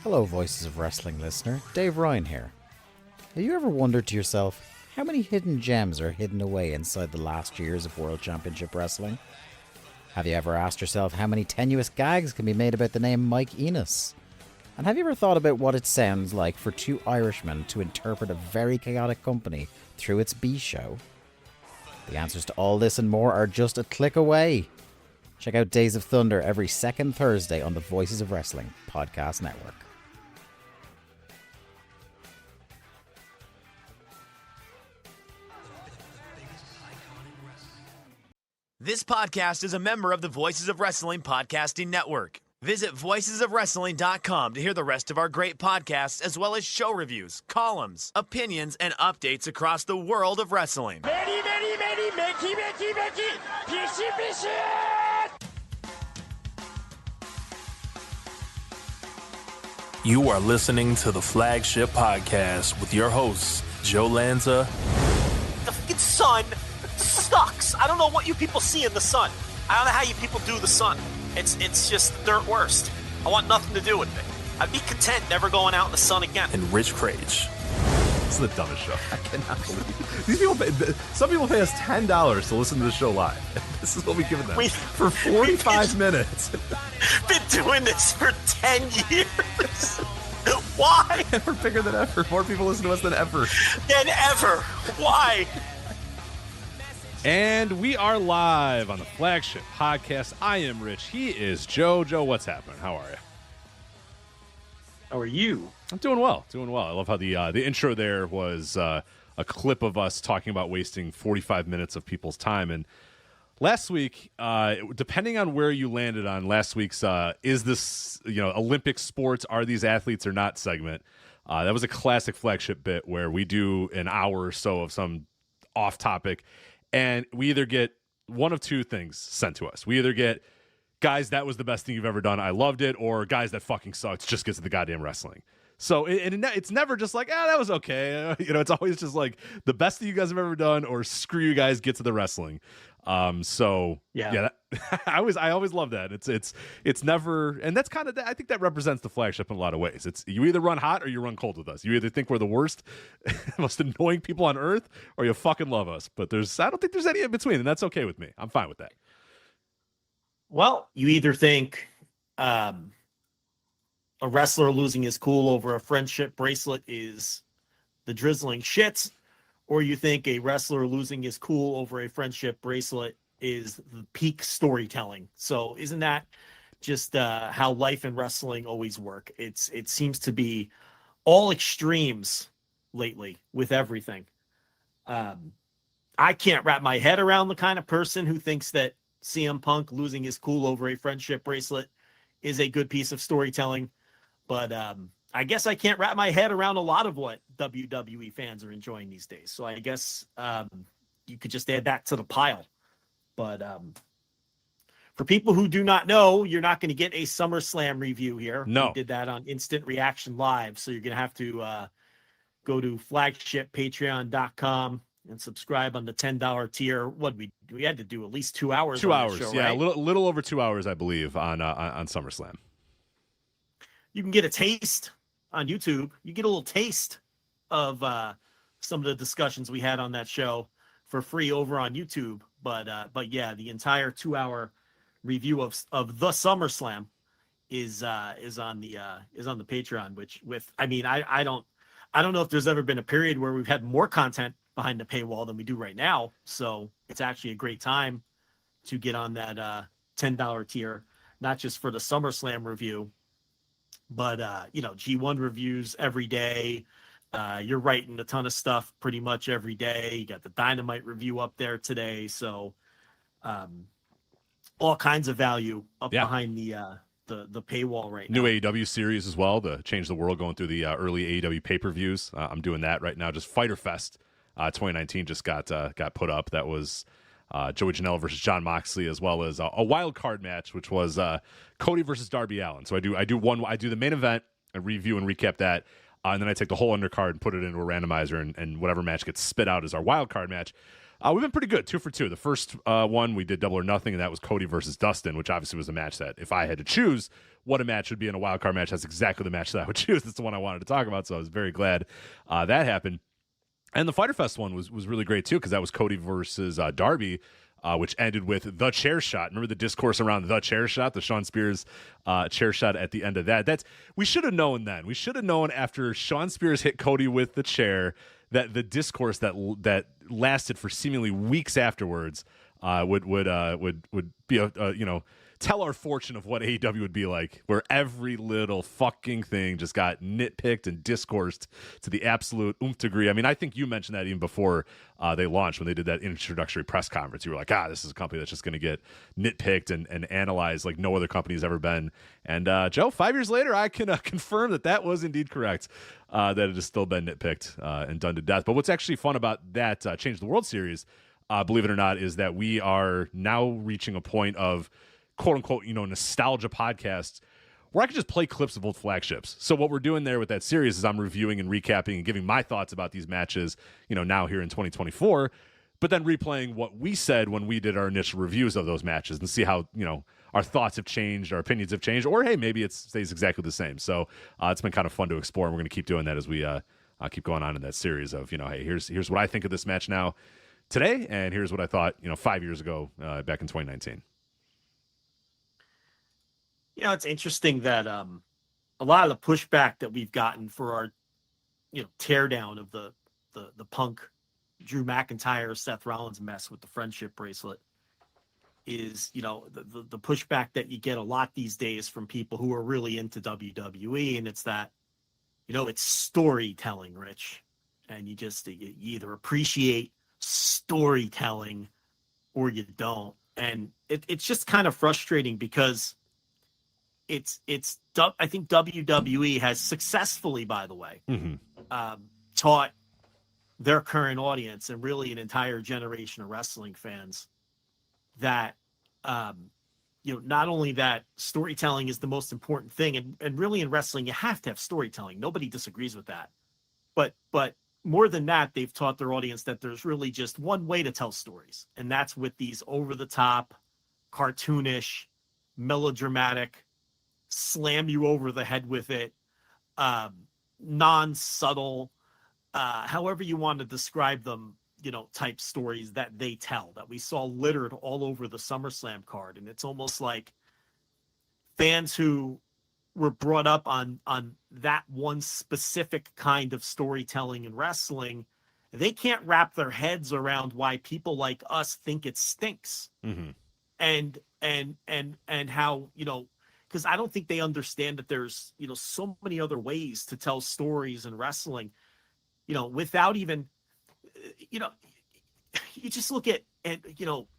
Hello, Voices of Wrestling listener. Dave Ryan here. Have you ever wondered to yourself how many hidden gems are hidden away inside the last years of World Championship Wrestling? Have you ever asked yourself how many tenuous gags can be made about the name Mike Enos? And have you ever thought about what it sounds like for two Irishmen to interpret a very chaotic company through its B show? The answers to all this and more are just a click away. Check out Days of Thunder every second Thursday on the Voices of Wrestling podcast network. This podcast is a member of the Voices of Wrestling podcasting network. Visit voicesofwrestling.com to hear the rest of our great podcasts, as well as show reviews, columns, opinions, and updates across the world of wrestling. You are listening to the Flagship Podcast with your hosts, Joe Lanza. The fucking sun sucks. I don't know what you people see in the sun. I don't know how you people do the sun. It's just the dirt worst. I want nothing to do with it. I'd be content never going out in the sun again. And Rich Crage. This is the dumbest show. I cannot believe these people. Some people pay us $10 to listen to the show live. This is what we give them for 45 minutes. Been doing this for 10 years. Why? We're bigger than ever. More people listen to us than ever. Why? And we are live on the Flagship Podcast. I am Rich. He is Joe. Joe, what's happening? How are you? How are you? I'm doing well. Doing well. I love how the intro there was a clip of us talking about wasting 45 minutes of people's time. And last week, depending on where you landed on last week's is this Olympic sports, are these athletes or not segment, that was a classic Flagship bit where we do an hour or so of some off topic. And we either get one of two things sent to us. We either get, guys, that was the best thing you've ever done, I loved it, or guys, that fucking sucks, just gets to the goddamn wrestling. So it's never just like, that was okay. It's always just like the best thing you guys have ever done, or screw you guys, get to the wrestling. I always love that. It's never, and that's kind of, I think that represents the Flagship in a lot of ways. It's you either run hot or you run cold with us. You either think we're the worst, most annoying people on earth, or you fucking love us. But I don't think there's any in between, and that's okay with me. I'm fine with that. Well, you either think a wrestler losing his cool over a friendship bracelet is the drizzling shits, or you think a wrestler losing his cool over a friendship bracelet is the peak storytelling. So isn't that just how life and wrestling always work? It seems to be all extremes lately with everything. I can't wrap my head around the kind of person who thinks that CM Punk losing his cool over a friendship bracelet is a good piece of storytelling. But I guess I can't wrap my head around a lot of what WWE fans are enjoying these days. So I guess you could just add that to the pile. But for people who do not know, you're not going to get a SummerSlam review here. No. We did that on Instant Reaction Live. So you're going to have to go to flagshippatreon.com and subscribe on the $10 tier. We had to do at least 2 hours. 2 on hours. that show, Yeah. right? A little over 2 hours, I believe, on SummerSlam. You can get a taste on YouTube. You get a little taste of some of the discussions we had on that show for free over on YouTube. But yeah, the entire 2 hour review of the SummerSlam is on the Patreon. I don't know if there's ever been a period where we've had more content behind the paywall than we do right now. So it's actually a great time to get on that $10 tier, not just for the SummerSlam review, but G1 reviews every day. You're writing a ton of stuff pretty much every day. You got the Dynamite review up there today. So all kinds of value up behind the paywall right now. New AEW series as well, to change the world, going through the early AEW pay-per-views. I'm doing that right now. Just Fyter Fest 2019 just got put up. That was Joey Janela versus Jon Moxley, as well as a wild card match, which was Cody versus Darby Allin. So I do the main event, I review and recap that, and then I take the whole undercard and put it into a randomizer, and whatever match gets spit out is our wild card match. We've been pretty good, 2 for 2. The first one we did Double or Nothing, and that was Cody versus Dustin, which obviously was a match that if I had to choose what a match would be in a wild card match, that's exactly the match that I would choose. That's the one I wanted to talk about, so I was very glad that happened. And the Fyter Fest one was really great too, because that was Cody versus Darby, which ended with the chair shot. Remember the discourse around the chair shot, the Sean Spears chair shot at the end of that? We should have known then. We should have known after Sean Spears hit Cody with the chair that the discourse that lasted for seemingly weeks afterwards would be tell our fortune of what AEW would be like, where every little fucking thing just got nitpicked and discoursed to the absolute degree. I mean, I think you mentioned that even before they launched, when they did that introductory press conference. You were like, this is a company that's just going to get nitpicked and analyzed like no other company has ever been. And Joe, 5 years later, I can confirm that was indeed correct, that it has still been nitpicked and done to death. But what's actually fun about that Change the World series, believe it or not, is that we are now reaching a point of quote unquote, nostalgia podcasts where I can just play clips of old flagships. So what we're doing there with that series is I'm reviewing and recapping and giving my thoughts about these matches, now here in 2024, but then replaying what we said when we did our initial reviews of those matches and see how, our thoughts have changed, our opinions have changed, or hey, maybe it stays exactly the same. So it's been kind of fun to explore, and we're going to keep doing that as we keep going on in that series of, hey, here's what I think of this match now today, and here's what I thought, 5 years ago back in 2019. It's interesting that a lot of the pushback that we've gotten for our, teardown of the Punk, Drew McIntyre, Seth Rollins mess with the friendship bracelet is, the pushback that you get a lot these days from people who are really into WWE. And it's that, it's storytelling, Rich. And you either appreciate storytelling or you don't. And it's just kind of frustrating because I think WWE has successfully, by the way, taught their current audience and really an entire generation of wrestling fans that, not only that storytelling is the most important thing, and really in wrestling, you have to have storytelling. Nobody disagrees with that. But more than that, they've taught their audience that there's really just one way to tell stories. And that's with these over-the-top, cartoonish, melodramatic, slam you over the head with it, non-subtle, however you want to describe them, type stories that they tell, that we saw littered all over the SummerSlam card. And it's almost like fans who were brought up on that one specific kind of storytelling in wrestling, they can't wrap their heads around why people like us think it stinks. And how, because I don't think they understand that there's, so many other ways to tell stories in wrestling, without even, you just look at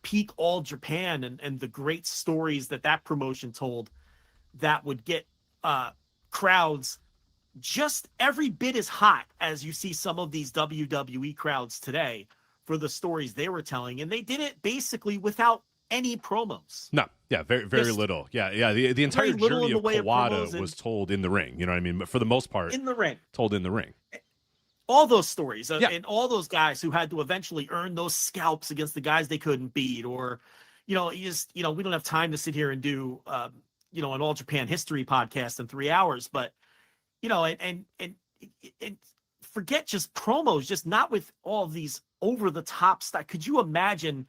peak All Japan and the great stories that promotion told that would get crowds just every bit as hot as you see some of these WWE crowds today for the stories they were telling. And they did it basically without any promos. No, yeah, very little. Yeah. The entire journey of Kawada was told in the ring. You know what I mean? But for the most part, in the ring, told in the ring. All those stories and all those guys who had to eventually earn those scalps against the guys they couldn't beat, or, we don't have time to sit here and do, an All Japan history podcast in 3 hours, but, and forget just promos, just not with all of these over the top stuff. Could you imagine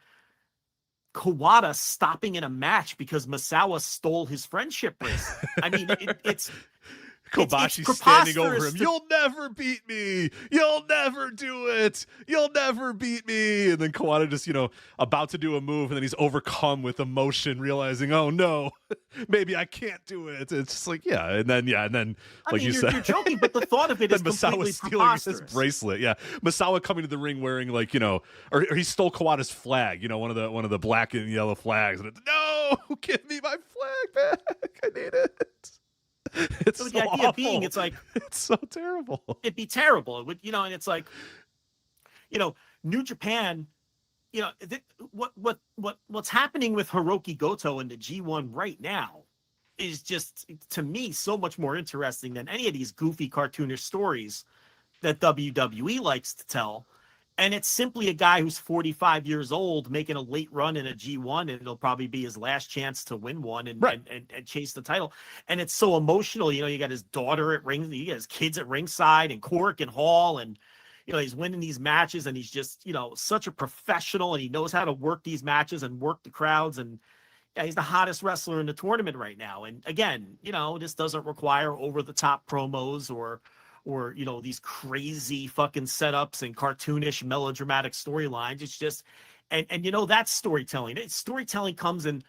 Kawada stopping in a match because Misawa stole his friendship bracelet? I mean, it's Kobashi standing over him. You'll never beat me. You'll never do it. You'll never beat me. And then Kawada just, about to do a move, and then he's overcome with emotion, realizing, oh no, maybe I can't do it. It's just like, and then like you said, you're joking, but the thought of it is completely preposterous. His bracelet. Yeah, Misawa coming to the ring wearing or he stole Kawada's flag. One of the black and yellow flags, and it's, no, give me my flag back. I need it. It's so the idea being, it's like, it's so terrible. It'd be terrible. It would, and it's like, New Japan, what's happening with Hiroki Goto and the G1 right now is just, to me, so much more interesting than any of these goofy cartoonish stories that WWE likes to tell. And it's simply a guy who's 45 years old making a late run in a G1, and it'll probably be his last chance to win one and chase the title. And it's so emotional. You got his daughter at ring, he got his kids at ringside, and Cork and Hall, and he's winning these matches, and he's just such a professional, and he knows how to work these matches and work the crowds. And he's the hottest wrestler in the tournament right now. And again, this doesn't require over the top promos or these crazy fucking setups and cartoonish melodramatic storylines. It's just, and that's storytelling. Storytelling comes in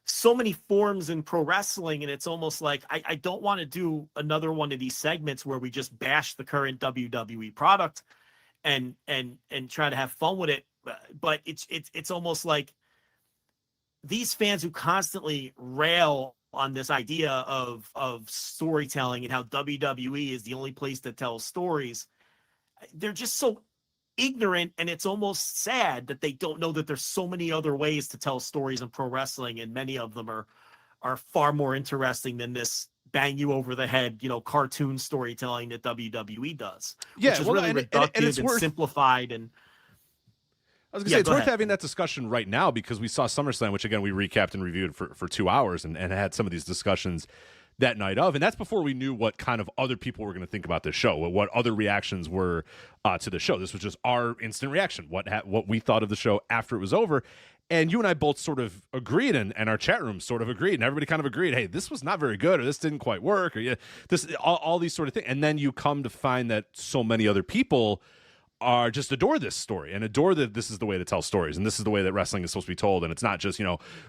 so many forms in pro wrestling, and it's almost like I don't want to do another one of these segments where we just bash the current WWE product and try to have fun with it. But it's almost like these fans who constantly rail on this idea of storytelling and how WWE is the only place that tells stories, they're just so ignorant, and it's almost sad that they don't know that there's so many other ways to tell stories in pro wrestling, and many of them are far more interesting than this bang you over the head, cartoon storytelling that WWE does. Yeah, which is really reductive and simplified. And I was going to say, it's worth having that discussion right now, because we saw SummerSlam, which, again, we recapped and reviewed for 2 hours and had some of these discussions that night of. And that's before we knew what kind of other people were going to think about this show, what other reactions were to the show. This was just our instant reaction, what we thought of the show after it was over. And you and I both sort of agreed, and our chat room sort of agreed, and everybody kind of agreed, hey, this was not very good, or this didn't quite work, or all these sort of things. And then you come to find that so many other people are just adore this story and adore that this is the way to tell stories, and this is the way that wrestling is supposed to be told. And it's not just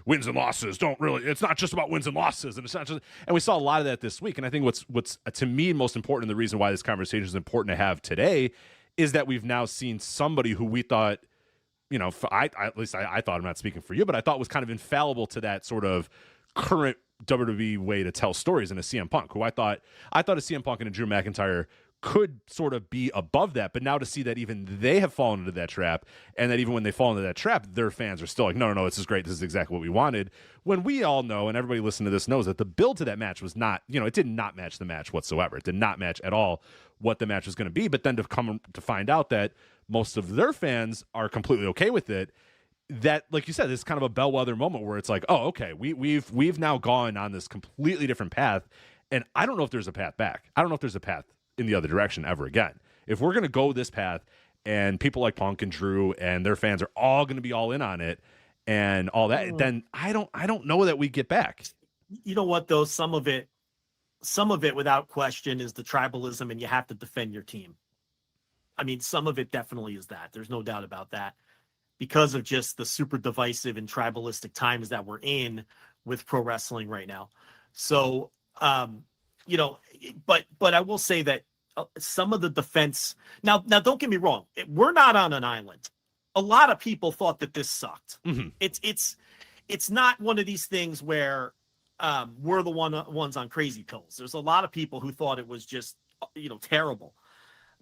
wins and losses. It's not just about wins and losses, and it's not just. And we saw a lot of that this week. And I think what's to me most important, and the reason why this conversation is important to have today, is that we've now seen somebody who we thought, at least I thought, I'm not speaking for you, but I thought was kind of infallible to that sort of current WWE way to tell stories, in a CM Punk, who I thought a CM Punk and a Drew McIntyre could sort of be above that. But now to see that even they have fallen into that trap, and that even when they fall into that trap, their fans are still like, no, this is great, this is exactly what we wanted, when we all know, and everybody listening to this knows, that the build to that match was not, it did not match the match whatsoever. It did not match at all what the match was going to be. But then to come to find out that most of their fans are completely okay with it, that, like you said, this is kind of a bellwether moment where it's like, oh, okay, we've now gone on this completely different path, and I don't know if there's a path back. I don't know if there's a path in the other direction ever again. If we're going to go this path, and people like Punk and Drew and their fans are all going to be all in on it and all that, then I don't know that we get back. You know what, though? Some of it without question is the tribalism, and you have to defend your team. I mean, some of it definitely is that. There's no doubt about that, because of just the super divisive and tribalistic times that we're in with pro wrestling right now. So, but I will say that some of the defense now, don't get me wrong. We're not on an island. A lot of people thought that this sucked. Mm-hmm. It's not one of these things where we're the ones on crazy pills. There's a lot of people who thought it was just, terrible.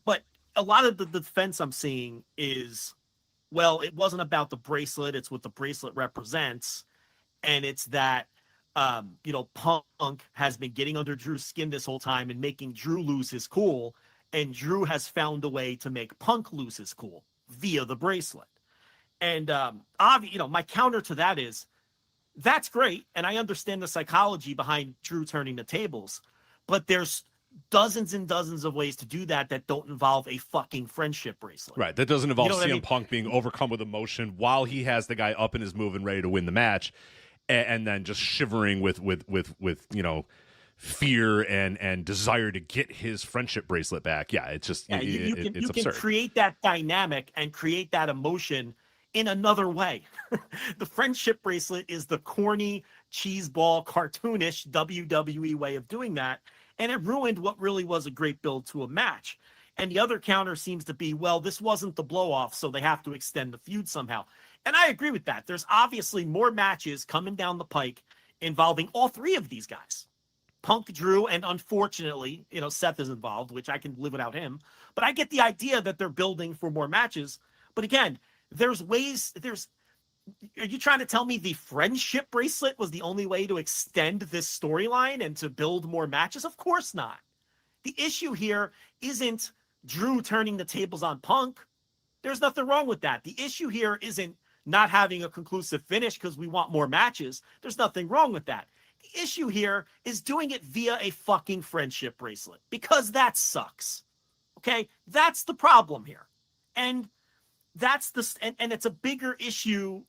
But a lot of the defense I'm seeing is, well, it wasn't about the bracelet. It's what the bracelet represents. And it's that, Punk has been getting under Drew's skin this whole time and making Drew lose his cool. And Drew has found a way to make Punk lose his cool via the bracelet. And, my counter to that is, that's great. And I understand the psychology behind Drew turning the tables, but there's dozens and dozens of ways to do that don't involve a fucking friendship bracelet. Right. That doesn't involve CM Punk being overcome with emotion while he has the guy up in his move and ready to win the match, and then just shivering with fear and desire to get his friendship bracelet back. Yeah, it's just it's absurd. Can create that dynamic and create that emotion in another way. The friendship bracelet is the corny, cheeseball, cartoonish WWE way of doing that. And it ruined what really was a great build to a match. And the other counter seems to be, well, this wasn't the blow-off, so they have to extend the feud somehow. And I agree with that. There's obviously more matches coming down the pike involving all three of these guys. Punk, Drew, and unfortunately, Seth is involved, which I can live without him. But I get the idea that they're building for more matches. But again, are you trying to tell me the friendship bracelet was the only way to extend this storyline and to build more matches? Of course not. The issue here isn't Drew turning the tables on Punk. There's nothing wrong with that. The issue here isn't not having a conclusive finish because we want more matches. There's nothing wrong with that. The issue here is doing it via a fucking friendship bracelet, because that sucks. Okay? That's the problem here. And that's and it's a bigger issue.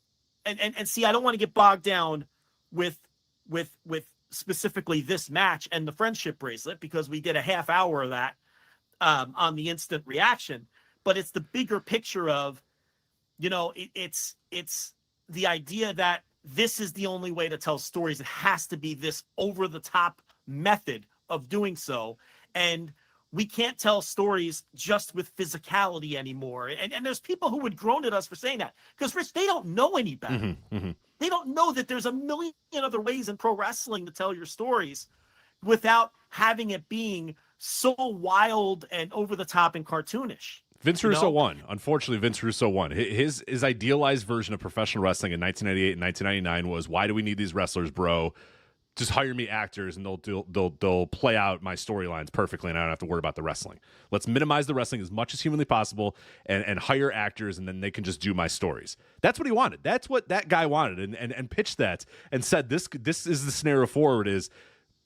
And see, I don't want to get bogged down with specifically this match and the friendship bracelet, because we did a half hour of that on the instant reaction. But it's the bigger picture of, it's the idea that this is the only way to tell stories. It has to be this over-the-top method of doing so. And we can't tell stories just with physicality anymore. And there's people who would groan at us for saying that. Because, Rich, they don't know any better. Mm-hmm, mm-hmm. They don't know that there's a million other ways in pro wrestling to tell your stories without having it being so wild and over-the-top and cartoonish. Vince Russo won. Unfortunately, Vince Russo won. His idealized version of professional wrestling in 1998 and 1999 was, why do we need these wrestlers, bro? Just hire me actors and they'll play out my storylines perfectly, and I don't have to worry about the wrestling. Let's minimize the wrestling as much as humanly possible and hire actors, and then they can just do my stories. That's what he wanted. That's what that guy wanted, and pitched that and said this is the scenario forward is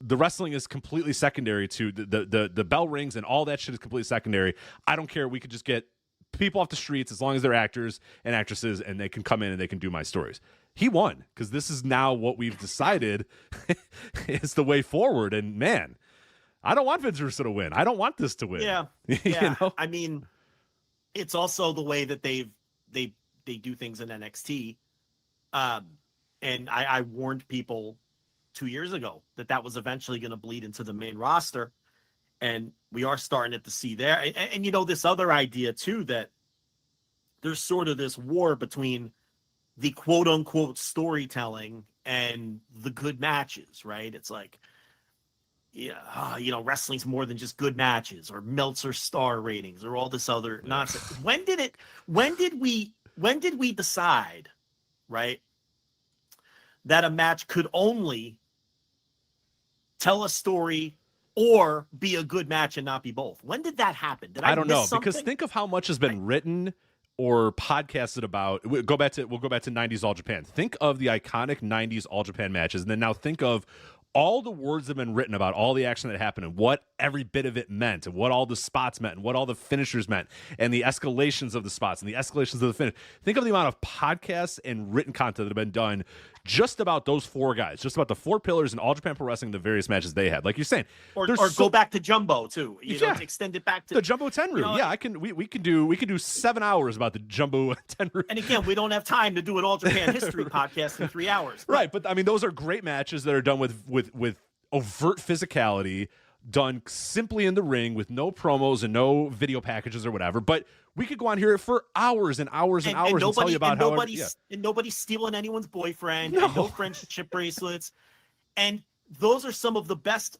the wrestling is completely secondary to the bell rings and all that shit is completely secondary. I don't care. We could just get people off the streets as long as they're actors and actresses and they can come in and they can do my stories. He won because this is now what we've decided is the way forward. And man, I don't want Vince Russo to win. I don't want this to win. Yeah. You know? I mean, it's also the way that they do things in NXT. And I warned people 2 years ago that was eventually going to bleed into the main roster. And we are starting to see there. And this other idea too, that there's sort of this war between the quote unquote storytelling and the good matches, right? It's like, wrestling's more than just good matches or Meltzer star ratings or all this other nonsense. When did we decide, right, that a match could only tell a story or be a good match and not be both? When did that happen? I don't know, because think of how much has been written or podcasted about. We'll go back to 90s All Japan. Think of the iconic 90s All Japan matches, and then now think of all the words that have been written about all the action that happened and what every bit of it meant and what all the spots meant and what all the finishers meant and the escalations of the spots and the escalations of the finish. Think of the amount of podcasts and written content that have been done just about those four guys, just about the four pillars in All Japan Pro Wrestling, the various matches they had. Like you're saying. Or go back to Jumbo too. Extend it back to the Jumbo Tenryu. We can do 7 hours about the Jumbo Tenryu. And again, we don't have time to do an All Japan history podcast in 3 hours. Right, but I mean those are great matches that are done with overt physicality, done simply in the ring with no promos and no video packages or whatever. But we could go on here for hours and hours and hours and tell you about and nobody's stealing anyone's boyfriend, and no friendship bracelets. And those are some of the best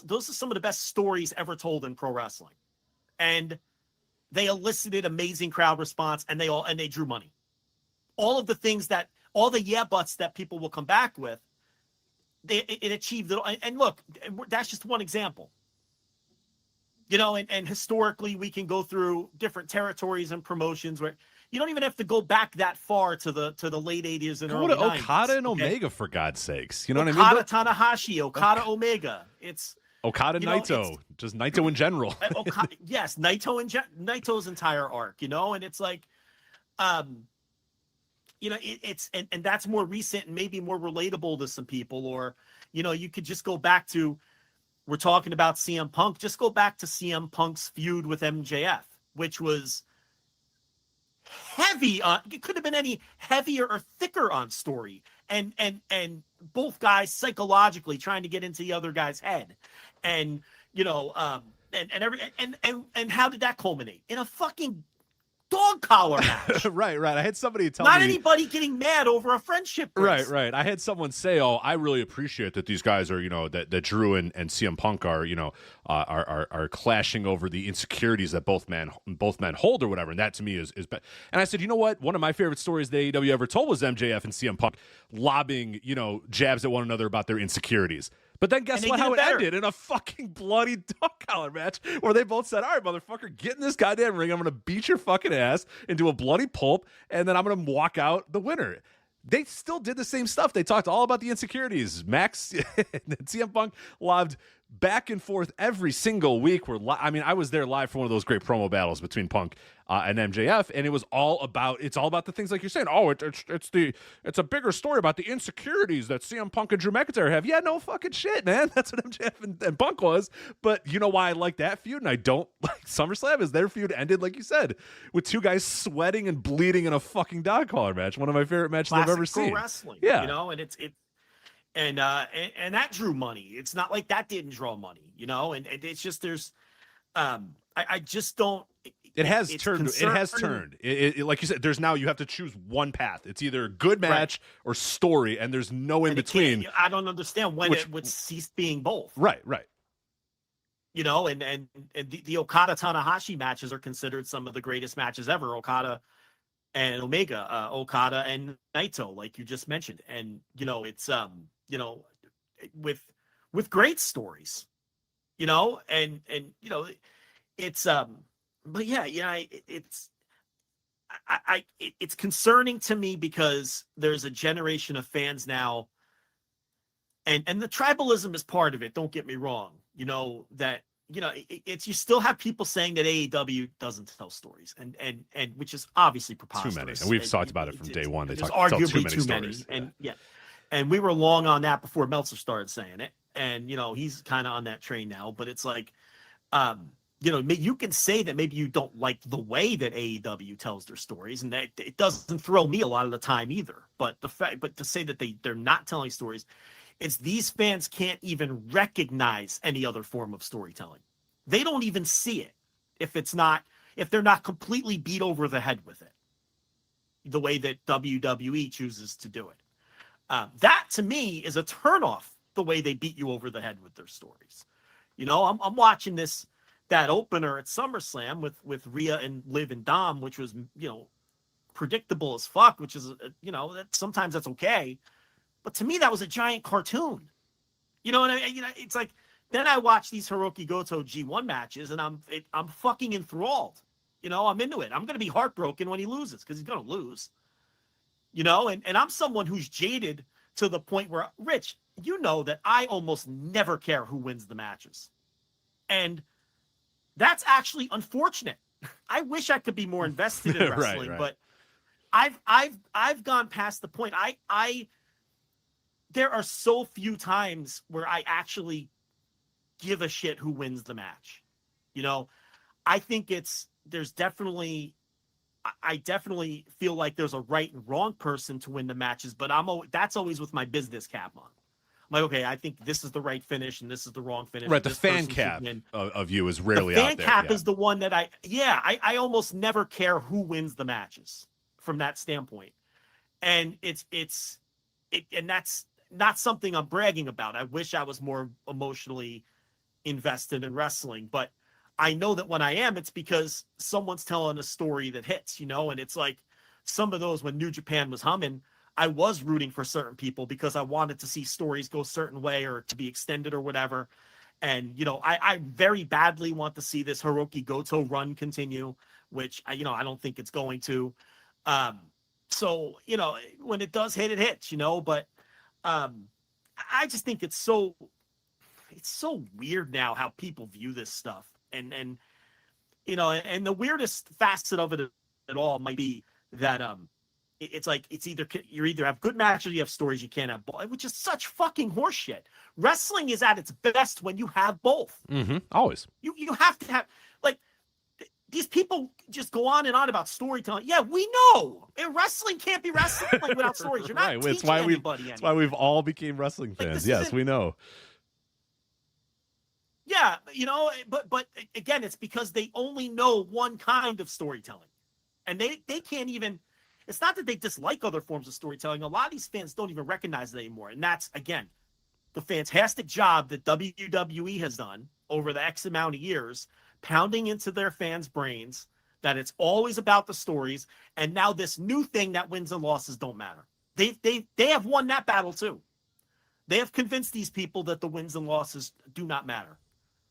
those are some of the best stories ever told in pro wrestling. And they elicited amazing crowd response, and they drew money. All of the things all the yeah buts that people will come back with, it achieved it. And look, that's just one example. And historically we can go through different territories and promotions where you don't even have to go back that far to the late 80s and early 90s. Okada and Omega, for God's sakes. You know Okada, what I mean? Tanahashi, Okada, Omega. It's Okada, Naito, just Naito in general. Yes, Naito's entire arc, and it's like, it's and that's more recent and maybe more relatable to some people. Or, you could just go back to, we're talking about CM Punk. Just go back to CM Punk's feud with MJF, which was heavy on. It could have been any heavier or thicker on story, and both guys psychologically trying to get into the other guy's head, and and how did that culminate in a fucking dog collar match? Right. I had somebody tell me. Not anybody getting mad over a friendship race. Right. I had someone say, "Oh, I really appreciate that these guys are, that Drew and CM Punk are, are clashing over the insecurities that both men hold or whatever." And that to me is and I said, you know what? One of my favorite stories that AEW ever told was MJF and CM Punk lobbing, jabs at one another about their insecurities. But then guess And they what? did How it it better. ended in a fucking bloody dog collar match where they both said, "All right, motherfucker, get in this goddamn ring. I'm gonna beat your fucking ass into a bloody pulp, and then I'm gonna walk out the winner." They still did the same stuff. They talked all about the insecurities. Max and CM Punk lobbed back and forth every single week. I was there live for one of those great promo battles between Punk and MJF, and it was all about the things like you're saying. Oh, it's a bigger story about the insecurities that CM Punk and Drew McIntyre have. Yeah, no fucking shit, man. That's what MJF and Punk was. But you know why I like that feud and I don't like SummerSlam is their feud ended, like you said, with two guys sweating and bleeding in a fucking dog collar match. One of my favorite matches I've ever Pro seen. Wrestling, yeah, and that drew money. It's not like that didn't draw money, and it's just I just don't. It has turned. It has turned. It, like you said, you have to choose one path. It's either good match or story, and there's no in between. I don't understand when it would cease being both. Right. And the Okada Tanahashi matches are considered some of the greatest matches ever. Okada and Omega, Okada and Naito, like you just mentioned, and it's with great stories, and it's but it's concerning to me because there's a generation of fans now, and the tribalism is part of it. Don't get me wrong, it's you still have people saying that AEW doesn't tell stories, and which is obviously preposterous. Too many, and we've talked about it from day one. They tell arguably too many stories. And we were long on that before Meltzer started saying it, and he's kind of on that train now. But it's like, you can say that maybe you don't like the way that AEW tells their stories, and that it doesn't throw me a lot of the time either. But to say that they're not telling stories, it's these fans can't even recognize any other form of storytelling. They don't even see it if they're not completely beat over the head with it, the way that WWE chooses to do it. That to me is a turnoff. The way they beat you over the head with their stories. I'm watching that opener at SummerSlam with Rhea and Liv and Dom, which was predictable as fuck. Which is that sometimes that's okay. But to me, that was a giant cartoon. You know what I mean? It's like, then I watch these Hiroki Goto G1 matches, and I'm fucking enthralled. I'm into it. I'm going to be heartbroken when he loses, because he's going to lose. And I'm someone who's jaded to the point where, Rich, that I almost never care who wins the matches. And that's actually unfortunate. I wish I could be more invested in wrestling, right. But I've gone past the point. There are so few times where I actually give a shit who wins the match. I think I definitely feel like there's a right and wrong person to win the matches, but that's always with my business cap on. I'm like, okay, I think this is the right finish and this is the wrong finish. Right, the fan cap of you is rarely out there. The fan cap is the one that I almost never care who wins the matches from that standpoint. And and that's not something I'm bragging about. I wish I was more emotionally invested in wrestling, but I know that when I am, it's because someone's telling a story that hits, and it's like some of those when New Japan was humming, I was rooting for certain people because I wanted to see stories go a certain way or to be extended or whatever. And, I very badly want to see this Hiroki Goto run continue, which I don't think it's going to. So, when it does hit, it hits, but I just think it's so weird now how people view this stuff. And the weirdest facet of it at all might be that it's like you either have good matches or you have stories. You can't have both, which is such fucking horseshit. Wrestling is at its best when you have both. Mm-hmm. Always. You have to have, like, these people just go on and on about storytelling. Yeah, we know. Wrestling can't be wrestling without stories. You're not right. teaching anybody. That's why we've all became wrestling fans. Yes, we know. Yeah, but again, it's because they only know one kind of storytelling. And they can't even, it's not that they dislike other forms of storytelling. A lot of these fans don't even recognize it anymore. And that's, again, the fantastic job that WWE has done over the X amount of years, pounding into their fans' brains that it's always about the stories. And now this new thing that wins and losses don't matter. They have won that battle too. They have convinced these people that the wins and losses do not matter,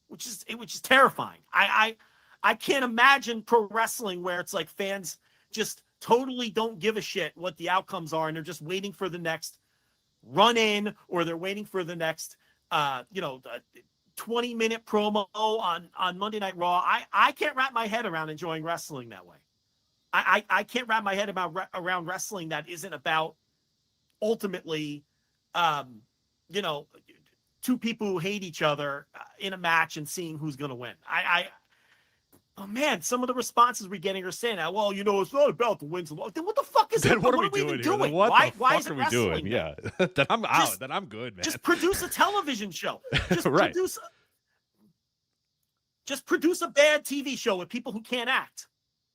which is terrifying. I can't imagine pro wrestling where it's like fans just totally don't give a shit what the outcomes are, and they're just waiting for the next run in, or they're waiting for the next 20-minute promo on Monday Night Raw. I can't wrap my head around enjoying wrestling that way. I can't wrap my head around wrestling that isn't about ultimately, two people who hate each other in a match and seeing who's going to win. Oh man, some of the responses we're getting are saying that, well, it's not about the wins and losses. Then what the fuck is it? Then what are we even doing? doing? What why the fuck is it are we wrestling doing? then? Yeah. Then I'm out. Then I'm good, man. Just produce a television show. Just Right. produce a bad TV show with people who can't act.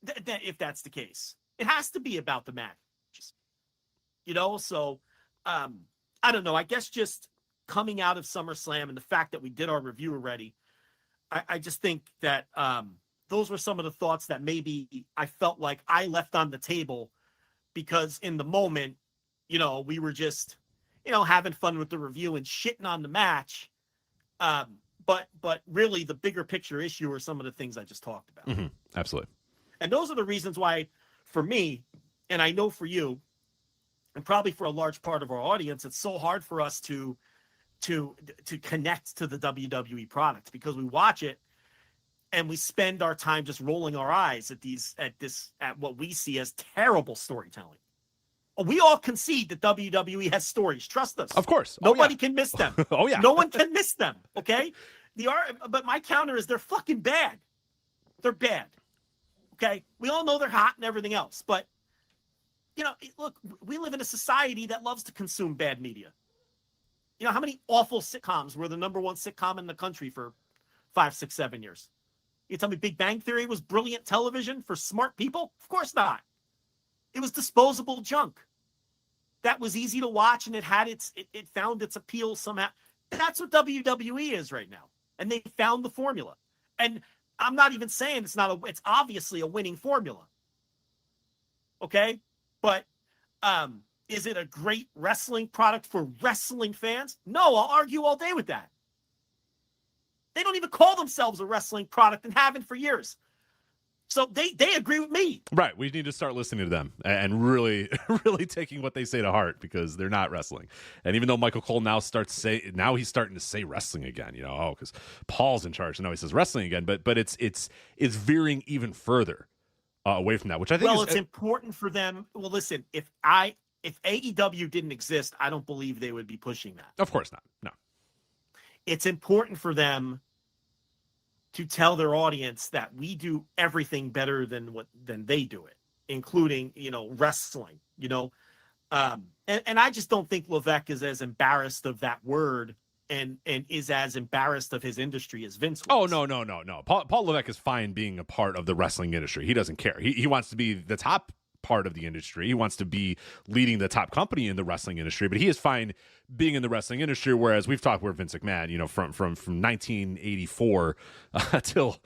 If that's the case, it has to be about the matches. So I don't know. I guess just coming out of SummerSlam and the fact that we did our review already, I just think that those were some of the thoughts that maybe I felt like I left on the table, because in the moment, we were just, having fun with the review and shitting on the match. But really the bigger picture issue are some of the things I just talked about. Mm-hmm. Absolutely. And those are the reasons why, for me, and I know for you, and probably for a large part of our audience, it's so hard for us to connect to the WWE product, because we watch it and we spend our time just rolling our eyes at what we see as terrible storytelling. We all concede that WWE has stories. Trust us. Of course. Nobody can miss them. Oh yeah. No one can miss them. Okay. But my counter is they're fucking bad. They're bad. Okay. We all know they're hot and everything else, but look, we live in a society that loves to consume bad media. How many awful sitcoms were the number one sitcom in the country for 5, 6, 7 years? You tell me Big Bang Theory was brilliant television for smart people? Of course not. It was disposable junk that was easy to watch, and it found its appeal somehow. That's what WWE is right now. And they found the formula. And I'm not even saying it's obviously a winning formula. Okay? But is it a great wrestling product for wrestling fans? No, I'll argue all day with that. They don't even call themselves a wrestling product and haven't for years. So they agree with me. Right. We need to start listening to them and really, really taking what they say to heart, because they're not wrestling. And even though Michael Cole now he's starting to say wrestling again, because Paul's in charge. Now he says wrestling again, but it's veering even further away from that, which I think it's important for them. Well, listen, if AEW didn't exist, I don't believe they would be pushing that. Of course not. No. It's important for them to tell their audience that we do everything better than they do it, including, wrestling, and I just don't think Levesque is as embarrassed of that word and is as embarrassed of his industry as Vince was. Oh, no. Paul Levesque is fine being a part of the wrestling industry. He doesn't care. He wants to be the top part of the industry. He wants to be leading the top company in the wrestling industry, but he is fine being in the wrestling industry. Whereas we've talked where Vince McMahon, from 1984 till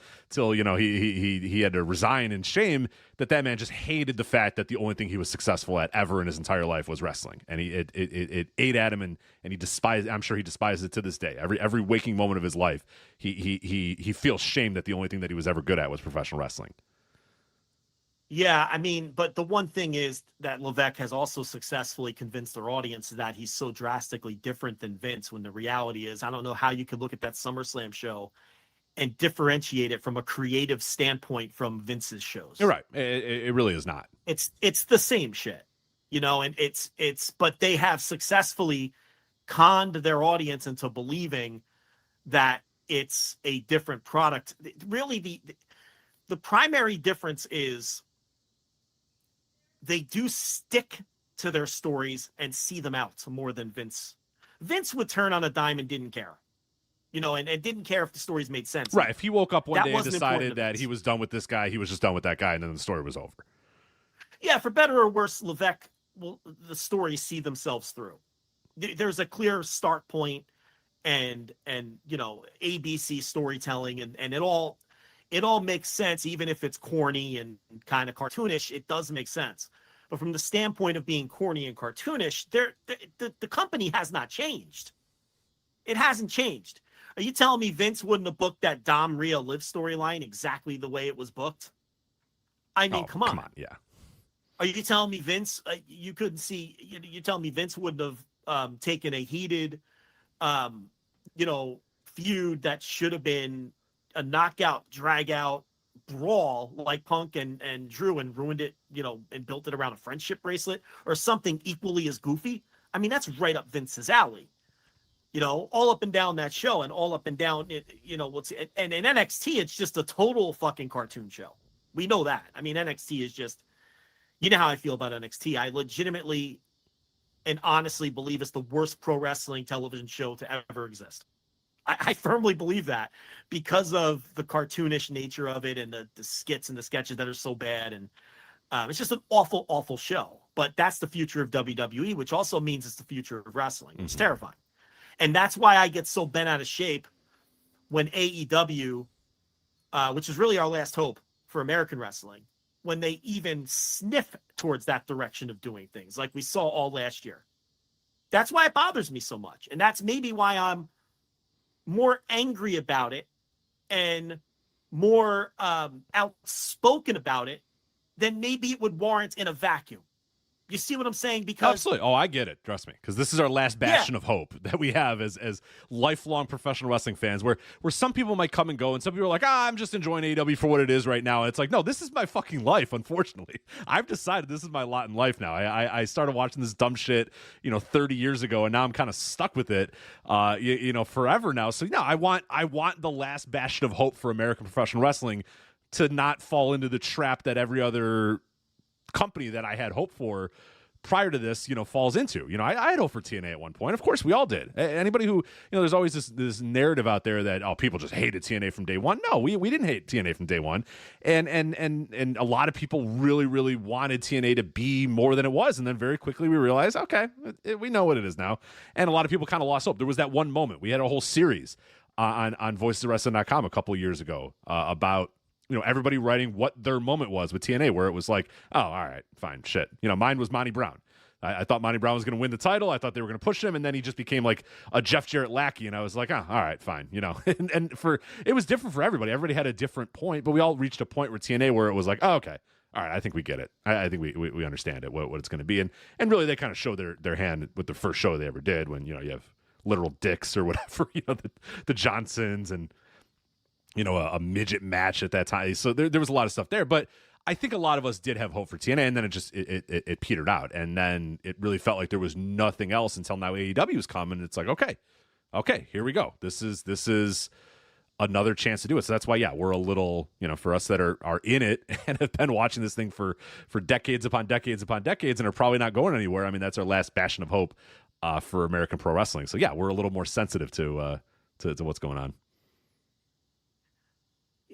he had to resign in shame, that man just hated the fact that the only thing he was successful at ever in his entire life was wrestling, and it ate at him, and he despised. I'm sure he despises it to this day. Every waking moment of his life, he feels shame that the only thing that he was ever good at was professional wrestling. Yeah, but the one thing is that Levesque has also successfully convinced their audience that he's so drastically different than Vince, when the reality is, I don't know how you could look at that SummerSlam show and differentiate it from a creative standpoint from Vince's shows. You're right. It really is not. It's the same shit, and but they have successfully conned their audience into believing that it's a different product. Really, the primary difference is they do stick to their stories and see them out more than Vince. Vince would turn on a dime and didn't care, and didn't care if the stories made sense. Right. If he woke up one day and decided that he was done with this guy, he was just done with that guy, and then the story was over. Yeah, for better or worse, Levesque, the stories see themselves through. There's a clear start point and ABC storytelling, and it all makes sense, even if it's corny and kind of cartoonish. It does make sense. But from the standpoint of being corny and cartoonish, the company has not changed. It hasn't changed. Are you telling me Vince wouldn't have booked that Dom Rhea Liv storyline exactly the way it was booked? I mean, come on. Yeah. Are you telling me Vince, you couldn't see, you're telling me Vince wouldn't have taken a heated, feud that should have been a knockout, drag out brawl like Punk and Drew and ruined it, and built it around a friendship bracelet or something equally as goofy? I mean, that's right up Vince's alley. All up and down that show and all up and down it, and in NXT, it's just a total fucking cartoon show. We know that. I mean, NXT is just, you know how I feel about NXT. I legitimately and honestly believe it's the worst pro wrestling television show to ever exist. I firmly believe that because of the cartoonish nature of it and the skits and the sketches that are so bad. And it's just an awful, awful show. But that's the future of WWE, which also means it's the future of wrestling. It's terrifying. And that's why I get so bent out of shape when AEW, which is really our last hope for American wrestling, when they even sniff towards that direction of doing things like we saw all last year. That's why it bothers me so much. And that's maybe why I'm more angry about it and more outspoken about it than maybe it would warrant in a vacuum. You see what I'm saying? Because absolutely. Oh, I get it. Trust me, because this is our last bastion of hope that we have as lifelong professional wrestling fans. Where some people might come and go, and some people are like, I'm just enjoying AEW for what it is right now. And it's like, no, this is my fucking life. Unfortunately, I've decided this is my lot in life now. I started watching this dumb shit, 30 years ago, and now I'm kind of stuck with it, forever now. So I want the last bastion of hope for American professional wrestling to not fall into the trap that every other company that I had hope for prior to this, falls into. I had hope for TNA at one point. Of course, we all did. Anybody who, there's always this narrative out there that, people just hated TNA from day one. No, we didn't hate TNA from day one. And a lot of people really, really wanted TNA to be more than it was. And then very quickly we realized, okay, we know what it is now. And a lot of people kind of lost hope. There was that one moment. We had a whole series on voicesofwrestling.com a couple of years ago about everybody writing what their moment was with TNA, where it was like, oh, all right, fine, shit. Mine was Monty Brown. I thought Monty Brown was going to win the title. I thought they were going to push him, and then he just became like a Jeff Jarrett lackey, and I was like, oh, all right, fine. And it was different for everybody. Everybody had a different point, but we all reached a point where TNA where it was like, oh, okay, all right, I think we get it. I think we understand it, what it's going to be. And really, they kind of showed their hand with the first show they ever did when, you have literal dicks or whatever, the Johnsons and a midget match at that time. So there was a lot of stuff there, but I think a lot of us did have hope for TNA, and then it petered out. And then it really felt like there was nothing else until now AEW was coming. It's like, okay, here we go. This is another chance to do it. So that's why, we're a little, for us that are in it and have been watching this thing for decades upon decades upon decades and are probably not going anywhere. I mean, that's our last bastion of hope for American pro wrestling. So we're a little more sensitive to what's going on.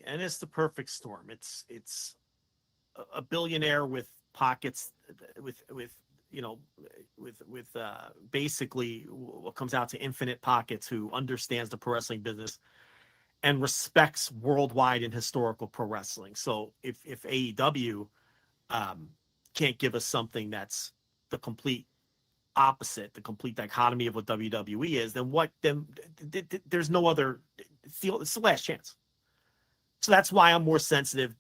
And it's the perfect storm. It's a billionaire with pockets, with basically what comes out to infinite pockets, who understands the pro wrestling business and respects worldwide and historical pro wrestling. So if AEW can't give us something that's the complete opposite, the complete dichotomy of what WWE is, then there's no other. It's the last chance. So that's why I'm more sensitive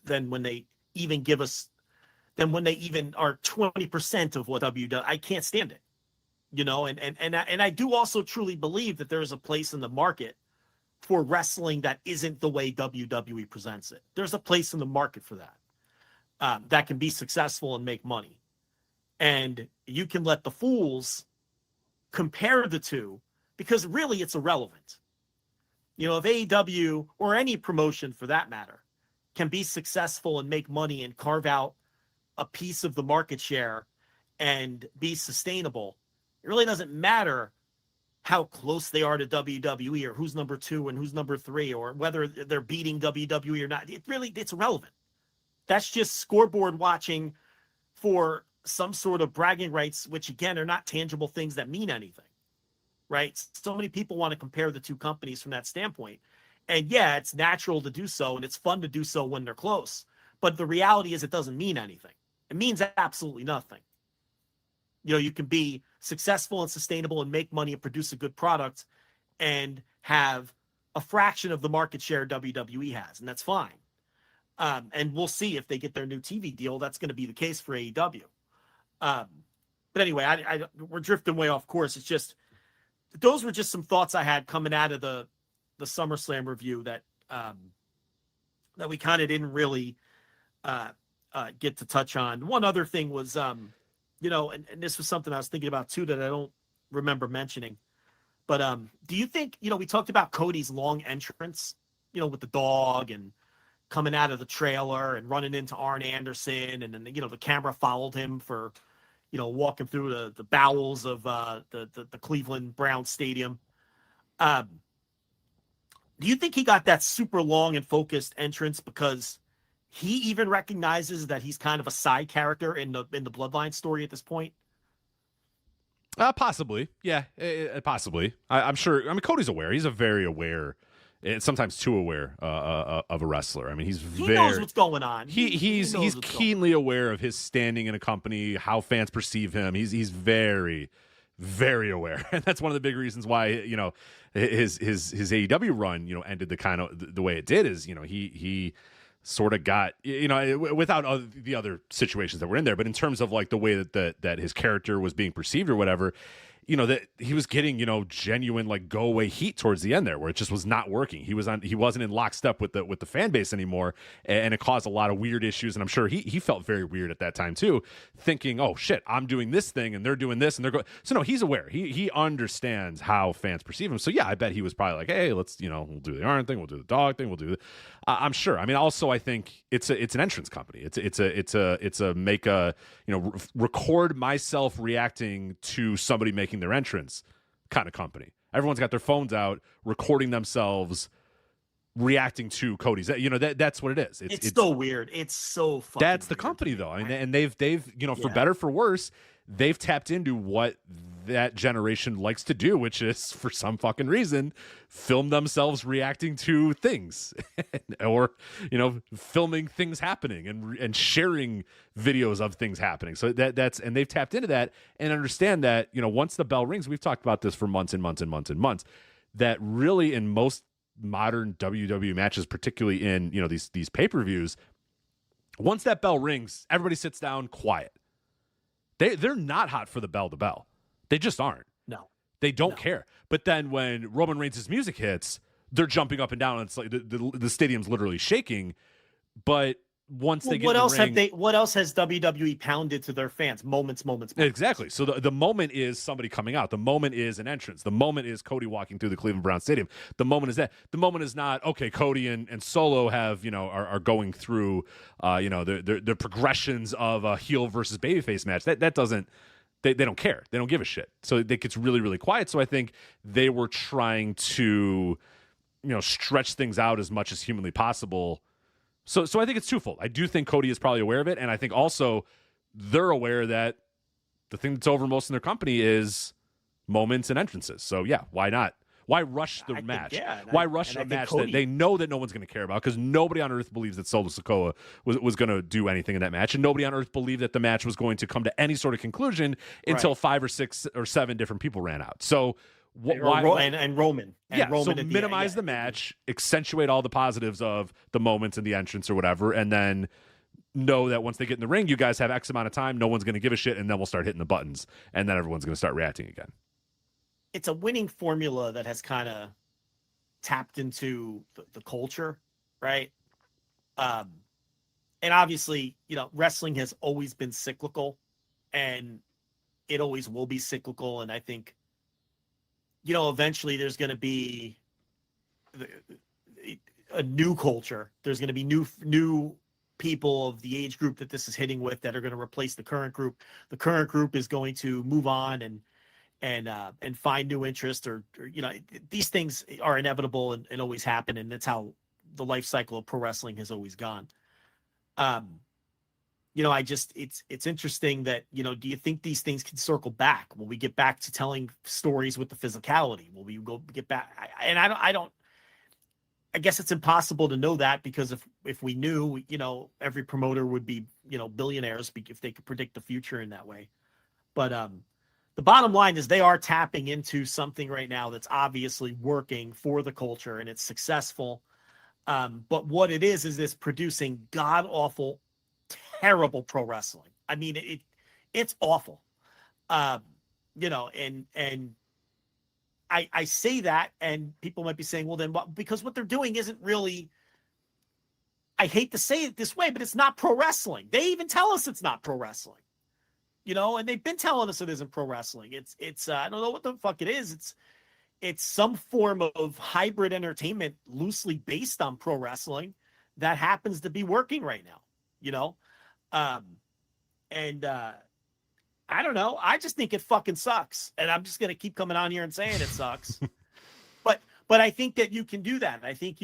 than when they even give us, than when they even are 20% of what WWE. I can't stand it, and I do also truly believe that there is a place in the market for wrestling that isn't the way WWE presents it. There's a place in the market for that, that can be successful and make money. And you can let the fools compare the two, because really it's irrelevant. If AEW or any promotion for that matter can be successful and make money and carve out a piece of the market share and be sustainable, it really doesn't matter how close they are to WWE or who's number 2 and who's number 3 or whether they're beating WWE or not. It's irrelevant. That's just scoreboard watching for some sort of bragging rights, which again are not tangible things that mean anything. Right? So many people want to compare the two companies from that standpoint. And it's natural to do so, and it's fun to do so when they're close. But the reality is it doesn't mean anything. It means absolutely nothing. You can be successful and sustainable and make money and produce a good product and have a fraction of the market share WWE has, and that's fine. And we'll see if they get their new TV deal. That's going to be the case for AEW. But anyway, we're drifting way off course. It's just, those were just some thoughts I had coming out of the SummerSlam review that we kind of didn't really get to touch on. One other thing was, and this was something I was thinking about too that I don't remember mentioning. But do you think, we talked about Cody's long entrance, with the dog and coming out of the trailer and running into Arn Anderson, and then the camera followed him for walking through the bowels of the Cleveland Browns stadium. Do you think he got that super long and focused entrance because he even recognizes that he's kind of a side character in the Bloodline story at this point? Possibly. Yeah, possibly. I'm sure. I mean, Cody's aware. He's a very aware, sometimes too aware of a wrestler. I mean, he knows what's going on. He's keenly aware of his standing in a company, how fans perceive him. He's very, very aware, and that's one of the big reasons why his AEW run ended the way it did. Is he sort of got without the other situations that were in there, but in terms of like the way that his character was being perceived or whatever, that he was getting genuine like go away heat towards the end there, where it just was not working. He wasn't in lockstep with the fan base anymore, and it caused a lot of weird issues. And I'm sure he felt very weird at that time too, thinking, oh shit, I'm doing this thing and they're doing this and they're going. So no, he's aware. He understands how fans perceive him. So yeah, I bet he was probably like, hey, let's we'll do the Arn thing, we'll do the dog thing, we'll do. I'm sure. I mean, also I think it's an entrance company. It's a make a record myself reacting to somebody making their entrance kind of company. Everyone's got their phones out recording themselves reacting to Cody's. That's what it is. It's so weird. It's so fucking that's the weird. company though. I mean, and they've for better for worse, they've tapped into what that generation likes to do, which is for some fucking reason film themselves reacting to things or filming things happening and sharing videos of things happening. So that's and they've tapped into that and understand that once the bell rings, we've talked about this for months and months and months and months, that really in most modern WWE matches, particularly in these pay-per-views, once that bell rings, everybody sits down quiet. They're not hot for the bell to bell. They just aren't. No. They don't care. But then when Roman Reigns' music hits, they're jumping up and down. And it's like the stadium's literally shaking. But once they get what else has WWE pounded to their fans? Moments. Exactly. So the moment is somebody coming out. The moment is an entrance. The moment is Cody walking through the Cleveland Browns Stadium. The moment is that. The moment is not, okay, Cody and Solo have, are going through, the progressions of a heel versus babyface match. That doesn't, they don't care. They don't give a shit. So it gets really, really quiet. So I think they were trying to, stretch things out as much as humanly possible. So I think it's twofold. I do think Cody is probably aware of it, and I think also they're aware that the thing that's over most in their company is moments and entrances. So yeah, why not? Why rush the match? Why rush a match that they know that no one's going to care about? Because nobody on earth believes that Solo Sikoa was going to do anything in that match, and nobody on earth believed that the match was going to come to any sort of conclusion until 5 or 6 or 7 different people ran out. So why? And Roman. And Roman so minimize the match, accentuate all the positives of the moments and the entrance or whatever, and then know that once they get in the ring, you guys have X amount of time, no one's going to give a shit, and then we'll start hitting the buttons, and then everyone's going to start reacting again. It's a winning formula that has kind of tapped into the culture, right? And obviously, wrestling has always been cyclical, and it always will be cyclical, and I think eventually there's going to be a new culture. There's going to be new people of the age group that this is hitting with that are going to replace the current group. The current group is going to move on and find new interest or these things are inevitable and always happen. And that's how the life cycle of pro wrestling has always gone. It's interesting that, do you think these things can circle back? Will we get back to telling stories with the physicality? Will we get back? I guess it's impossible to know that because if we knew, every promoter would be, billionaires if they could predict the future in that way. But the bottom line is they are tapping into something right now that's obviously working for the culture and it's successful. But what it is it's producing god awful, terrible pro wrestling. I mean, it's awful. You know, and I say that, and people might be saying, well, then what? Because what they're doing isn't really, I hate to say it this way, but it's not pro wrestling. They even tell us it's not pro wrestling, you know, and they've been telling us it isn't pro wrestling. It's I don't know what the fuck it is. It's some form of hybrid entertainment loosely based on pro wrestling that happens to be working right now, you know? I don't know. I just think it fucking sucks. And I'm just going to keep coming on here and saying it sucks. But I think that you can do that. I think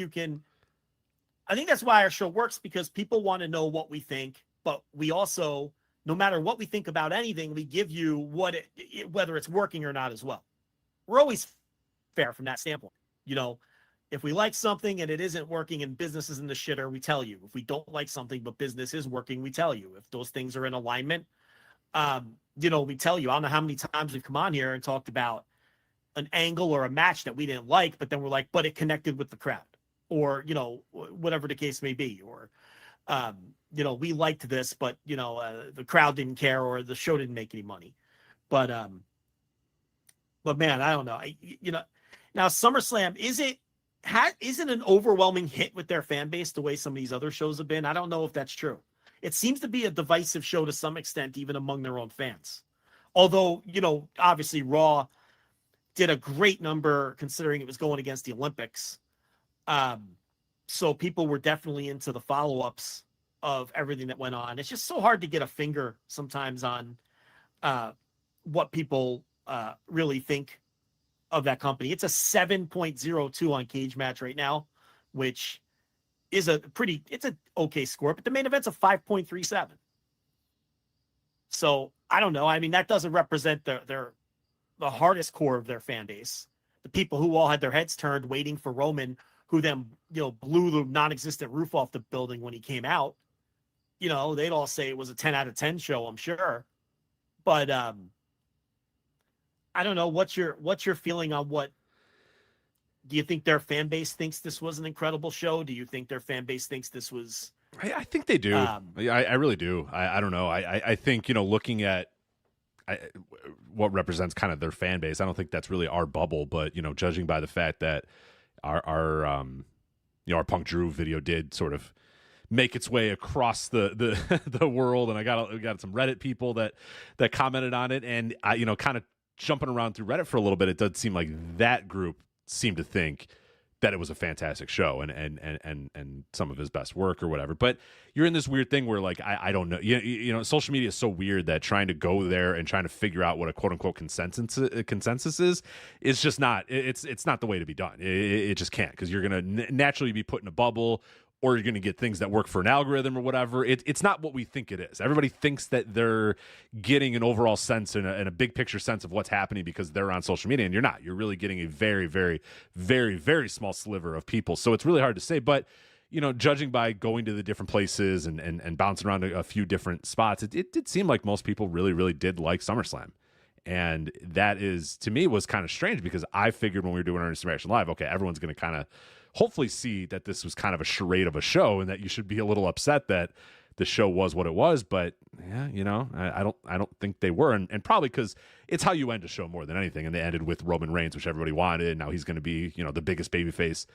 that's why our show works, because people want to know what we think, but we also, no matter what we think about anything, we give you whether it's working or not as well. We're always fair from that standpoint. You know, if we like something and it isn't working and business is in the shitter, we tell you. If we don't like something but business is working, we tell you. If those things are in alignment, you know, we tell you. I don't know how many times we've come on here and talked about an angle or a match that we didn't like, but then we're like, but it connected with the crowd, or, you know, whatever the case may be, or, you know, we liked this, but, you know, the crowd didn't care, or the show didn't make any money. But man, I don't know. You know, now SummerSlam, is it an overwhelming hit with their fan base the way some of these other shows have been? I don't know if that's true. It seems to be a divisive show to some extent, even among their own fans. Although, you know, obviously Raw did a great number considering it was going against the Olympics. So people were definitely into the follow-ups of everything that went on. It's just so hard to get a finger sometimes on what people really think of that company. It's a 7.02 on Cage Match right now, which is it's an okay score, but the main event's a 5.37. So I don't know. I mean, that doesn't represent the hardest core of their fan base. The people who all had their heads turned waiting for Roman, who then, you know, blew the non-existent roof off the building when he came out. You know, they'd all say it was a 10 out of 10 show, I'm sure. But I don't know. What's your feeling on what? Do you think their fan base thinks this was an incredible show? Do you think their fan base thinks this was? I think they do. I really do. I don't know. I think, you know, looking at what represents kind of their fan base, I don't think that's really our bubble, but, you know, judging by the fact that our Punk-Drew video did sort of make its way across the the world, and I got some Reddit people that commented on it, and I, you know, kind of jumping around through Reddit for a little bit, it does seem like that group seemed to think that it was a fantastic show and some of his best work or whatever. But you're in this weird thing where, like, I don't know, you know, social media is so weird that trying to go there and trying to figure out what a quote unquote consensus is just not, it's not the way to be done. It just can't, because you're going to naturally be put in a bubble, or you're going to get things that work for an algorithm or whatever. It's not what we think it is. Everybody thinks that they're getting an overall sense and a big picture sense of what's happening because they're on social media, and you're not. You're really getting a very, very, very, very small sliver of people. So it's really hard to say. But, you know, judging by going to the different places and bouncing around a few different spots, it did seem like most people really, really did like SummerSlam. And that is, to me, was kind of strange, because I figured when we were doing our Instant Reaction Live, okay, everyone's going to kind of hopefully see that this was kind of a charade of a show, and that you should be a little upset that the show was what it was. But yeah, you know, I don't think they were, and probably because it's how you end a show more than anything. And they ended with Roman Reigns, which everybody wanted. Now he's going to be, you know, the biggest babyface,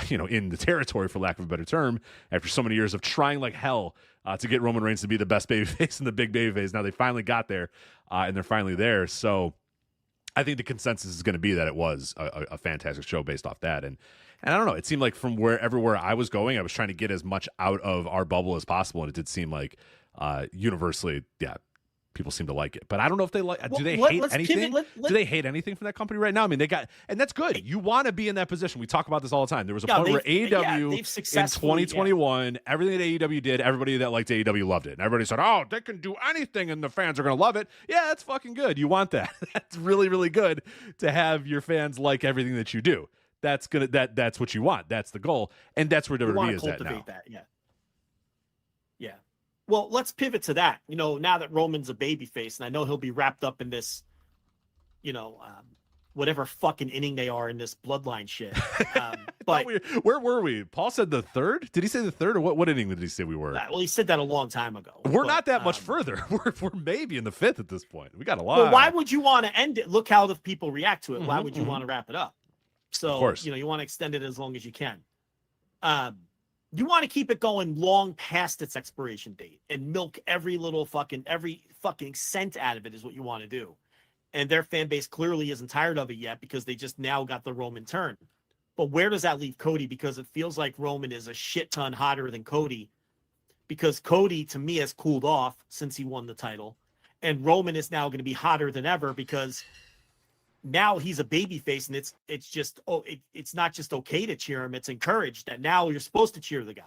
you know, in the territory, for lack of a better term, after so many years of trying like hell to get Roman Reigns to be the best babyface and the big babyface. Now they finally got there, and they're finally there. So I think the consensus is going to be that it was a fantastic show based off that. And I don't know, it seemed like from everywhere I was going, I was trying to get as much out of our bubble as possible, and it did seem like universally, yeah, people seem to like it. But I don't know if they like. Do they hate anything? Do they hate anything from that company right now? I mean, they got, and that's good. You want to be in that position. We talk about this all the time. There was a point where AEW in 2021, everything that AEW did, everybody that liked AEW loved it, and everybody said, "Oh, they can do anything, and the fans are going to love it." Yeah, that's fucking good. You want that. That's really, really good to have your fans like everything that you do. That's what you want. That's the goal, and that's where WWE is at now. Yeah. Well, let's pivot to that. You know, now that Roman's a babyface, and I know he'll be wrapped up in this whatever fucking inning they are in this bloodline shit. But where were we? Paul said the third. Did he say the third, or what inning did he say we were? Well, he said that a long time ago. We're not that much further. We're maybe in the fifth at this point. We got a lot. Well, why would you want to end it? Look how the people react to it. Why would you want to wrap it up? So, of course. You want to extend it as long as you can. You want to keep it going long past its expiration date and milk every fucking cent out of it is what you want to do. And their fan base clearly isn't tired of it yet because they just now got the Roman turn. But where does that leave Cody? Because it feels like Roman is a shit ton hotter than Cody, because Cody, to me, has cooled off since he won the title. And Roman is now going to be hotter than ever because now he's a babyface, and it's not just okay to cheer him. It's encouraged that now you're supposed to cheer the guy.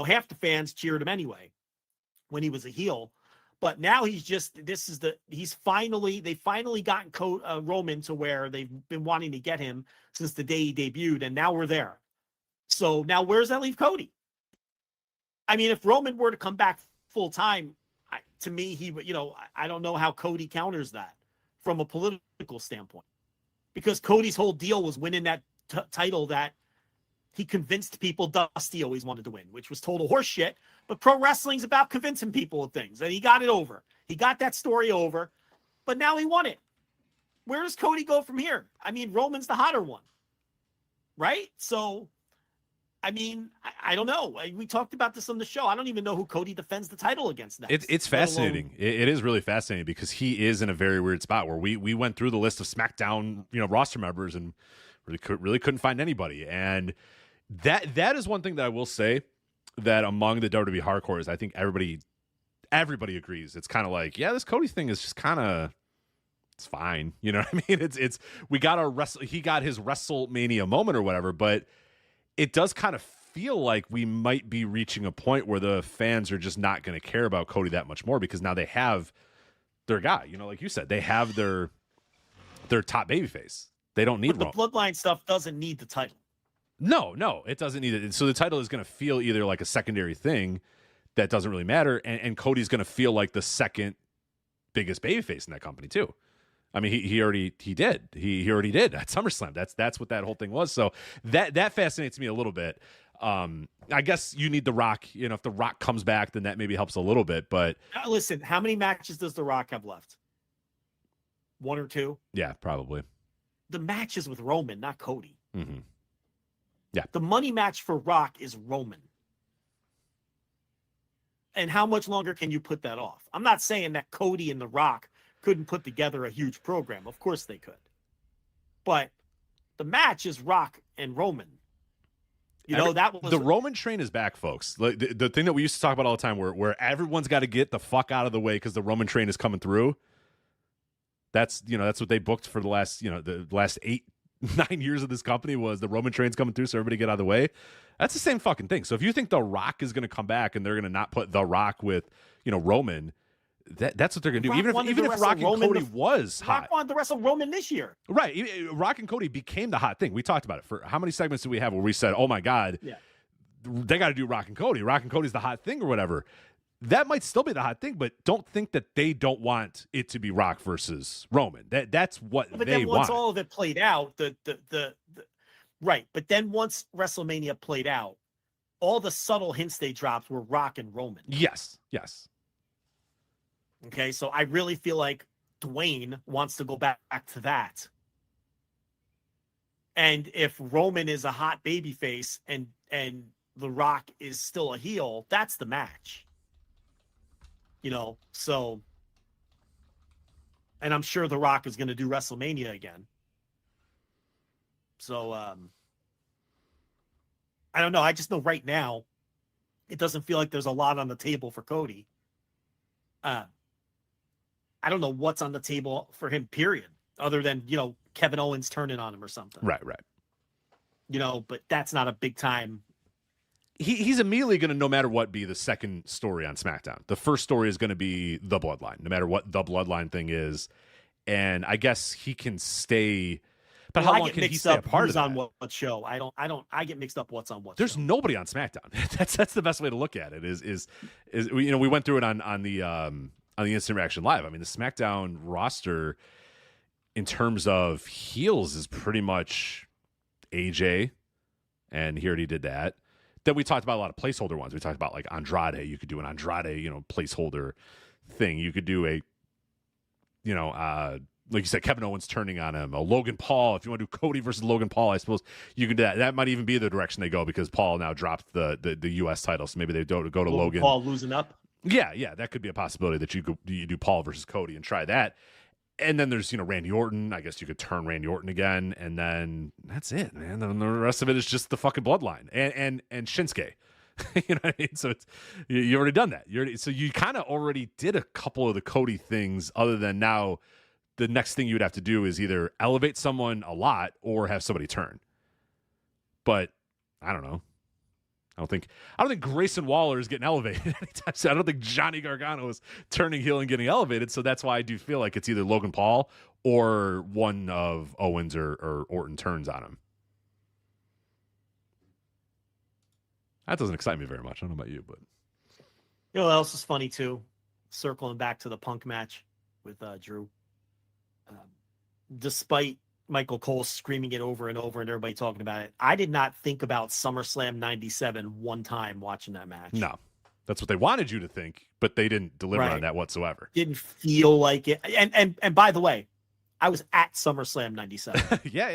Half the fans cheered him anyway when he was a heel. But now they finally gotten Roman to where they've been wanting to get him since the day he debuted, and now we're there. So now where does that leave Cody? I mean, if Roman were to come back full time, to me, I don't know how Cody counters that from a political standpoint, because Cody's whole deal was winning that title that he convinced people Dusty always wanted to win, which was total horse shit. But pro wrestling's about convincing people of things, and he got it over. He got that story over, but now he won it. Where does Cody go from here? I mean, Roman's the hotter one, right? So, I mean, I don't know. We talked about this on the show. I don't even know who Cody defends the title against next. It's fascinating. It is really fascinating because he is in a very weird spot where we went through the list of SmackDown roster members and really couldn't find anybody. And that is one thing that I will say, that among the WWE hardcores, I think everybody agrees. It's kind of like, yeah, this Cody thing is just kind of, it's fine. You know what I mean? We got he got his WrestleMania moment or whatever, but it does kind of feel like we might be reaching a point where the fans are just not going to care about Cody that much more, because now they have their guy. Like you said, they have their top babyface. They don't need the bloodline stuff doesn't need the title. No, it doesn't need it. So the title is going to feel either like a secondary thing that doesn't really matter, and Cody's going to feel like the second biggest babyface in that company too. I mean, he already did at SummerSlam. That's what that whole thing was. So that fascinates me a little bit. I guess you need The Rock. If The Rock comes back, then that maybe helps a little bit. But listen, how many matches does The Rock have left? 1 or 2? Yeah, probably. The match is with Roman, not Cody. Mm-hmm. Yeah. The money match for Rock is Roman. And how much longer can you put that off? I'm not saying that Cody and The Rock couldn't put together a huge program. Of course they could. But the match is Rock and Roman. That was the Roman train is back, folks. Like the thing that we used to talk about all the time, where everyone's got to get the fuck out of the way because the Roman train is coming through. That's what they booked for the last 8-9 years of this company, was the Roman train's coming through, so everybody get out of the way. That's the same fucking thing. So if you think The Rock is going to come back and they're going to not put The Rock with Roman, that's what they're going to do. Even if Rock and Cody was hot. Rock wanted to wrestle Roman this year. Right. Rock and Cody became the hot thing. We talked about it. For how many segments did we have where we said, oh my God, they got to do Rock and Cody. Rock and Cody's the hot thing or whatever. That might still be the hot thing, but don't think that they don't want it to be Rock versus Roman. That's what but they then once want. all of it played out, right. But then once WrestleMania played out, all the subtle hints they dropped were Rock and Roman. Yes. Okay, so I really feel like Dwayne wants to go back to that. And if Roman is a hot babyface and The Rock is still a heel, that's the match. So, and I'm sure The Rock is going to do WrestleMania again. So, I don't know. I just know right now, it doesn't feel like there's a lot on the table for Cody. I don't know what's on the table for him, period, other than, Kevin Owens turning on him or something. Right. But that's not a big time. He's immediately going to, no matter what, be the second story on SmackDown. The first story is going to be the Bloodline, no matter what the Bloodline thing is. And I guess he can stay. But how long can he stay a part of that? On what show? I get mixed up what's on what. There's show. Nobody on SmackDown. That's the best way to look at it. Is we went through it on the Instant Reaction Live. I mean, the SmackDown roster in terms of heels is pretty much AJ, and he already did that. Then we talked about a lot of placeholder ones. We talked about like Andrade. You could do an Andrade, placeholder thing. You could do a, like you said, Kevin Owens turning on him. Logan Paul. If you want to do Cody versus Logan Paul, I suppose you can do that. That might even be the direction they go because Paul now dropped the U.S. title, so maybe they go to Logan. Paul losing up. Yeah, that could be a possibility that you do Paul versus Cody and try that. And then there's, Randy Orton. I guess you could turn Randy Orton again, and then that's it, man. Then the rest of it is just the fucking bloodline and Shinsuke. You know what I mean? So you already done that. So you kind of already did a couple of the Cody things. Other than now, the next thing you would have to do is either elevate someone a lot or have somebody turn. But I don't know. I don't think Grayson Waller is getting elevated anytime soon. I don't think Johnny Gargano is turning heel and getting elevated. So that's why I do feel like it's either Logan Paul or one of Owens or Orton turns on him. That doesn't excite me very much. I don't know about you, but You know what else is funny too? Circling back to the Punk match with Drew. Despite Michael Cole screaming it over and over and everybody talking about it, I did not think about SummerSlam 97 one time watching that match. No. That's what they wanted you to think, but they didn't deliver on that whatsoever. Didn't feel like it. And by the way, I was at SummerSlam 97.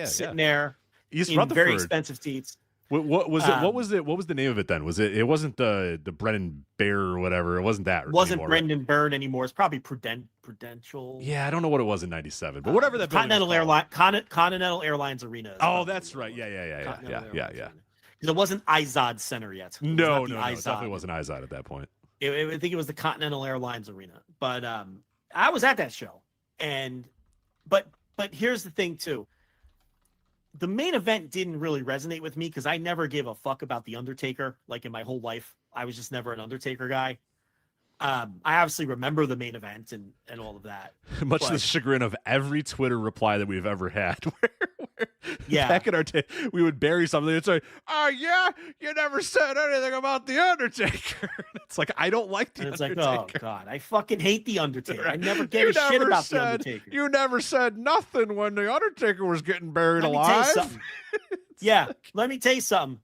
Sitting there East in Rutherford. very expensive seats. What was it? What was the name of it then? Was it? It wasn't the Brennan Bear or whatever. It wasn't that. It wasn't anymore, Brendan Byrne anymore. It's probably Prudential. Yeah, I don't know what it was in '97, but whatever that. Continental Airlines Arena. Oh, that's right. Yeah. Because it wasn't Izod Center yet. No, it definitely wasn't Izod at that point. I think it was the Continental Airlines Arena. But I was at that show, but here's the thing too. The main event didn't really resonate with me because I never gave a fuck about The Undertaker. Like in my whole life, I was just never an Undertaker guy. I obviously remember the main event and all of that. Much to the chagrin of every Twitter reply that we've ever had. where back in our day, we would bury something and say, "Oh yeah, you never said anything about The Undertaker." It's like, I don't like The Undertaker. Like, oh God, I fucking hate The Undertaker. I never gave a shit about The Undertaker. You never said nothing when The Undertaker was getting buried alive. Let me tell you something.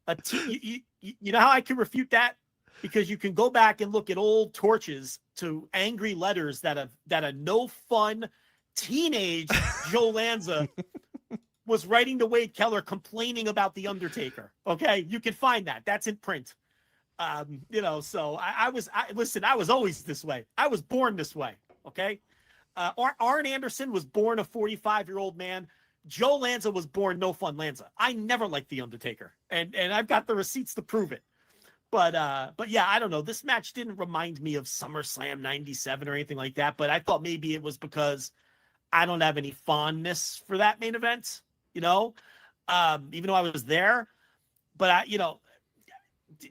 You know how I can refute that? Because you can go back and look at old torches to angry letters that a no fun teenage Joe Lanza was writing to Wade Keller complaining about The Undertaker. Okay, you can find that. That's in print. So I was always this way. I was born this way. Okay, Arn Anderson was born a 45-year-old man. Joe Lanza was born no fun Lanza. I never liked The Undertaker, and I've got the receipts to prove it. But yeah, I don't know. This match didn't remind me of SummerSlam 97 or anything like that. But I thought maybe it was because I don't have any fondness for that main event, even though I was there. But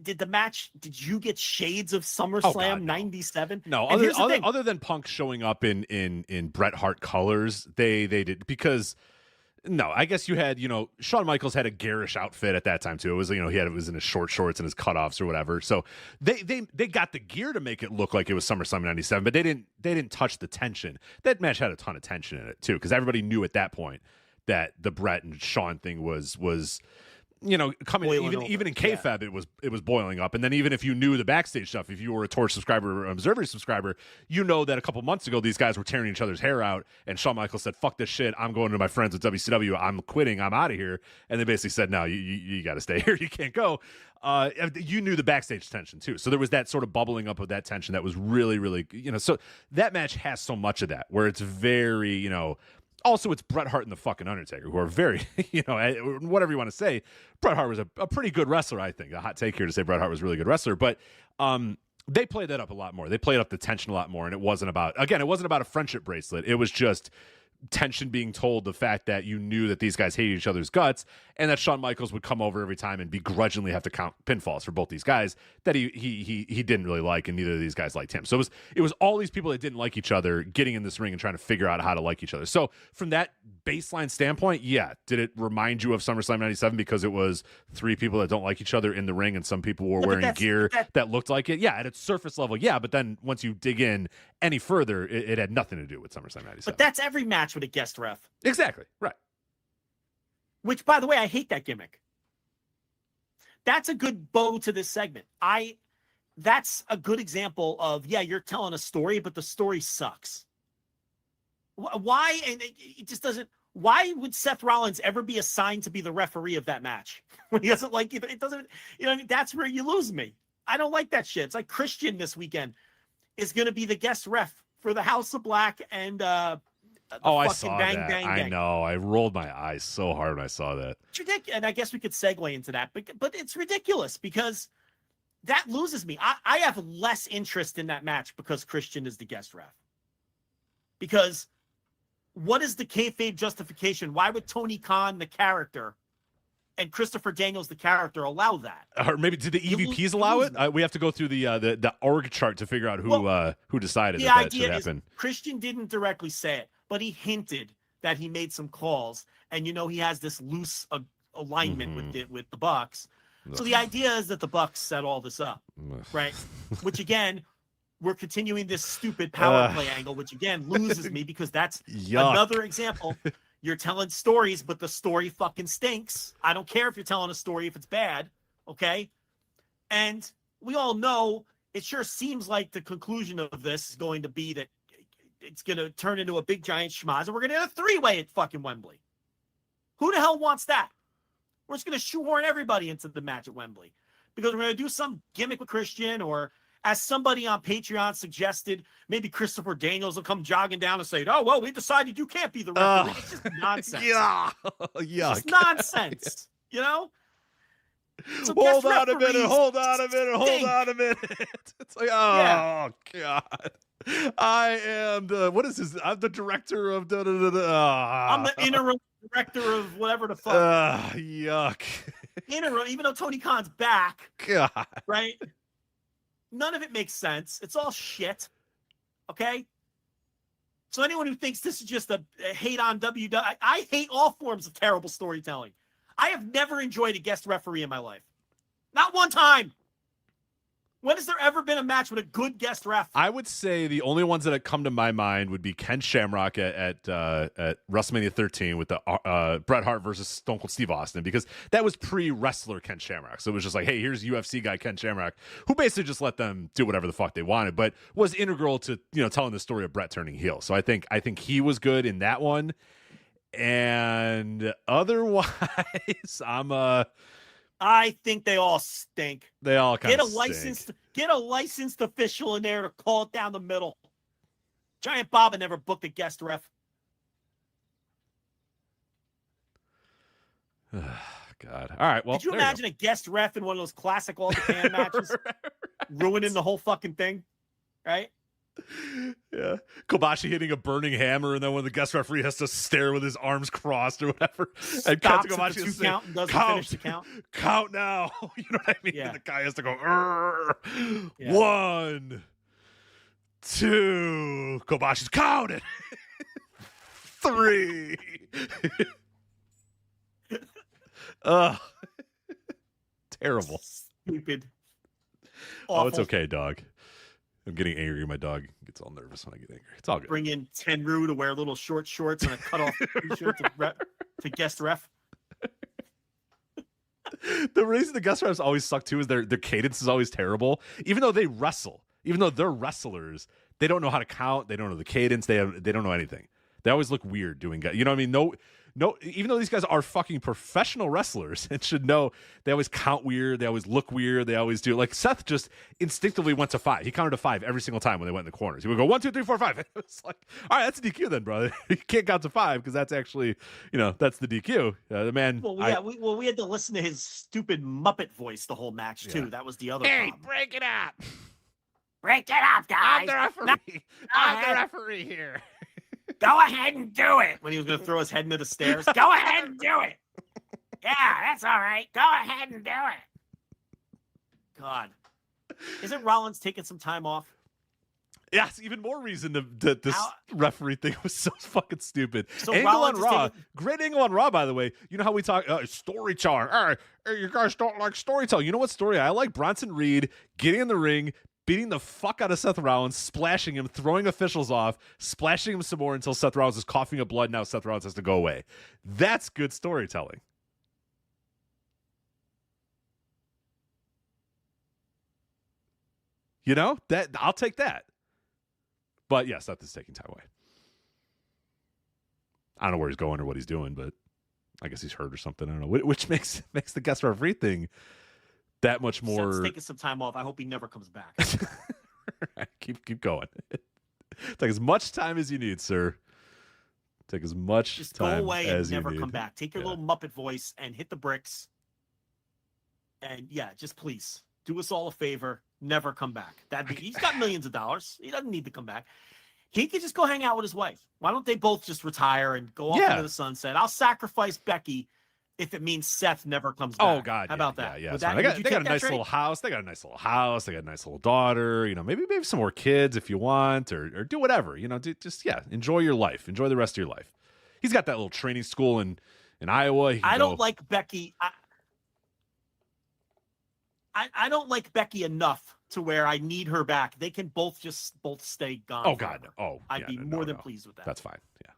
did you get shades of SummerSlam 97? No, other than Punk showing up in Bret Hart colors, they did, because no, I guess you had, Shawn Michaels had a garish outfit at that time too. It was, it was in his short shorts and his cutoffs or whatever. So they got the gear to make it look like it was SummerSlam 97, but they didn't touch the tension. That match had a ton of tension in it too, because everybody knew at that point that the Bret and Shawn thing was coming even in kayfabe, it was boiling up. And then even if you knew the backstage stuff, if you were a Torch subscriber or Observer subscriber, that a couple months ago these guys were tearing each other's hair out, and Shawn Michaels said, "Fuck this shit, I'm going to my friends with WCW, I'm quitting, I'm out of here." And they basically said, "No, you got to stay here, you can't go." You knew the backstage tension too, so there was that sort of bubbling up of that tension that was really, really, so that match has so much of that where it's very, also, it's Bret Hart and the fucking Undertaker, who are very, whatever you want to say. Bret Hart was a pretty good wrestler, I think. A hot take here to say Bret Hart was a really good wrestler. But they played that up a lot more. They played up the tension a lot more. And it wasn't about a friendship bracelet. It was just tension being told, the fact that you knew that these guys hated each other's guts, and that Shawn Michaels would come over every time and begrudgingly have to count pinfalls for both these guys that he didn't really like, and neither of these guys liked him. So it was all these people that didn't like each other getting in this ring and trying to figure out how to like each other. So from that baseline standpoint, yeah, did it remind you of SummerSlam 97 because it was three people that don't like each other in the ring and some people were wearing gear that looked like it? Yeah, at its surface level, yeah, but then once you dig in any further, it had nothing to do with SummerSlam 97. But that's every match with a guest ref. Exactly, right. Which, by the way, I hate that gimmick. That's a good bow to this segment. That's a good example of, yeah, you're telling a story, but the story sucks. Why? And it just doesn't. Why would Seth Rollins ever be assigned to be the referee of that match when he doesn't like it? It doesn't. That's where you lose me. I don't like that shit. It's like Christian this weekend is going to be the guest ref for the House of Black and I saw Bang that. Bang I Gang. know. I rolled my eyes so hard when I saw that. It's ridiculous. And I guess we could segue into that, but it's ridiculous because that loses me. I have less interest in that match because Christian is the guest ref. Because what is the kayfabe justification? Why would Tony Khan, the character, and Christopher Daniels, the character, allow that? Or maybe did the EVPs allow it? We have to go through the org chart to figure out who decided that should happen. Christian didn't directly say it, but he hinted that he made some calls, and he has this loose alignment with the Bucks. So the idea is that the Bucks set all this up, right? Which again, we're continuing this stupid power play angle, which again loses me because that's another example. You're telling stories, but the story fucking stinks. I don't care if you're telling a story if it's bad, okay? And we all know it sure seems like the conclusion of this is going to be that it's going to turn into a big giant schmaz, and we're going to have a three-way at fucking Wembley. Who the hell wants that? We're just going to shoehorn everybody into the match at Wembley because we're going to do some gimmick with Christian, or as somebody on Patreon suggested, maybe Christopher Daniels will come jogging down and say, "Oh, well, we decided you can't be the referee." It's just nonsense. It's just nonsense. So hold on a minute. It's like, God. I am what is this? I'm the director of I'm the interim director of whatever the fuck. Yuck. Interim, even though Tony Khan's back. God. Right? None of it makes sense. It's all shit. Okay? So anyone who thinks this is just a hate on WWE, I hate all forms of terrible storytelling. I have never enjoyed a guest referee in my life. Not one time. When has there ever been a match with a good guest ref? I would say the only ones that have come to my mind would be Ken Shamrock at WrestleMania 13 with the Bret Hart versus Stone Cold Steve Austin, because that was pre-wrestler Ken Shamrock. So it was just like, hey, here's UFC guy Ken Shamrock, who basically just let them do whatever the fuck they wanted, but was integral to telling the story of Bret turning heel. So I think he was good in that one. And otherwise, I think they all stink. They all kind of Get a licensed official in there to call it down the middle. Giant Baba never booked a guest ref. God. All right. Well, could you imagine a guest ref in one of those classic All Japan matches, ruining the whole fucking thing? Right? Yeah, Kobashi hitting a burning hammer, and then when the guest referee has to stare with his arms crossed or whatever, and Kobashi has to say, finish the count. Count now. You know what I mean? Yeah. And the guy has to go, 1, 2. Kobashi's counted. 3. Terrible. Stupid. Awful. Oh, it's okay, dog. I'm getting angry. My dog gets all nervous when I get angry. It's all good. Bring in Tenru to wear little short shorts and a cut-off t-shirt to guest ref. The reason the guest refs always suck, too, is their cadence is always terrible. Even though they wrestle, even though they're wrestlers, they don't know how to count. They don't know the cadence. They don't know anything. They always look weird doing – you know what I mean? No, even though these guys are fucking professional wrestlers and should know, they always count weird. They always look weird. They always do. Like Seth just instinctively went to 5. He counted to 5 every single time when they went in the corners. He would go 1, 2, 3, 4, 5. It was like, all right, that's a DQ then, brother. You can't count to 5 because that's actually, that's the DQ. The man. Well, we had to listen to his stupid Muppet voice the whole match too. Yeah. That was the other. Hey, problem. break it up. Break it up, guys. I'm the referee. I'm the referee here. Go ahead and do it. When he was going to throw his head into the stairs. Go ahead and do it. Yeah, that's all right. Go ahead and do it. God. Isn't Rollins taking some time off? Yes, even more reason that this referee thing was so fucking stupid. So angle Rollins on Raw. Great angle on Raw, by the way. You know how we talk storytelling. Hey, you guys don't like storytelling. You know what story I like? Bronson Reed getting in the ring, beating the fuck out of Seth Rollins, splashing him, throwing officials off, splashing him some more until Seth Rollins is coughing up blood. Now Seth Rollins has to go away. That's good storytelling. You know, that I'll take that. But yeah, Seth is taking time away. I don't know where he's going or what he's doing, but I guess he's hurt or something. I don't know, which makes the guest referee thing that much more. Seth's taking some time off. I hope he never comes back. keep going. Take as much time as you need, sir. Take as much Just time go away as and never you come need. back. Take your little Muppet voice and hit the bricks. And yeah, just please do us all a favor. Never come back. He's got millions of dollars. He doesn't need to come back. He could just go hang out with his wife. Why don't they both just retire and go off into the sunset? I'll sacrifice Becky if it means Seth never comes back. Oh God! How about that? Yeah. Would They got a nice little house. They got a nice little house. They got a nice little daughter. You know, maybe some more kids if you want, or do whatever. You know, just enjoy your life. Enjoy the rest of your life. He's got that little training school in Iowa. I don't like Becky. I don't like Becky enough to where I need her back. They can both stay gone. Oh God! I'd be more than pleased with that. That's fine. Yeah.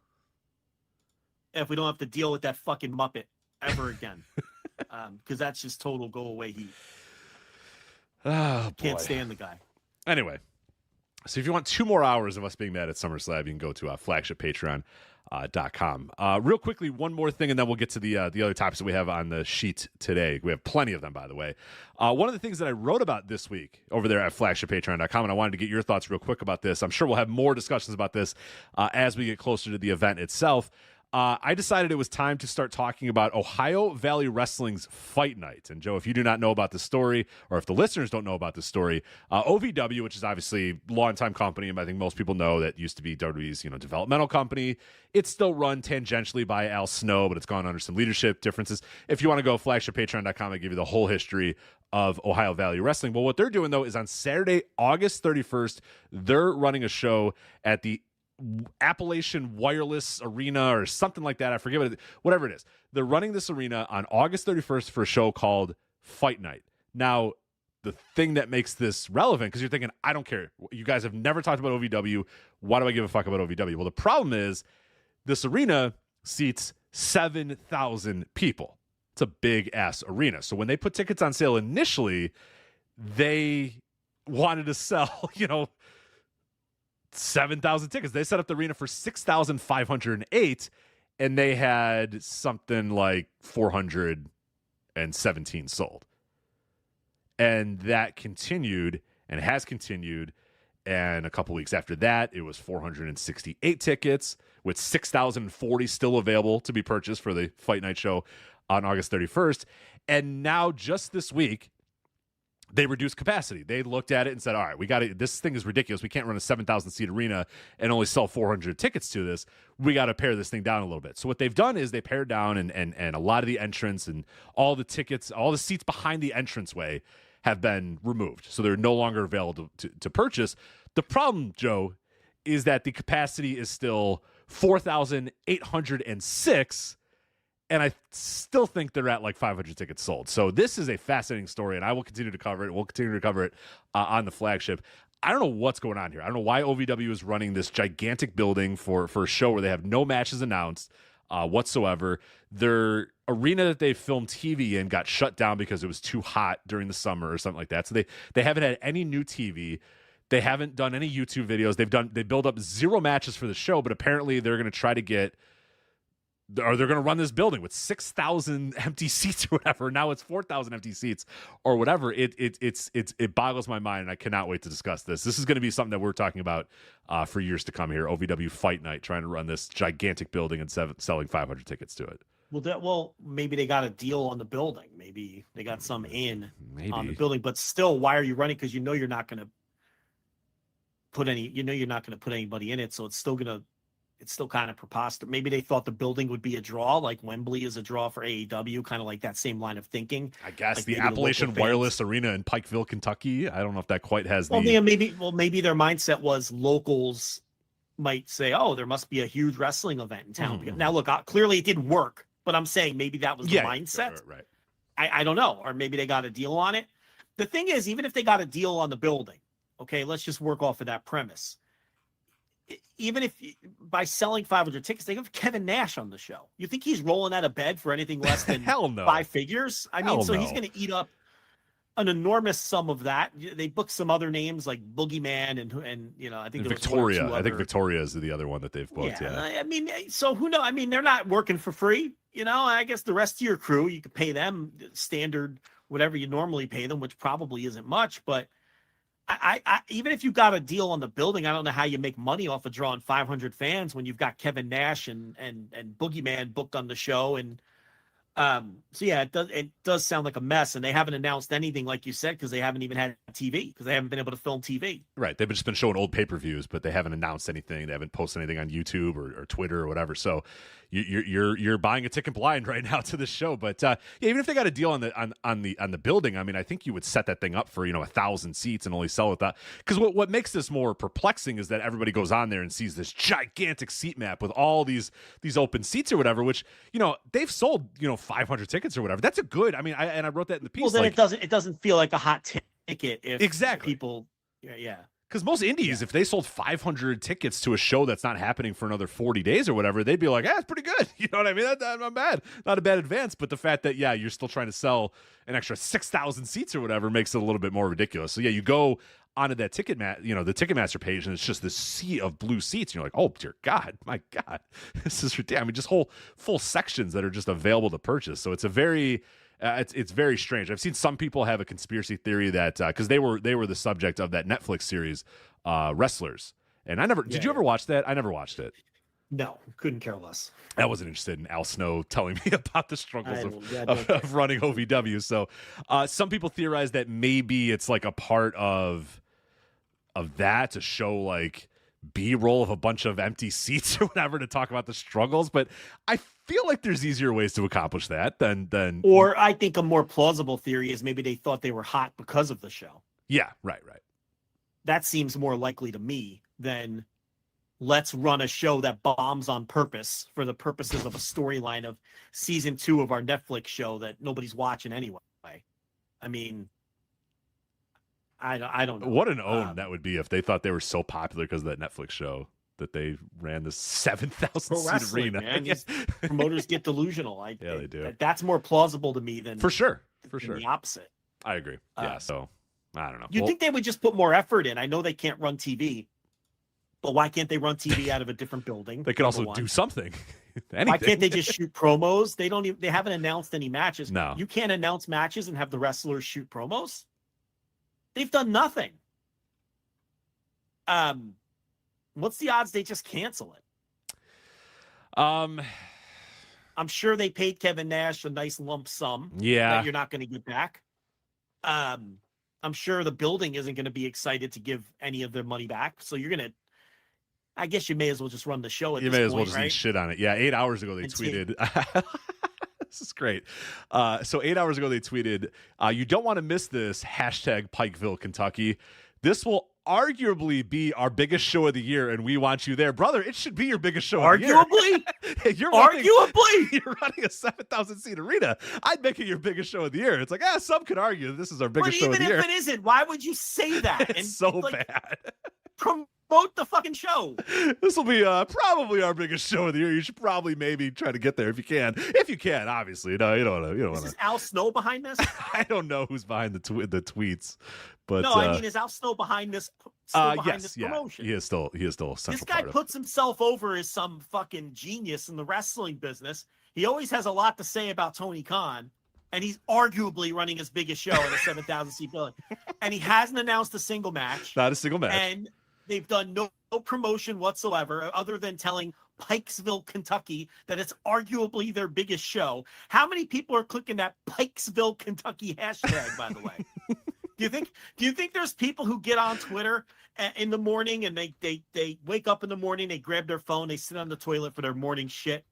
If we don't have to deal with that fucking Muppet ever again, because that's just total go away heat. Oh, Can't stand the guy. Anyway, so if you want 2 more hours of us being mad at SummerSlam, you can go to flagshippatreon.com. Real quickly, one more thing, and then we'll get to the other topics that we have on the sheet today. We have plenty of them, by the way. One of the things that I wrote about this week over there at flagshippatreon.com, and I wanted to get your thoughts real quick about this. I'm sure we'll have more discussions about this as we get closer to the event itself. I decided it was time to start talking about Ohio Valley Wrestling's Fight Night. And Joe, if you do not know about this story, or if the listeners don't know about this story, OVW, which is obviously a longtime company, and I think most people know that used to be WWE's developmental company. It's still run tangentially by Al Snow, but it's gone under some leadership differences. If you want to go flagshippatreon.com, I give you the whole history of Ohio Valley Wrestling. Well, what they're doing, though, is on Saturday, August 31st, they're running a show at the Appalachian Wireless Arena or something like that. I forget whatever it is. They're running this arena on August 31st for a show called Fight Night. Now, the thing that makes this relevant, because you're thinking, I don't care. You guys have never talked about OVW. Why do I give a fuck about OVW? Well, the problem is this arena seats 7,000 people. It's a big ass arena. So when they put tickets on sale initially, they wanted to sell, 7,000 tickets. They set up the arena for 6,508, and they had something like 417 sold. And that continued and has continued. And a couple weeks after that, it was 468 tickets with 6,040 still available to be purchased for the Fight Night show on August 31st. And now just this week, they reduced capacity. They looked at it and said, all right, this thing is ridiculous. We can't run a 7,000 seat arena and only sell 400 tickets to this. We got to pare this thing down a little bit. So what they've done is they pared down and a lot of the entrance and all the tickets, all the seats behind the entranceway have been removed. So they're no longer available to purchase. The problem, Joe, is that the capacity is still 4,806. And I still think they're at like 500 tickets sold. So this is a fascinating story, and I will continue to cover it. We'll continue to cover it on the flagship. I don't know what's going on here. I don't know why OVW is running this gigantic building for a show where they have no matches announced whatsoever. Their arena that they filmed TV in got shut down because it was too hot during the summer or something like that. So they haven't had any new TV. They haven't done any YouTube videos. They build up 0 matches for the show, but apparently they're going to try to get. Or they're going to run this building with 6,000 empty seats or whatever. Now it's 4,000 empty seats or whatever. It boggles my mind, and I cannot wait to discuss this. This is going to be something that we're talking about for years to come here. OVW Fight Night, trying to run this gigantic building and selling 500 tickets to it. Well, maybe they got a deal on the building. Maybe they got some on the building. But still, why are you running? Because you're not going to put anybody in it. So it's still kind of preposterous. Maybe they thought the building would be a draw, like Wembley is a draw for AEW, kind of like that same line of thinking. I guess like the Appalachian Wireless Arena in Pikeville, Kentucky. I don't know if that quite has maybe their mindset was locals might say, oh, there must be a huge wrestling event in town. Mm-hmm. Now, look, clearly it didn't work, but I'm saying maybe that was the mindset. Right. I don't know. Or maybe they got a deal on it. The thing is, even if they got a deal on the building, Okay, let's just work off of that premise. Even if by selling 500 tickets, they have Kevin Nash on the show. You think he's rolling out of bed for anything less than Hell no. 5 figures? I mean, Hell so no. he's going to eat up an enormous sum of that. They booked some other names like Boogeyman and you know, I think there was Victoria. I think Victoria is the other one that they've booked. Yeah. I mean, so who knows? I mean, they're not working for free. You know, I guess the rest of your crew, you could pay them standard, whatever you normally pay them, which probably isn't much. But I even if you got a deal on the building, I don't know how you make money off of drawing 500 fans when you've got Kevin Nash and Boogeyman booked on the show. And so yeah, it does sound like a mess, and they haven't announced anything, like you said, because they haven't even had TV, because they haven't been able to film TV. Right. They've just been showing old pay-per-views, but they haven't announced anything. They haven't posted anything on YouTube or Twitter or whatever. So you're buying a ticket blind right now to this show. But yeah, even if they got a deal on the building, I mean, I think you would set that thing up for 1,000 seats and only sell it that. Because what makes this more perplexing is that everybody goes on there and sees this gigantic seat map with all these open seats or whatever, which they've sold 500 tickets or whatever. That's a good. I mean, I wrote that in the piece. Well, then it doesn't feel like a hot ticket if exactly people. Yeah. Because most indies, if they sold 500 tickets to a show that's not happening for another 40 days or whatever, they'd be like, it's pretty good. You know what I mean? That's not bad. Not a bad advance. But the fact that, you're still trying to sell an extra 6,000 seats or whatever makes it a little bit more ridiculous. So, you go onto that the Ticketmaster page, and it's just this sea of blue seats. And you're like, oh, dear God, my God. This is ridiculous. I mean, just whole full sections that are just available to purchase. So it's a very... it's very strange. I've seen some people have a conspiracy theory that because they were the subject of that Netflix series, Wrestlers, and I never. Did you ever watch that? I never watched it. No, couldn't care less. I wasn't interested in Al Snow telling me about the struggles of running OVW. So some people theorize that maybe it's like a part of that to show like B-roll of a bunch of empty seats or whatever to talk about the struggles, but I feel like there's easier ways to accomplish that than or I think a more plausible theory is maybe they thought they were hot because of the show. Yeah, right. That seems more likely to me than let's run a show that bombs on purpose for the purposes of a storyline of season 2 of our Netflix show that nobody's watching anyway. I mean, I don't know. What an own that would be if they thought they were so popular because of that Netflix show that they ran this 7,000 seat arena. Man. Promoters get delusional. Yeah, they do. That's more plausible to me than for sure. The opposite. I agree. Yeah. So I don't know. You'd think they would just put more effort in. I know they can't run TV, but why can't they run TV out of a different building? They could also do something. Why can't they just shoot promos? They haven't announced any matches. No. You can't announce matches and have the wrestlers shoot promos. They've done nothing. What's the odds they just cancel it? I'm sure they paid Kevin Nash a nice lump sum. Yeah. That you're not going to get back. I'm sure the building isn't going to be excited to give any of their money back. So I guess you may as well just run the show at this point, may as well just right? eat shit on it. Yeah, 8 hours ago they tweeted. This is great. So 8 hours ago they tweeted, you don't want to miss this, #Pikeville, Kentucky. This will arguably be our biggest show of the year, and we want you there. Brother, it should be your biggest show of the year. Arguably? You're running a 7,000 seat arena. I'd make it your biggest show of the year. It's like, some could argue that this is our biggest show of the year. Even if it isn't, why would you say that? It's so bad. Promote the fucking show. This will be probably our biggest show of the year. You should probably maybe try to get there if you can. If you can, obviously. No, you don't want to. Is Al Snow behind this? I don't know who's behind the tweets, but no, I mean, is Al Snow behind this? This promotion? He is still a central This guy part puts himself over as some fucking genius in the wrestling business. He always has a lot to say about Tony Khan, and he's arguably running his biggest show in a 7,000 seat building, and he hasn't announced a single match. Not a single match. And they've done no promotion whatsoever other than telling Pikesville, Kentucky that it's arguably their biggest show. How many people are clicking that Pikesville, Kentucky hashtag, by the way? Do you think there's people who get on Twitter in the morning and they wake up in the morning, they grab their phone, they sit on the toilet for their morning shit,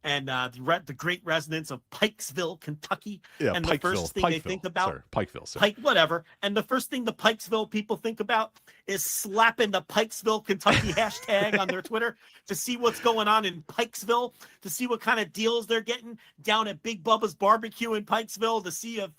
and the great residents of Pikesville, Kentucky. Yeah, and Pikeville, the first thing they think about, sir. Pikeville, sir. Pike, whatever. And the first thing the Pikesville people think about is slapping the Pikesville, Kentucky hashtag on their Twitter to see what's going on in Pikesville, to see what kind of deals they're getting down at Big Bubba's Barbecue in Pikesville, to see if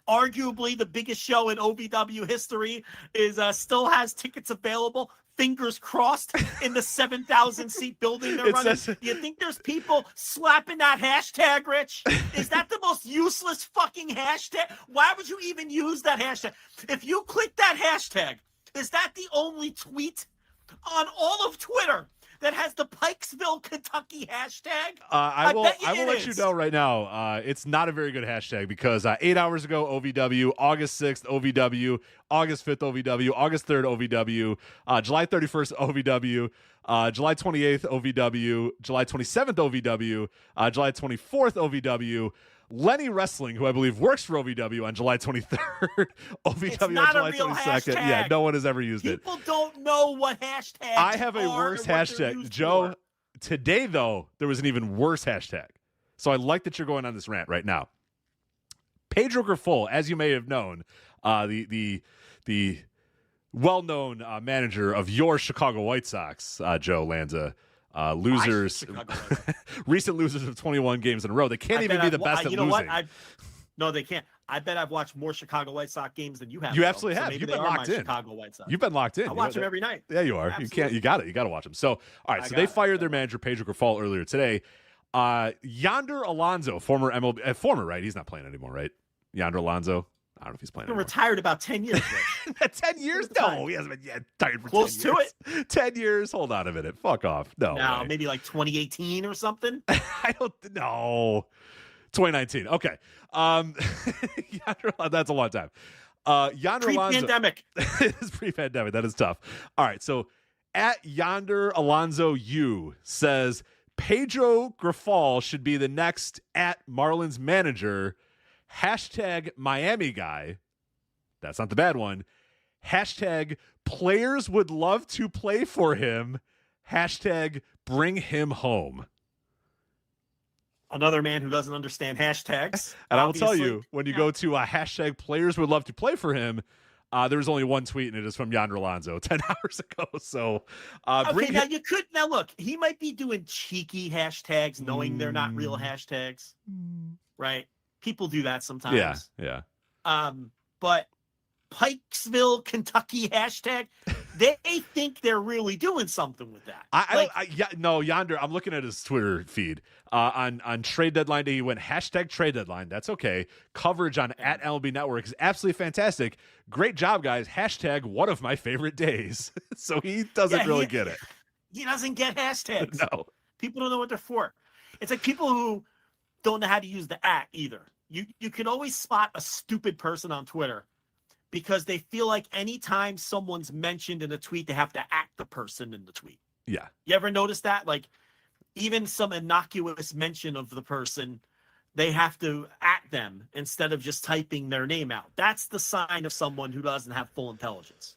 arguably the biggest show in OVW history is still has tickets available. Fingers crossed in the 7,000 seat building they're running. Do you think there's people slapping that hashtag, Rich? Is that the most useless fucking hashtag? Why would you even use that hashtag? If you click that hashtag, is that the only tweet on all of Twitter that has the Pikesville, Kentucky hashtag? I will let you know right now. It's not a very good hashtag because 8 hours ago, OVW, August 6th, OVW, August 5th, OVW, August 3rd, OVW, July 31st, OVW, July 28th, OVW, July 27th, OVW, July 24th, OVW, Lenny Wrestling, who I believe works for OVW, on July 23rd, OVW on July 22nd. Hashtag. Yeah, no one has ever used it. People don't know what hashtags I have a worse hashtag. Joe, today, though, there was an even worse hashtag. So I like that you're going on this rant right now. Pedro Grifol, as you may have known, the well-known manager of your Chicago White Sox, Joe Lanza, losers, recent losers of 21 games in a row. They can't even be the best at losing. What? No, they can't. I bet I've watched more Chicago White Sox games than you have. You absolutely have. You've been locked in. Chicago White Sox. You've been locked in. I watch them every night. Yeah, you are. Absolutely. You got it. You got to watch them. So, all right. So they fired their manager Pedro Grifol earlier today. Yonder Alonso, former MLB, former, right? He's not playing anymore, right? Yonder Alonso. I don't know if he's playing. He's been retired about 10 years. 10 years? No, he hasn't been retired for close 10 years. to it. 10 years. Hold on a minute. Fuck off. No, maybe like 2018 or something. I don't know. 2019. Okay. Yonder, that's a long time. Yonder Alonso. Pre-pandemic. It is pre-pandemic. That is tough. All right. So at Yonder Alonso U says Pedro Grifol should be the next at Marlins manager. Hashtag Miami guy. That's not the bad one. Hashtag players would love to play for him. Hashtag bring him home. Another man who doesn't understand hashtags. And I will tell you, when you go to a hashtag players would love to play for him, there was only one tweet, and it is from Yonder Alonso 10 hours ago. So, you could now look. He might be doing cheeky hashtags, knowing they're not real hashtags, right? People do that sometimes. Yeah. But Pikesville, Kentucky hashtag, they think they're really doing something with that. Yonder. I'm looking at his Twitter feed. On trade deadline day, he went hashtag trade deadline. That's okay. Coverage on at MLB Network is absolutely fantastic. Great job, guys. Hashtag one of my favorite days. So he doesn't really get it. He doesn't get hashtags. No. People don't know what they're for. It's like people who don't know how to use the @ either. You can always spot a stupid person on Twitter because they feel like anytime someone's mentioned in a tweet, they have to @ the person in the tweet. Yeah. You ever notice that? Like even some innocuous mention of the person, they have to @ them instead of just typing their name out. That's the sign of someone who doesn't have full intelligence.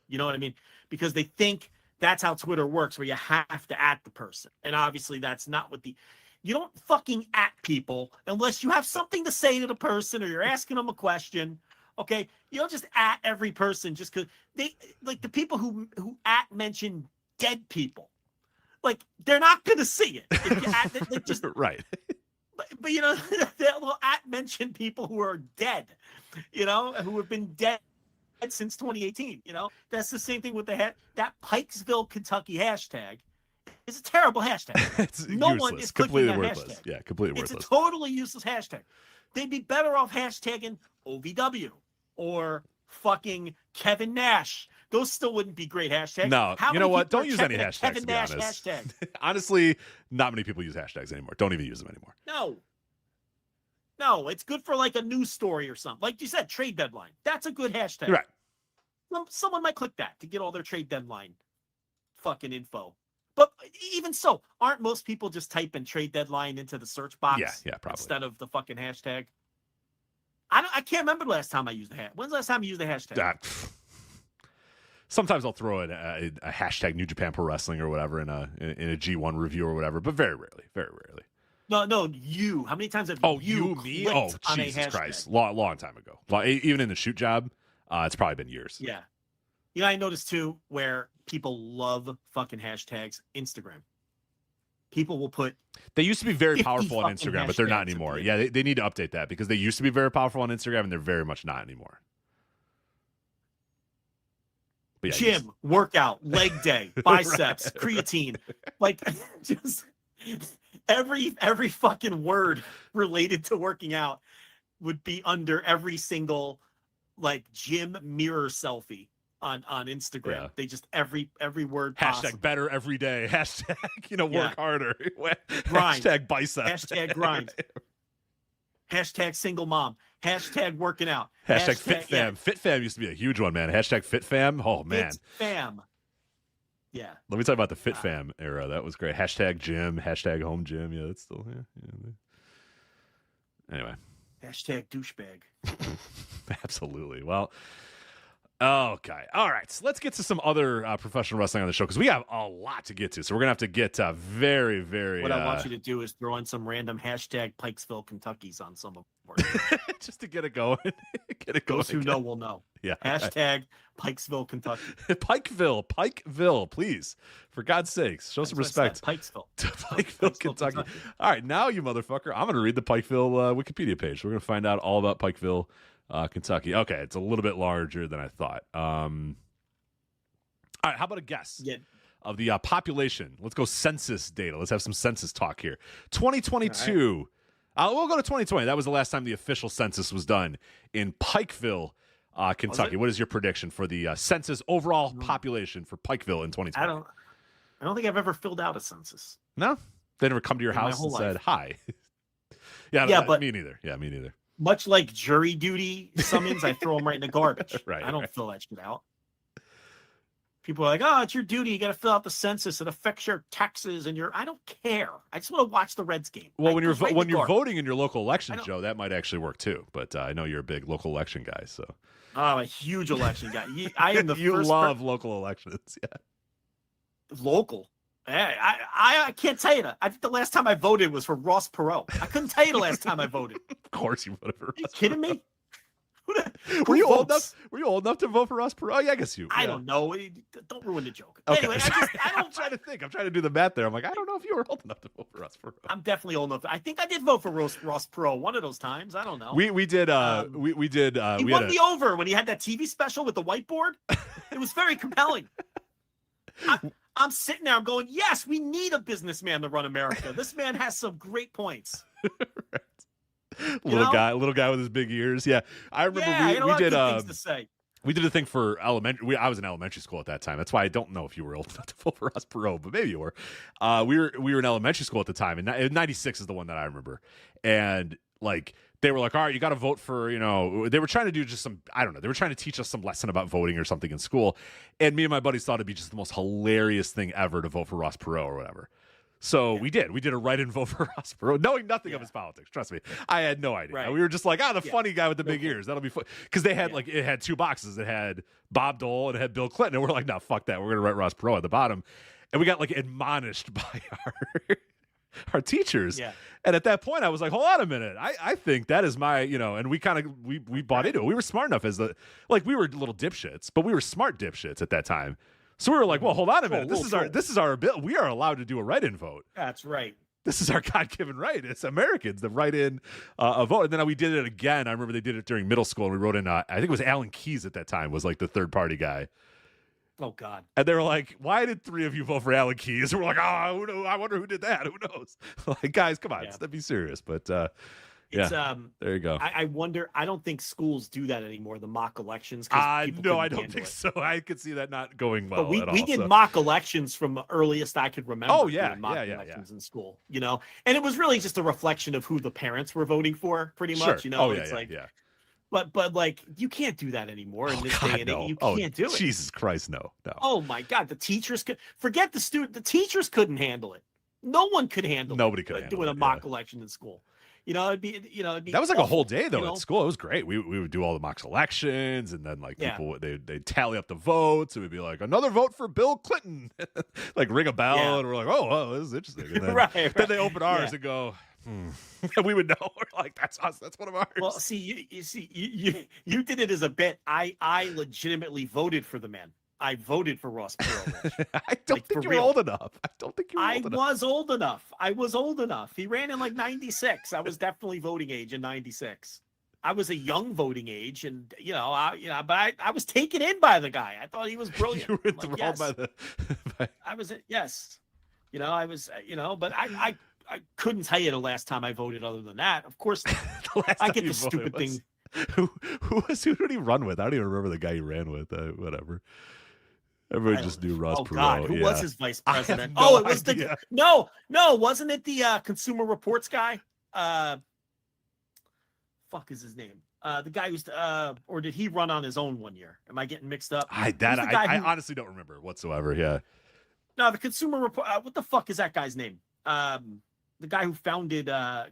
You know what I mean? Because they think that's how Twitter works, where you have to @ the person. And obviously that's not what you don't fucking @ people unless you have something to say to the person or you're asking them a question. Okay. You don't just @ every person just because they like the people who @ mention dead people. Like they're not going to see it. If you just right. But you know, they'll @ mention people who are dead, you know, who have been dead since 2018. You know, that's the same thing with that Pikesville, Kentucky hashtag. It's a terrible hashtag. It's no useless. one is clicking that worthless. hashtag. Yeah, completely worthless. It's a totally useless hashtag. They'd be better off hashtagging OVW or fucking Kevin Nash. Those still wouldn't be great hashtags. No, you know what? Don't use any hashtags, Kevin to be Nash honest. hashtag. Honestly, not many people use hashtags anymore. Don't even use them anymore. No, it's good for like a news story or something. Like you said, trade deadline. That's a good hashtag. Right. Someone might click that to get all their trade deadline fucking info. But even so, aren't most people just typing trade deadline into the search box? Yeah, probably. Instead of the fucking hashtag. I can't remember the last time I used the hashtag. When's the last time you used the hashtag? Sometimes I'll throw in a hashtag New Japan Pro Wrestling or whatever in a G1 review or whatever, but very rarely. Very rarely. No, you. How many times have you me? clicked Oh, on a Jesus hashtag? Christ. Long time ago. Even in the shoot job, it's probably been years. Yeah. I noticed too where people love fucking hashtags. Instagram. People will put. They used to be very powerful on fucking Instagram, but they're not hashtags anymore. at the Yeah, they need to update that because they used to be very powerful on Instagram, and they're very much not anymore. But yeah, Gym, workout, leg day, biceps, creatine. Like, just every fucking word related to working out would be under every single like gym mirror selfie on Instagram. Yeah. They just every word hashtag possible. better every day. Hashtag work harder. Grind. Hashtag bicep. Hashtag grind. Hashtag single mom. Hashtag working out. Hashtag fit fam. Yeah. Fit fam used to be a huge one, man. Hashtag fit fam. Oh man. Fit fam. Yeah. Let me talk about the fit fam era. That was great. Hashtag gym. Hashtag home gym. Yeah, that's still here. Yeah. Anyway. Hashtag douchebag. Absolutely. Well, okay. All right. So let's get to some other professional wrestling on the show because we have a lot to get to. So we're going to have to get very, very... What I want you to do is throw in some random hashtag Pikesville, Kentucky's on some of them. Just to get it going. Those who know will know. Yeah. Hashtag Pikesville, Kentucky. Pikeville, please. For God's sakes, show some respect. Pikesville. To Pikeville, Kentucky. All right, now you motherfucker. I'm going to read the Pikeville Wikipedia page. We're going to find out all about Pikeville, Kentucky. Okay, it's a little bit larger than I thought. All right, how about a guess of the population? Let's go census data. Let's have some census talk here. 2022. We'll go to 2020. That was the last time the official census was done in Pikeville, Kentucky. What is your prediction for the census overall population for Pikeville in 2020? I don't think I've ever filled out a census. No? They never come to your house and said, hi. But me neither. Yeah, me neither. Much like jury duty summons, I throw them right in the garbage. I don't fill that shit out. People are like, oh, it's your duty. You got to fill out the census. It affects your taxes and I don't care. I just want to watch the Reds game. Well, when you're voting in your local elections, Joe, that might actually work too. But I know you're a big local election guy, so. Oh, I'm a huge election guy. I am the you love local elections, yeah. Local. I can't tell you that. I think the last time I voted was for Ross Perot. I couldn't tell you the last time I voted. Of course you voted for Ross. Are you kidding me? Were you old enough to vote for Ross Perot? Oh, yeah, I guess you. I don't know. Don't ruin the joke. Okay. Anyway, I'm trying to think. I'm trying to do the math there. I'm like, I don't know if you were old enough to vote for Ross Perot. I'm definitely old enough. I think I did vote for Ross Perot one of those times. I don't know. We did. We did. He won me over when he had that TV special with the whiteboard. It was very compelling. I'm sitting there. I'm going, yes, we need a businessman to run America. This man has some great points. Little guy with his big ears. Yeah, I remember we did. Things to say. We did a thing for elementary. I was in elementary school at that time. That's why I don't know if you were old enough to vote for Ross Perot, but maybe you were. We were in elementary school at the time, and 96 is the one that I remember. And like they were like, all right, you got to vote for, they were trying to do just some, I don't know, they were trying to teach us some lesson about voting or something in school. And me and my buddies thought it'd be just the most hilarious thing ever to vote for Ross Perot or whatever. So we did a write-in vote for Ross Perot, knowing nothing of his politics. Trust me, I had no idea. Right. We were just like, the funny guy with the big ears. That'll be fun. Because they had it had two boxes. It had Bob Dole and it had Bill Clinton. And we're like, no, fuck that. We're gonna write Ross Perot at the bottom. And we got admonished by our teachers. Yeah. And at that point, I was like, hold on a minute. I think that is my, and we kind of we bought into it. We were smart enough we were little dipshits, but we were smart dipshits at that time. So we were like, well, hold on a minute. This is our ability. We are allowed to do a write-in vote. That's right. This is our God-given right. It's Americans that write in a vote. And then we did it again. I remember they did it during middle school, and we wrote in, I think it was Alan Keyes at that time was the third-party guy. Oh, God. And they were like, why did three of you vote for Alan Keyes? And we're like, who knows? I wonder who did that. Who knows? Guys, come on. Let's be serious. But there you go. I wonder. I don't think schools do that anymore. The mock elections. No, I don't think so. I could see that not going well. But we did mock elections from the earliest I could remember. Oh yeah, mock elections in school. And it was really just a reflection of who the parents were voting for, pretty much. Sure. But you can't do that anymore in this day and age. You can't do it. Jesus Christ, no. Oh my God, the teachers could forget the student. The teachers couldn't handle it. No one could handle. Nobody could handle doing a mock election in school. It'd be that was like a whole day though at school. It was great. We would do all the mock elections, and then people they'd tally up the votes. It would be like another vote for Bill Clinton, ring a bell, and we're like, oh, this is interesting. And then, then they open ours and go, We would know. We're like, that's us. That's one of ours. Well, see, you did it as a bit. I legitimately voted for the man. I voted for Ross Perot. I don't think you're old enough. I don't think you're old enough. I was old enough. He ran in like 96. I was definitely voting age in 96. I was a young voting age, and but I was taken in by the guy. I thought he was brilliant. You were enthralled by the. I was yes, I was but I couldn't tell you the last time I voted. Other than that, of course, I get the stupid thing. Who did he run with? I don't even remember the guy he ran with. Whatever. Everyone just knew Ross Perot. God, who was his vice president? No it was idea. no, wasn't it the Consumer Reports guy? Fuck is his name? The guy who's or did he run on his own one year? Am I getting mixed up? I honestly don't remember whatsoever. Yeah. No, the Consumer Report. What the fuck is that guy's name? The guy who founded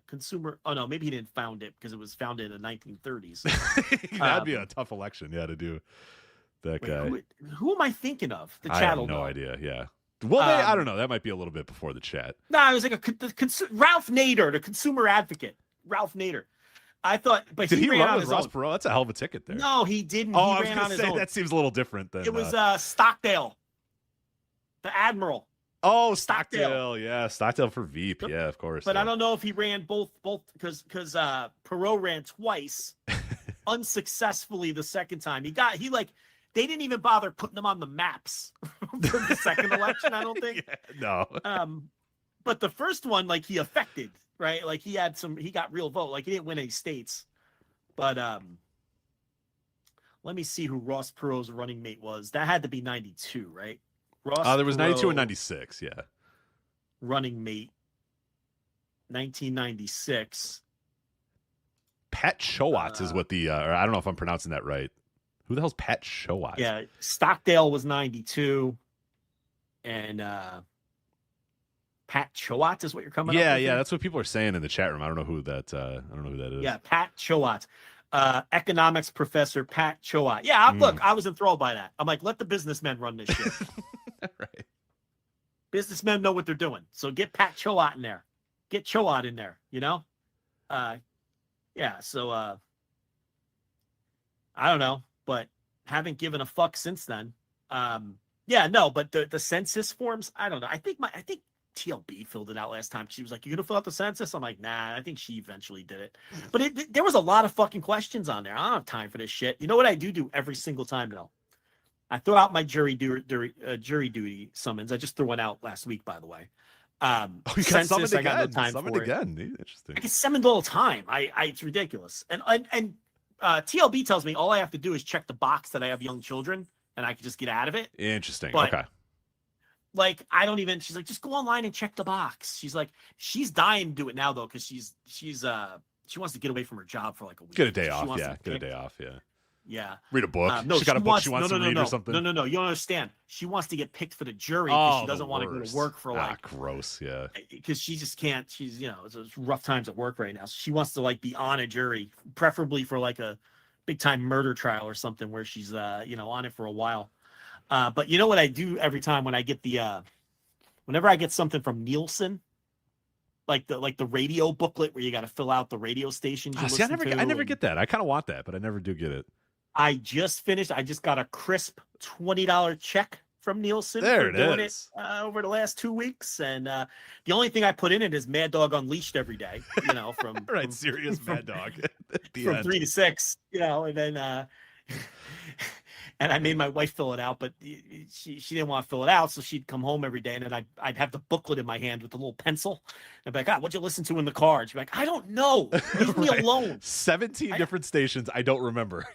Consumer. Oh no, maybe he didn't found it because it was founded in the 1930s. That'd be a tough election, to do. That guy. Who am I thinking of? The I chat. have no idea. Yeah. Well, I don't know. That might be a little bit before the chat. No, it was like Ralph Nader, the consumer advocate. Ralph Nader. I thought, but did he ran run on with Ross Perot? That's a hell of a ticket there. No, he didn't. Oh, he ran on his own. That seems a little different than it was Stockdale, the Admiral. Oh, Stockdale. Yeah, Stockdale for Veep. Yeah, of course. But I don't know if he ran both because Perot ran twice unsuccessfully the second time. They didn't even bother putting them on the maps for the second election, I don't think. Yeah, no. But the first one, he affected, right? Like he got real vote. Like he didn't win any states. But let me see who Ross Perot's running mate was. That had to be 92, right? Ross there was Perot, 92 and 96, yeah. Running mate, 1996. Pat Showatz is what or I don't know if I'm pronouncing that right. Who the hell's Pat Showatz? Yeah, Stockdale was 92, and Pat Showatz is what you're coming up with? Yeah, that's what people are saying in the chat room. I don't know who that is. Yeah, Pat Showatz. Economics professor Pat Chowat. Yeah, look, I was enthralled by that. I'm like, let the businessmen run this shit. Right. Businessmen know what they're doing. So get Pat Chowat in there. Get Chowat in there, Yeah, so I don't know, but haven't given a fuck since then. Yeah, no, but the census forms, I don't know. I think TLB filled it out last time. She was like, "You gonna fill out the census?" I'm like, "Nah." I think she eventually did it. But there was a lot of fucking questions on there. I don't have time for this shit. You know what I do every single time though? I throw out my jury duty summons. I just threw one out last week, by the way. You got summoned again. I got no time summoned for again. It. Interesting. I get summoned all the time. It's ridiculous. And TLB tells me all I have to do is check the box that I have young children, and I can just get out of it. Interesting. But, okay. I don't even. She's like, just go online and check the box. She's like, she's dying to do it now though, because she wants to get away from her job for like a week. Get a day off. Yeah. Get a day off. Yeah. Yeah. Read a book. No, she got a book she wants to read or something. No. You don't understand. She wants to get picked for the jury because she doesn't want to go to work for gross. Yeah. Because she just can't. She's it's rough times at work right now. So she wants to be on a jury, preferably for a big time murder trial or something where she's on it for a while. But you know what I do every time when I get whenever I get something from Nielsen, like the radio booklet where you got to fill out the radio stations. I never get that. I kind of want that, but I never do get it. I just got a crisp $20 check from Nielsen there for it doing is. it over the last 2 weeks, and the only thing I put in it is Mad Dog Unleashed every day. From right, serious Mad Dog from 3 to 6. And then. And I made my wife fill it out, but she didn't want to fill it out, so she'd come home every day, and then I'd have the booklet in my hand with a little pencil. I'd be like, what'd you listen to in the car? And she'd be like, I don't know. Leave me alone. 17 different stations. I don't remember.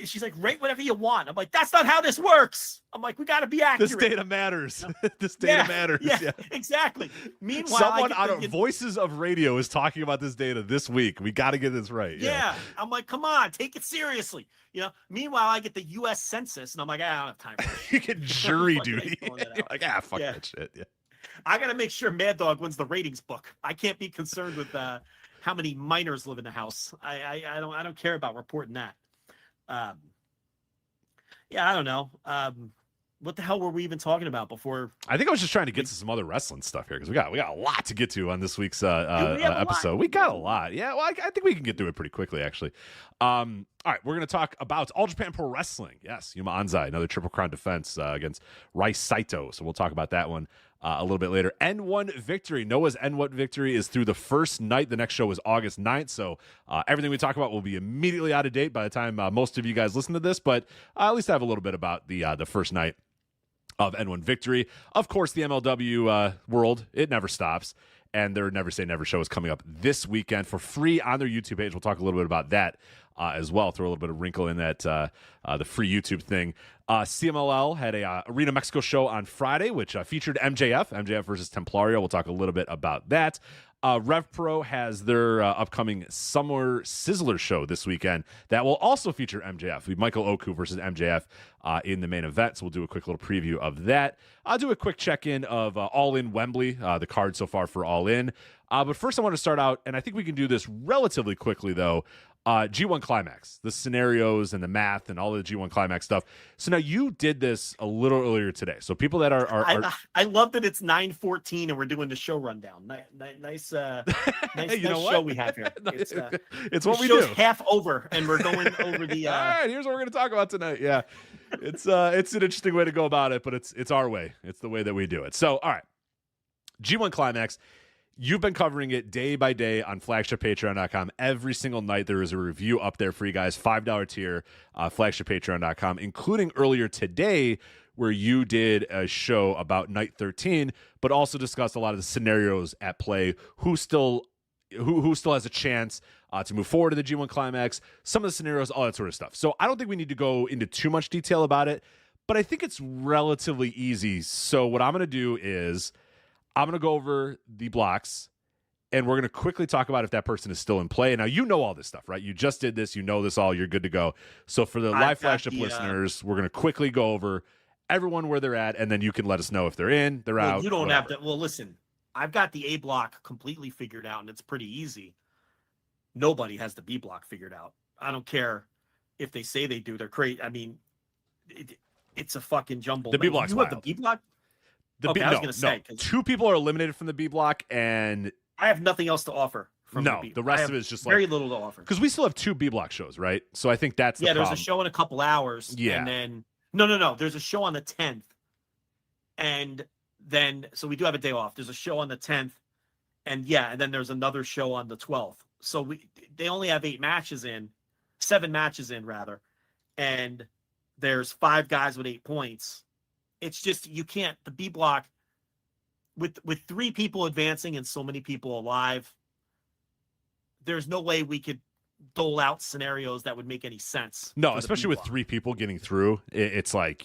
She's like, rate whatever you want. I'm like, that's not how this works. I'm like, we got to be accurate. This data matters. This data matters. Yeah, exactly. Meanwhile, someone on Voices of Radio is talking about this data this week. We got to get this right. Yeah. I'm like, come on, take it seriously. Meanwhile, I get the U.S. Census, and I'm like, I don't have time for this. You get jury duty. You're like, fuck that shit. Yeah. I got to make sure Mad Dog wins the ratings book. I can't be concerned with how many minors live in the house. I don't care about reporting that. I don't know. what the hell were we even talking about before? I think I was just trying to get to some other wrestling stuff here because we got a lot to get to on this week's we have a episode. lot. We got a lot. Yeah, well, I think we can get through it pretty quickly, actually. All right, we're going to talk about All Japan Pro Wrestling. Yes, Yuma Anzai, another Triple Crown defense against Rai Saito. So we'll talk about that one a little bit later. N1 victory. Noah's N1 victory is through the first night. The next show is August 9th. So everything we talk about will be immediately out of date by the time most of you guys listen to this. But at least I have a little bit about the first night of N1 victory. Of course, the MLW world, it never stops. And their Never Say Never show is coming up this weekend for free on their YouTube page. We'll talk a little bit about that as well. Throw a little bit of wrinkle in that the free YouTube thing. CMLL had a Arena Mexico show on Friday, which featured MJF versus Templario. We'll talk a little bit about that. Rev Pro has their upcoming Summer Sizzler show this weekend that will also feature MJF. We have Michael Oku versus MJF in the main event, so we'll do a quick little preview of that. I'll do a quick check-in of All In Wembley, the card so far for All In. But first I want to start out, and I think we can do this relatively quickly, though, G1 Climax, the scenarios and the math and all the G1 Climax stuff. So now you did this a little earlier today. So people that are I love that it's 9:14 and we're doing the show rundown. Nice show we have here. It's what we show's do. Half over, and we're going over the. All right, here's what we're going to talk about tonight. Yeah, it's an interesting way to go about it, but it's our way. It's the way that we do it. So all right, G1 Climax. You've been covering it day by day on flagshippatreon.com. Every single night there is a review up there for you guys. $5 tier, flagshippatreon.com, including earlier today where you did a show about night 13, but also discussed a lot of the scenarios at play, who still has a chance to move forward to the G1 Climax, some of the scenarios, all that sort of stuff. So I don't think we need to go into too much detail about it, but I think it's relatively easy. So what I'm going to do is I'm going to go over the blocks, and we're going to quickly talk about if that person is still in play. Now, you know all this stuff, right? You just did this. You know this all. You're good to go. So for the live flagship listeners, we're going to quickly go over everyone where they're at, and then you can let us know if they're in, they're out. You don't whatever. have to. Well, listen, I've got the A block completely figured out, and it's pretty easy. Nobody has the B block figured out. I don't care if they say they do. They're crazy. I mean, it's a fucking jumble. The B block's you wild. have the B block? I was going to say, two people are eliminated from the B block, and I have nothing else to offer. From the rest of it is just very little to offer. Because we still have two B block shows, right? So I think that's the there's problem. a show in a couple hours. Yeah, and then no. There's a show on the 10th, and then so we do have a day off. There's a show on the 10th, and then there's another show on the 12th. So they only have 7 matches in rather, and there's 5 guys with 8 points. It's just you can't the B block with 3 people advancing and so many people alive. There's no way we could dole out scenarios that would make any sense. No, especially with 3 people getting through. It's like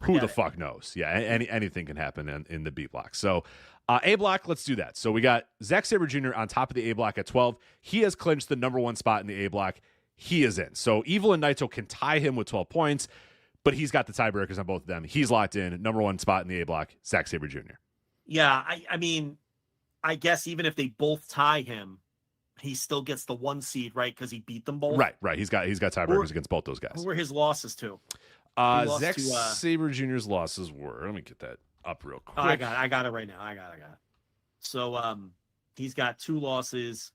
who the fuck knows? Yeah, anything can happen in the B block. So A block, let's do that. So we got Zack Sabre Jr. on top of the A block at 12. He has clinched the number 1 spot in the A block. He is in. So Evil and Naito can tie him with 12 points. But he's got the tiebreakers on both of them. He's locked in. Number 1 spot in the A block, Zack Sabre Jr. Yeah, I mean, I guess even if they both tie him, he still gets the 1 seed, right? Because he beat them both. Right. He's got tiebreakers against both those guys. Who were his losses to? Zack Sabre Jr.'s losses were. Let me get that up real quick. Oh, I got it right now. I got it. So he's got 2 losses.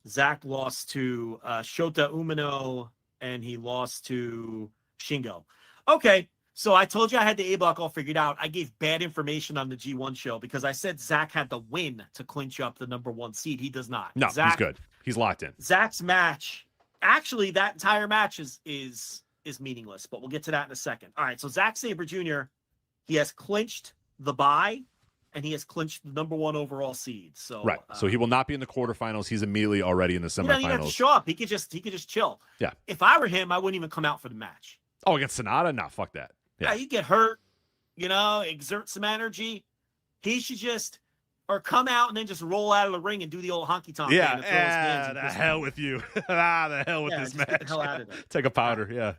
Zack lost to Shota Umino, and he lost to Shingo. Okay, so I told you I had the A block all figured out. I gave bad information on the G1 show because I said Zack had the win to clinch up the number 1 seed. He does not. No, he's good. He's locked in. Zack's match, actually, that entire match is meaningless, but we'll get to that in a second. All right, so Zack Sabre Jr., he has clinched the bye, and he has clinched the number 1 overall seed. So right, so he will not be in the quarterfinals. He's immediately already in the semifinals. He doesn't even have to show up. He could just chill. Yeah. If I were him, I wouldn't even come out for the match. Oh, against Sonata? No, fuck that. Yeah, you get hurt, exert some energy. He should just come out and then just roll out of the ring and do the old honky tonk. Yeah, the hell with you. The hell with this match. Get the hell out of there. Take a powder, yeah.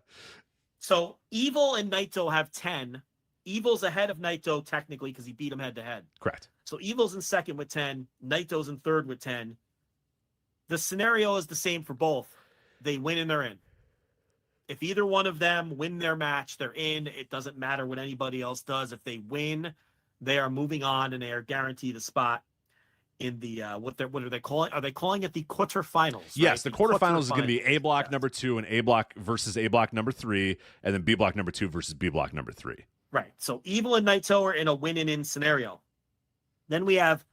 So Evil and Naito have 10. Evil's ahead of Naito technically because he beat him head to head. Correct. So Evil's in second with 10. Naito's in third with 10. The scenario is the same for both. They win and they're in. If either one of them win their match, they're in. It doesn't matter what anybody else does. If they win, they are moving on and they are guaranteed a spot in the what are they calling? Are they calling it the quarterfinals? Yes, right? the quarterfinals is going to be A block yes. number 2 and A block versus A block number 3, and then B block number 2 versus B block number 3. Right. So Evil and Naito are in a win and in scenario. Then we have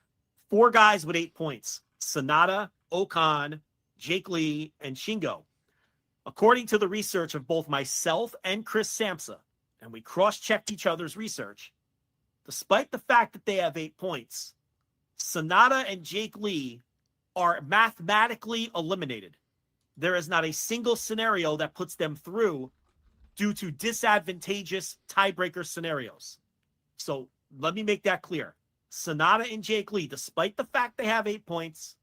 4 guys with 8 points: Sonata, Okan, Jake Lee, and Shingo. According to the research of both myself and Chris Samsa, and we cross-checked each other's research, despite the fact that they have 8 points, Sonata and Jake Lee are mathematically eliminated. There is not a single scenario that puts them through due to disadvantageous tiebreaker scenarios. So let me make that clear. Sonata and Jake Lee, despite the fact they have 8 points,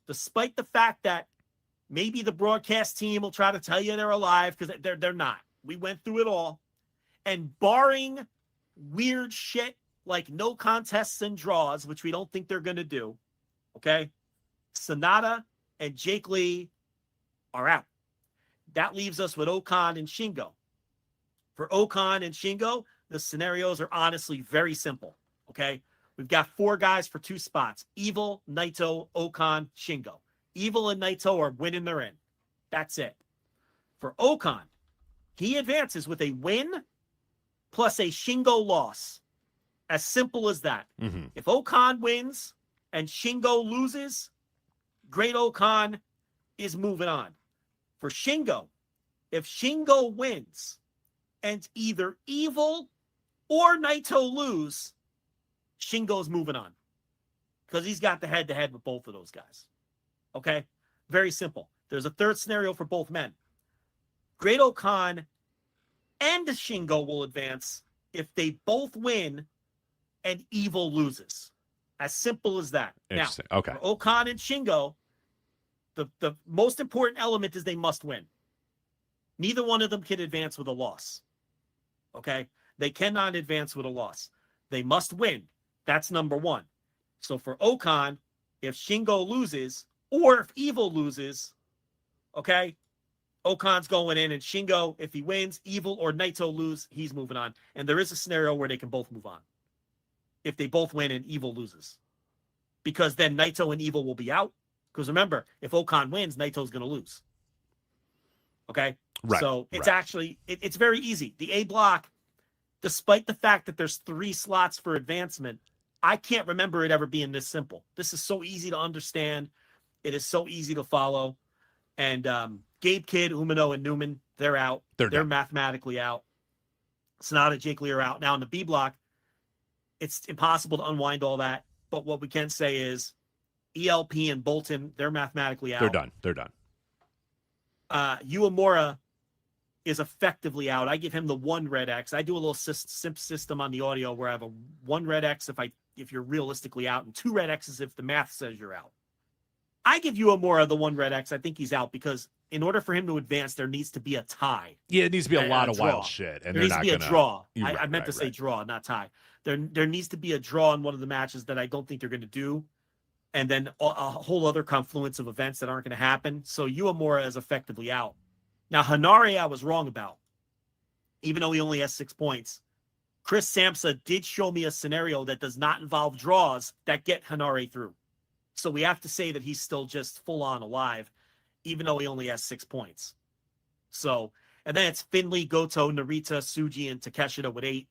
despite the fact that maybe the broadcast team will try to tell you they're alive, because they're not. We went through it all. And barring weird shit like no contests and draws, which we don't think they're going to do, okay, Sonata and Jake Lee are out. That leaves us with Okan and Shingo. For Okan and Shingo, the scenarios are honestly very simple, okay? We've got 4 guys for 2 spots: Evil, Naito, Okan, Shingo. Evil and Naito are winning their in. That's it. For Okan, he advances with a win plus a Shingo loss. As simple as that. Mm-hmm. If Okan wins and Shingo loses, Great Okan is moving on. For Shingo, if Shingo wins and either Evil or Naito lose, Shingo's moving on, because he's got the head-to-head with both of those guys. Okay? Very simple. There's a third scenario for both men. Great Okan and Shingo will advance if they both win and Evil loses. As simple as that. Now, okay. for Okan and Shingo, the most important element is they must win. Neither one of them can advance with a loss. Okay? They cannot advance with a loss. They must win. That's number 1. So for Okan, if Shingo loses, or if Evil loses, okay, Okan's going in, and Shingo, if he wins, Evil or Naito lose, he's moving on. And there is a scenario where they can both move on if they both win and Evil loses, because then Naito and Evil will be out. Because remember, if Okan wins, Naito's going to lose. Okay? Right. So it's actually, it's very easy. The A block, despite the fact that there's 3 slots for advancement, I can't remember it ever being this simple. This is so easy to understand. It is so easy to follow. And Gabe Kidd, Umino, and Newman, they're out. They're mathematically out. Sonata, Jake Lee are out. Now in the B block, it's impossible to unwind all that. But what we can say is ELP and Bolton, they're mathematically out. They're done. Uemura is effectively out. I give him the 1 red X. I do a little simp system on the audio where I have a 1 red X if you're realistically out, and 2 red X's if the math says you're out. I give Uemura the 1 red X. I think he's out because in order for him to advance, there needs to be a tie. Yeah, it needs to be a lot of wild shit. And there needs to be a draw. I meant to say draw, not tie. There needs to be a draw in one of the matches that I don't think they're going to do. And then a whole other confluence of events that aren't going to happen. So Uemura is effectively out. Now, Hanare, I was wrong about. Even though he only has 6 points. Chris Samsa did show me a scenario that does not involve draws that get Hanare through. So we have to say that he's still just full on alive, even though he only has 6 points. So, and then it's Finley, Goto, Narita, Tsuji, and Takeshita with 8,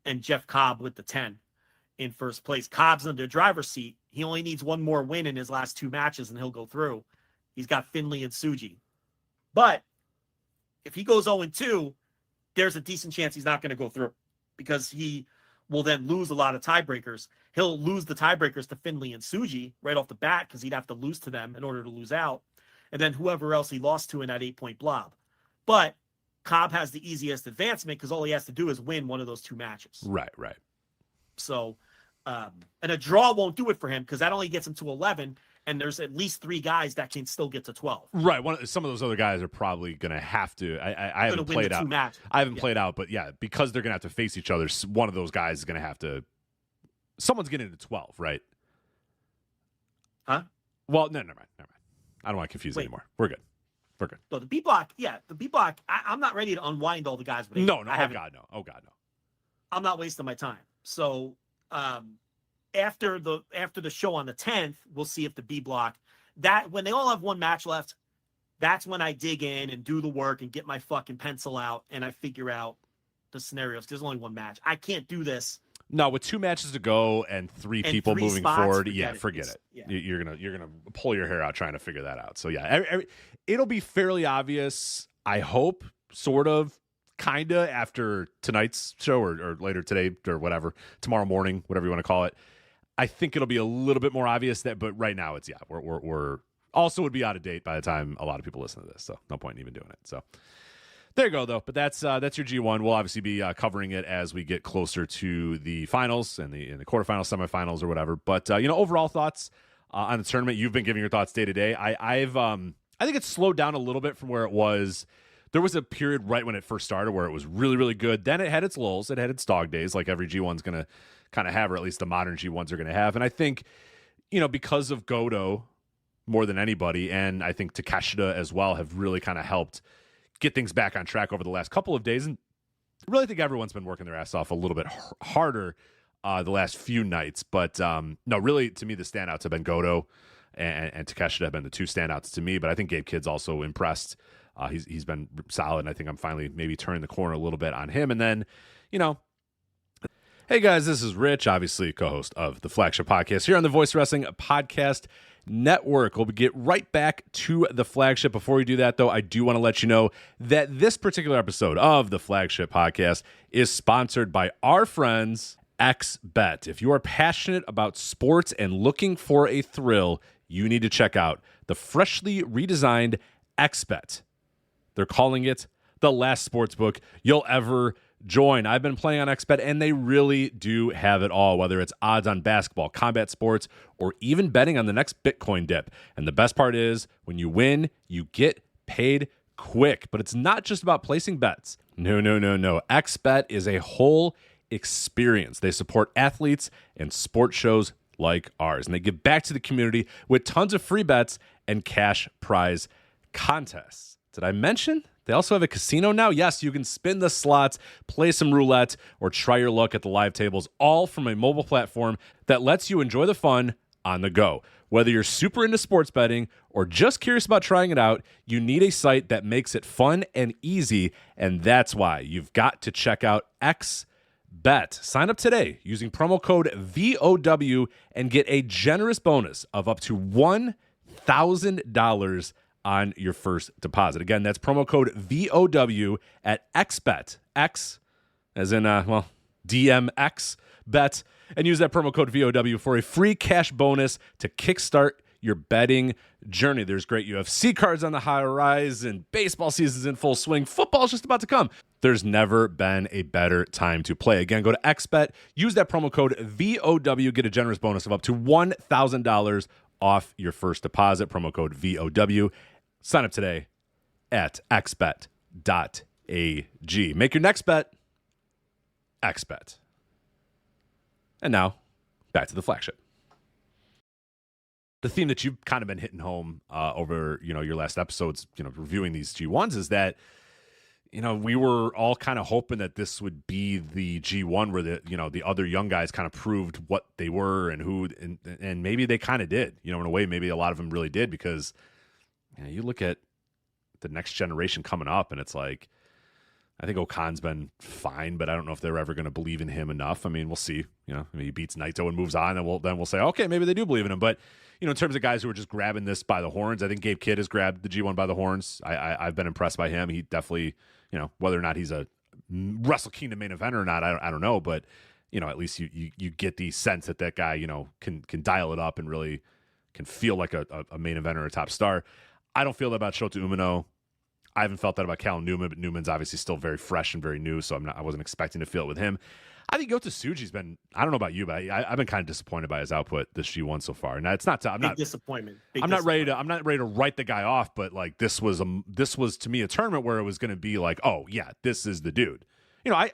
and Jeff Cobb with the 10 in first place. Cobb's in the driver's seat. He only needs 1 more win in his last 2 matches, and he'll go through. He's got Finley and Tsuji. But if he goes 0-2, there's a decent chance he's not going to go through, because he will then lose a lot of tiebreakers. He'll lose the tiebreakers to Finley and Tsuji right off the bat, because he'd have to lose to them in order to lose out. And then whoever else he lost to in that 8-point blob. But Cobb has the easiest advancement because all he has to do is win one of those 2 matches. Right. So, and a draw won't do it for him because that only gets him to 11. And there's at least 3 guys that can still get to 12. Right. Some of those other guys are probably going to have to. I haven't played out. I haven't played out, but yeah, because they're going to have to face each other, one of those guys is going to have to. Someone's getting to 12, right? Huh? Well, no, never mind. I don't want to confuse it anymore. We're good. We're good. So the B block, I'm not ready to unwind all the guys. With No. Oh God, no. I'm not wasting my time. So after the show on the 10th, we'll see if the B block, that when they all have one match left, that's when I dig in and do the work and get my fucking pencil out and I figure out the scenarios. There's only one match. I can't do this. No, with 2 matches to go and 3 people moving spots, forward, forget it. Yeah. You're gonna pull your hair out trying to figure that out. So yeah, it'll be fairly obvious. I hope, sort of, kinda, after tonight's show or later today or whatever, tomorrow morning, whatever you want to call it. I think it'll be a little bit more obvious but right now it's we're also would be out of date by the time a lot of people listen to this. So no point in even doing it. So. There you go, though. But that's your G1. We'll obviously be covering it as we get closer to the finals and the quarterfinals, semifinals, or whatever. But overall thoughts on the tournament. You've been giving your thoughts day to day. I think it's slowed down a little bit from where it was. There was a period right when it first started where it was really, really good. Then it had its lulls. It had its dog days, like every G1's going to kind of have, or at least the modern G1s are going to have. And I think, because of Goto more than anybody, and I think Takeshita as well, have really kind of helped get things back on track over the last couple of days. And I really think everyone's been working their ass off a little bit harder the last few nights. But no, really, to me, the standouts have been Goto and Takeshita have been the 2 standouts to me. But I think Gabe Kidd's also impressed. He's been solid, and I think I'm finally maybe turning the corner a little bit on him. And then, hey guys, this is Rich, obviously co-host of the Flagship Podcast here on the Voice Wrestling Podcast Network. We'll get right back to the Flagship. Before we do that, though, I do want to let you know that this particular episode of the Flagship Podcast is sponsored by our friends XBet. If you are passionate about sports and looking for a thrill, you need to check out the freshly redesigned XBet. They're calling it the last sportsbook you'll ever join. I've been playing on XBet, and they really do have it all, whether it's odds on basketball, combat sports, or even betting on the next Bitcoin dip. And the best part is, when you win, you get paid quick. But it's not just about placing bets. No. XBet is a whole experience. They support athletes and sports shows like ours, and they give back to the community with tons of free bets and cash prize contests. Did I mention they also have a casino now? Yes, you can spin the slots, play some roulette, or try your luck at the live tables, all from a mobile platform that lets you enjoy the fun on the go. Whether you're super into sports betting or just curious about trying it out, you need a site that makes it fun and easy, and that's why you've got to check out XBet. Sign up today using promo code VOW and get a generous bonus of up to $1,000 on your first deposit. Again, that's promo code VOW at XBet. X as in, DMX bet. And use that promo code VOW for a free cash bonus to kickstart your betting journey. There's great UFC cards on the horizon. Baseball season's in full swing. Football's just about to come. There's never been a better time to play. Again, go to XBet. Use that promo code VOW. Get a generous bonus of up to $1,000 off your first deposit. Promo code VOW. Sign up today at xbet.ag. Make your next bet XBet. And now, back to the Flagship. The theme that you've kind of been hitting home over, your last episodes, reviewing these G1s is that, we were all kind of hoping that this would be the G1 where the other young guys kind of proved what they were and maybe they kind of did, in a way, maybe a lot of them really did, because you look at the next generation coming up and it's like, I think Okan's been fine, but I don't know if they're ever going to believe in him enough. I mean, we'll see. He beats Naito and moves on, and we'll say, okay, maybe they do believe in him. But in terms of guys who are just grabbing this by the horns, I think Gabe Kidd has grabbed the G1 by the horns. I've been impressed by him. He definitely, whether or not he's a Wrestle Kingdom main eventer or not, I don't know. But at least you get the sense that guy can dial it up and really can feel like a main eventer or a top star. I don't feel that about Shota Umino. I haven't felt that about Callum Newman, but Newman's obviously still very fresh and very new, so I wasn't expecting to feel it with him. I think Yota Tsuji's been, I don't know about you, but I've been kind of disappointed by his output this G1 so far. Now it's not, I'm not disappointment. I'm not ready to write the guy off, but like this was to me a tournament where it was going to be like, oh yeah, this is the dude. I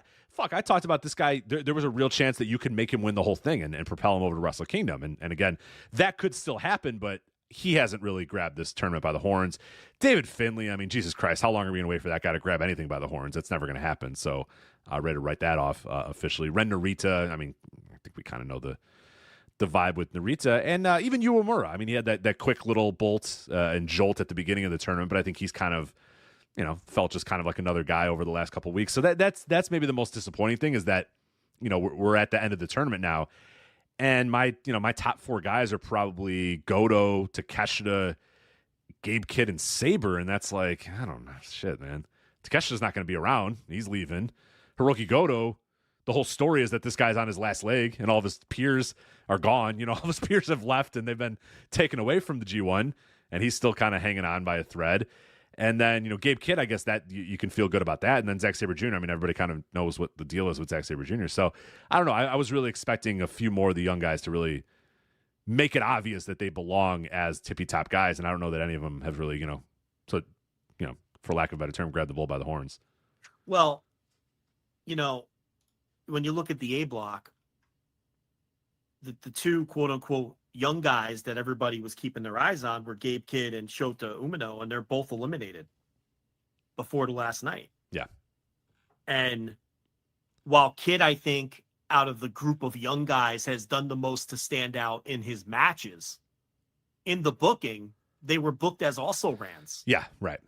talked about this guy. There was a real chance that you could make him win the whole thing and propel him over to Wrestle Kingdom. And again, that could still happen, but he hasn't really grabbed this tournament by the horns. David Finlay, I mean, Jesus Christ, how long are we going to wait for that guy to grab anything by the horns? That's never going to happen. So ready to write that off officially. Ren Narita, I mean, I think we kind of know the vibe with Narita. And even Uemura, I mean, he had that quick little bolt and jolt at the beginning of the tournament, but I think he's kind of, felt just kind of like another guy over the last couple of weeks. So that's maybe the most disappointing thing is that, we're at the end of the tournament now. And my top 4 guys are probably Goto, Takeshita, Gabe Kidd, and Sabre. And that's like, I don't know. Shit, man. Takeshita's not going to be around. He's leaving. Hiroki Goto, the whole story is that this guy's on his last leg and all of his peers are gone. All of his peers have left and they've been taken away from the G1. And he's still kind of hanging on by a thread. And then, Gabe Kidd, I guess that you can feel good about that. And then Zack Sabre Jr., I mean, everybody kind of knows what the deal is with Zack Sabre Jr. So, I don't know. I was really expecting a few more of the young guys to really make it obvious that they belong as tippy-top guys. And I don't know that any of them have really, for lack of a better term, grabbed the bull by the horns. Well, when you look at the A block, the two quote-unquote young guys that everybody was keeping their eyes on were Gabe Kidd and Shota Umino, and they're both eliminated before the last night. Yeah. And while Kidd, I think, out of the group of young guys, has done the most to stand out in his matches, in the booking, they were booked as also rans. Yeah, right.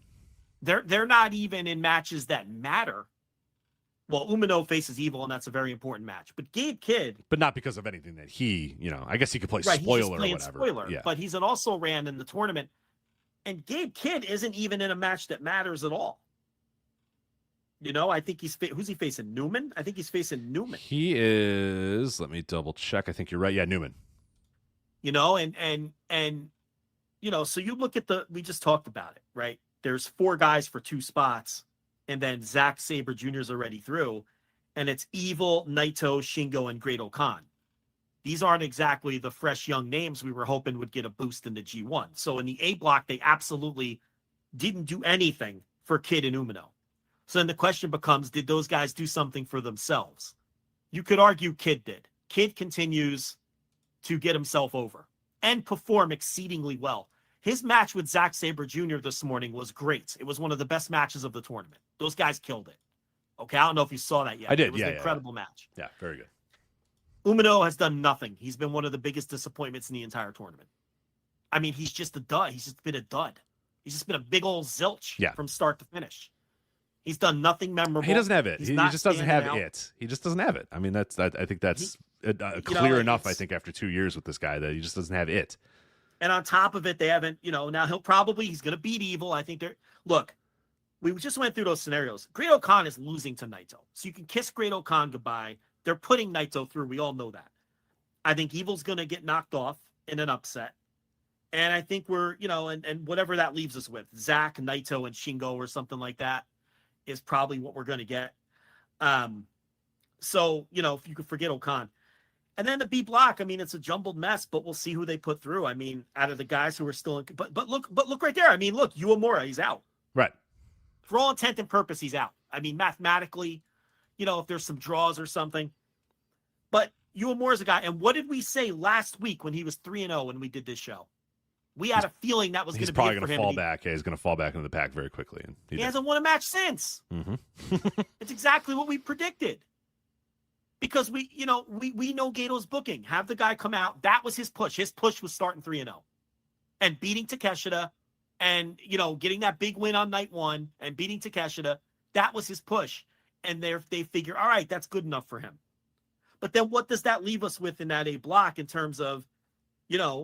They're not even in matches that matter. Well, Umino faces Evil, and that's a very important match. But Gabe Kidd... But not because of anything that he, I guess he could play right, spoiler he's just playing or whatever. Spoiler, yeah. But he's an also ran in the tournament. And Gabe Kidd isn't even in a match that matters at all. I think who's he facing? Newman? I think he's facing Newman. He is... Let me double check. I think you're right. Yeah, Newman. And so you look at we just talked about it, right? There's 4 guys for 2 spots. And then Zack Sabre Jr. is already through. And it's Evil, Naito, Shingo, and Great O'Khan. These aren't exactly the fresh young names we were hoping would get a boost in the G1. So in the A block, they absolutely didn't do anything for Kidd and Umino. So then the question becomes, did those guys do something for themselves? You could argue Kidd did. Kidd continues to get himself over and perform exceedingly well. His match with Zack Sabre Jr. this morning was great. It was one of the best matches of the tournament. Those guys killed it. Okay, I don't know if you saw that yet. I did, It was an incredible match. Yeah, very good. Umino has done nothing. He's been one of the biggest disappointments in the entire tournament. I mean, he's just a dud. He's just been a dud. He's just been a big old zilch from start to finish. He's done nothing memorable. He doesn't have it. He just doesn't have out. it. He just doesn't have it. I mean, I think that's clear enough, I think, after 2 years with this guy that he just doesn't have it. And on top of it, they haven't, now he's going to beat Evil. I think look, we just went through those scenarios. Great O'Khan is losing to Naito. So you can kiss Great O'Khan goodbye. They're putting Naito through. We all know that. I think Evil's going to get knocked off in an upset. And I think we're, and whatever that leaves us with, Zack, Naito, and Shingo or something like that is probably what we're going to get. So, if you could forget O'Khan. And then the B block, I mean, it's a jumbled mess, but we'll see who they put through. I mean, out of the guys who are still in, but look right there. I mean, look, Uemura, he's out. Right. For all intent and purpose, he's out. I mean, mathematically, if there's some draws or something. But Uemura's a guy. And what did we say last week when he was 3-0 when we did this show? We had a feeling that was going to be it for him. He's probably going to fall back. Yeah, he's going to fall back into the pack very quickly. And he hasn't won a match since. Mm-hmm. It's exactly what we predicted. Because we know Gato's booking. Have the guy come out. That was his push. His push was starting 3-0 and beating Takeshita and, getting that big win on night 1 and beating Takeshita. That was his push. And they figure, all right, that's good enough for him. But then what does that leave us with in that A block in terms of,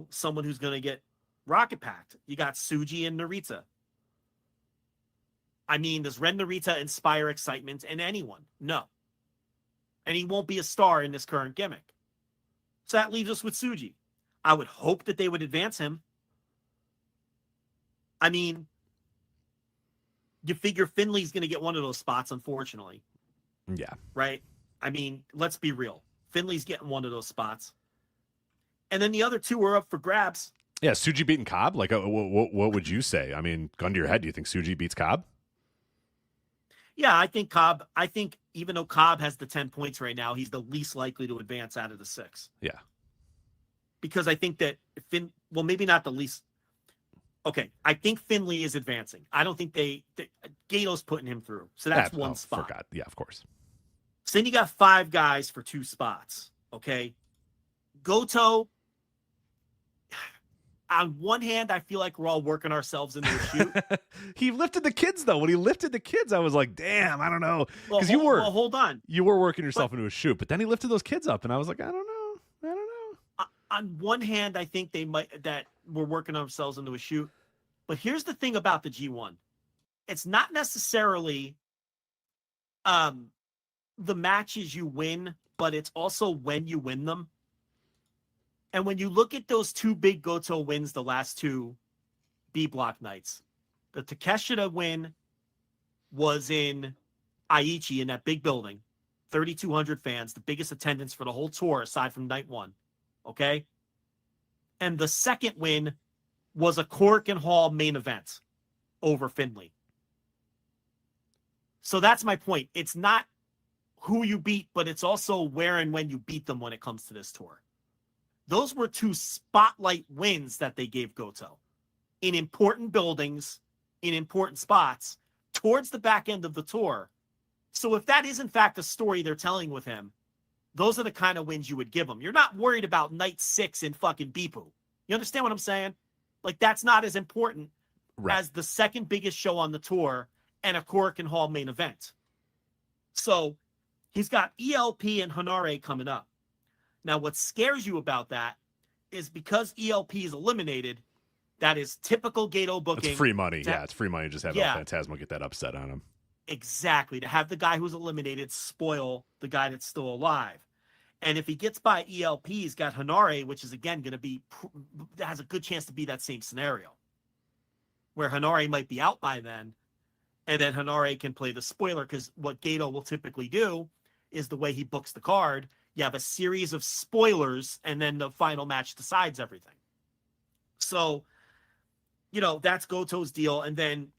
someone who's going to get rocket packed? You got Tsuji and Narita. I mean, does Ren Narita inspire excitement in anyone? No. And he won't be a star in this current gimmick. So that leaves us with Tsuji. I would hope that they would advance him. I mean, you figure Finley's going to get one of those spots, unfortunately. Yeah. Right? I mean, let's be real. Finley's getting one of those spots. And then the other 2 are up for grabs. Yeah, Tsuji beating Cobb? Like, what would you say? I mean, gun to your head, do you think Tsuji beats Cobb? Yeah, I think even though Cobb has the 10 points right now, he's the least likely to advance out of the 6. Yeah. Because I think that maybe not the least. Okay, I think Finley is advancing. I don't think Gato's putting him through. So that's one spot. Forgot. Yeah, of course. So then you got 5 guys for 2 spots. Okay. Goto, on one hand, I feel like we're all working ourselves into a shoot. He lifted the kids, though. When he lifted the kids, I was like, damn, I don't know. Because Well, hold on. You were working yourself into a shoot, but then he lifted those kids up, and I was like, I don't know. On one hand, I think that we're working ourselves into a shoot. But here's the thing about the G1. It's not necessarily the matches you win, but it's also when you win them. And when you look at those 2 big Goto wins, the last 2 B block nights, the Takeshita win was in Aichi in that big building, 3,200 fans, the biggest attendance for the whole tour aside from night 1. Okay. And the second win was a Cork and Hall main event over Finley. So that's my point. It's not who you beat, but it's also where and when you beat them when it comes to this tour. Those were 2 spotlight wins that they gave Goto in important buildings, in important spots towards the back end of the tour. So if that is in fact a story they're telling with him, those are the kind of wins you would give him. You're not worried about night 6 in fucking Bipu. You understand what I'm saying? Like, that's not as important as the second biggest show on the tour and a Cork and Hall main event. So he's got ELP and Hanare coming up. Now, what scares you about that is because ELP is eliminated, that is typical Gato booking. It's free money. It's free money. Just have El Phantasmo get that upset on him. Exactly. To have the guy who's eliminated spoil the guy that's still alive. And if he gets by ELP, he's got Hanare, which is, again, going to be, has a good chance to be that same scenario where Hanare might be out by then. And then Hanare can play the spoiler, because what Gato will typically do is the way he books the card. You have a series of spoilers, and then the final match decides everything. So, that's Goto's deal. And then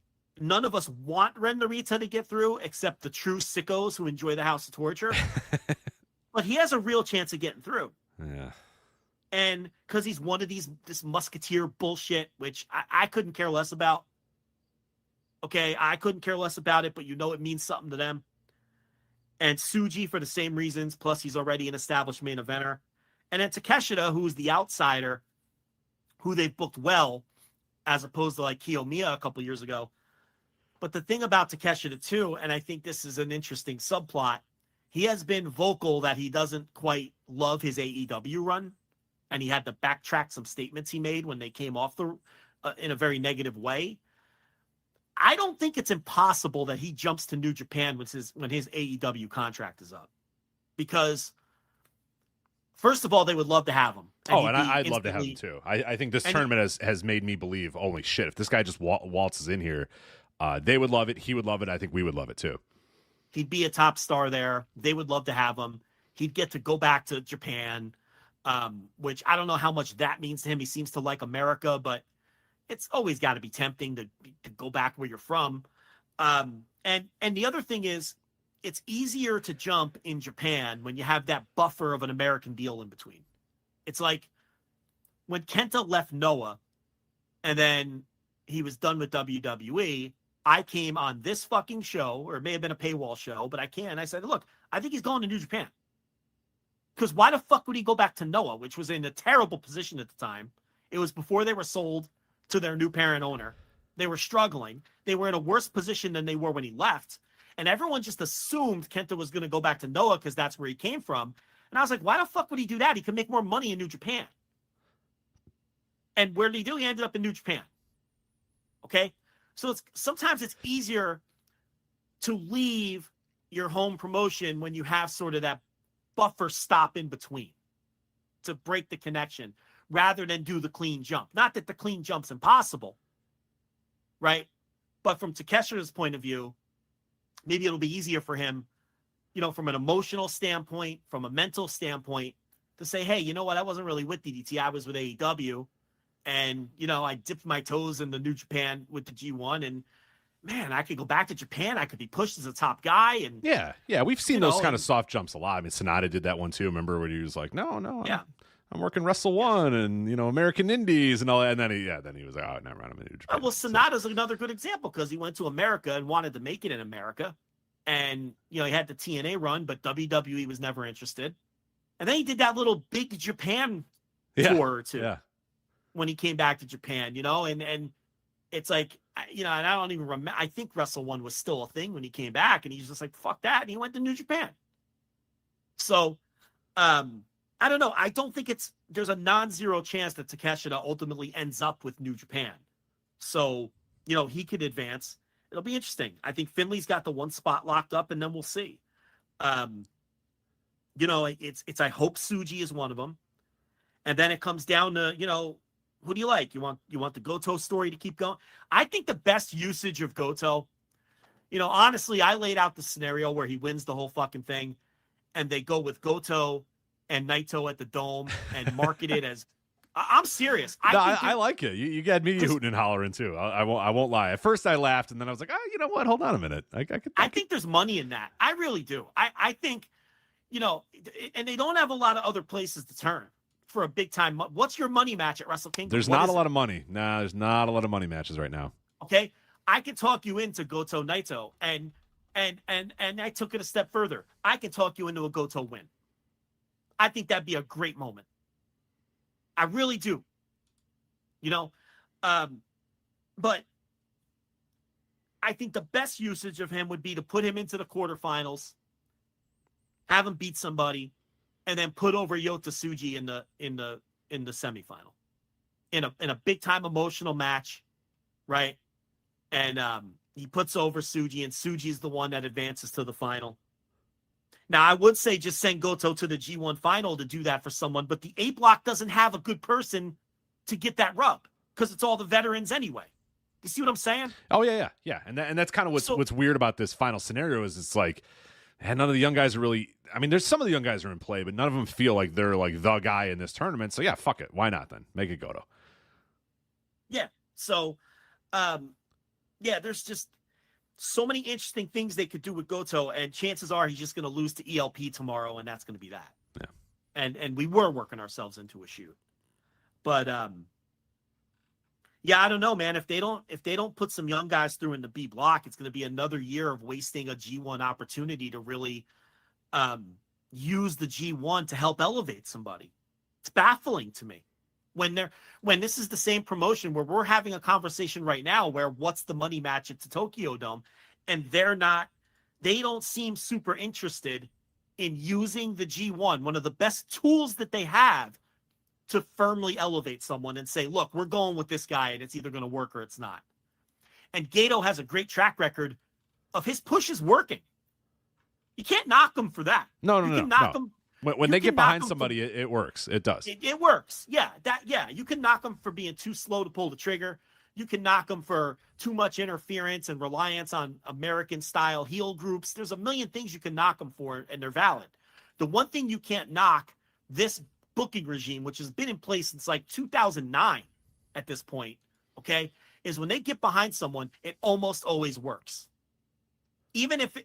none of us want Ren Narita to get through except the true sickos who enjoy the House of Torture. But he has a real chance of getting through. Yeah. And because he's one of this musketeer bullshit, which I couldn't care less about. Okay, I couldn't care less about it, but it means something to them. And Tsuji for the same reasons, plus he's already an established main eventer. And then Takeshita, who's the outsider, who they've booked well, as opposed to like Kiyomiya a couple years ago. But the thing about Takeshita too, and I think this is an interesting subplot, he has been vocal that he doesn't quite love his AEW run, and he had to backtrack some statements he made when they came off in a very negative way. I don't think it's impossible that he jumps to New Japan when his AEW contract is up, because first of all, they would love to have him. And I'd love to have him too. I think this tournament has made me believe, holy shit, if this guy just waltzes in here, they would love it. He would love it. I think we would love it too. He'd be a top star there. They would love to have him. He'd get to go back to Japan, which I don't know how much that means to him. He seems to like America, but it's always got to be tempting to go back where you're from. And the other thing is, it's easier to jump in Japan when you have that buffer of an American deal in between. It's like when Kenta left Noah and then he was done with WWE, I came on this fucking show, or it may have been a paywall show, but I said, look, I think he's going to New Japan. Because why the fuck would he go back to Noah, which was in a terrible position at the time? It was before they were sold to their new parent owner. They were struggling. They were in a worse position than they were when he left. And everyone just assumed Kenta was going to go back to Noah because that's where he came from. And I was like, why the fuck would he do that? He could make more money in New Japan. And where did he do? He ended up in New Japan. Okay? So sometimes it's easier to leave your home promotion when you have sort of that buffer stop in between to break the connection rather than do the clean jump. Not that the clean jump's impossible, right? But from Takeshita's point of view, maybe it'll be easier for him, from an emotional standpoint, from a mental standpoint, to say, hey, you know what? I wasn't really with DDT. I was with AEW. And, I dipped my toes in the New Japan with the G1. And, man, I could go back to Japan. I could be pushed as a top guy. And yeah. We've seen those kind of soft jumps a lot. I mean, Sonata did that one too. Remember when he was like, no, I'm working Wrestle One and American Indies and all that. And then he was like, oh, never mind, I'm in New Japan. Well, Sonata's another good example because he went to America and wanted to make it in America, and he had the TNA run, but WWE was never interested. And then he did that little big Japan tour or two when he came back to Japan, and it's like, and I don't even remember. I think Wrestle One was still a thing when he came back, and he's just like, fuck that. And he went to New Japan. So, I don't know. I don't think there's a non-zero chance that Takeshita ultimately ends up with New Japan. So, he could advance. It'll be interesting. I think Finley's got the one spot locked up, and then we'll see. I hope Tsuji is one of them. And then it comes down to, who do you like? You want the Goto story to keep going? I think the best usage of Goto, honestly, I laid out the scenario where he wins the whole fucking thing and they go with Goto and Naito at the Dome and market it as, I'm serious. I like it. You got me hooting and hollering too. I won't lie. At first I laughed and then I was like, oh, you know what? Hold on a minute. I think there's money in that. I really do. I think, and they don't have a lot of other places to turn for a big time. What's your money match at Wrestle Kingdom? There's not a lot of money. Nah, there's not a lot of money matches right now. Okay. I can talk you into Goto Naito and I took it a step further. I can talk you into a Goto win. I think that'd be a great moment. I really do. But I think the best usage of him would be to put him into the quarterfinals, have him beat somebody, and then put over Yota Tsuji in the semifinal, in a big time emotional match, right? And he puts over Tsuji, and Tsuji's the one that advances to the final. Now, I would say just send Goto to the G1 final to do that for someone, but the A block doesn't have a good person to get that rub because it's all the veterans anyway. You see what I'm saying? Oh yeah. And that's kind of what's weird about this final scenario is it's like, and none of the young guys are really. I mean, there's some of the young guys are in play, but none of them feel like they're like the guy in this tournament. So yeah, fuck it. Why not then? Make it Goto. Yeah. So, there's just so many interesting things they could do with Goto, and chances are he's just going to lose to ELP tomorrow, and that's going to be that. Yeah. And we were working ourselves into a shoot, but I don't know, man. If they don't put some young guys through in the B block, it's going to be another year of wasting a G1 opportunity to really use the G1 to help elevate somebody. It's baffling to me when this is the same promotion where we're having a conversation right now where what's the money match at the Tokyo Dome, and they don't seem super interested in using the G1, one of the best tools that they have to firmly elevate someone and say, look, we're going with this guy and it's either going to work or it's not. And Gato has a great track record of his pushes working. You can't knock him for that. No. Him. When they get behind somebody, it works. It does. It works. Yeah. You can knock them for being too slow to pull the trigger. You can knock them for too much interference and reliance on American style heel groups. There's a million things you can knock them for, and they're valid. The one thing you can't knock this booking regime, which has been in place since like 2009 at this point, okay, is when they get behind someone, it almost always works. Even if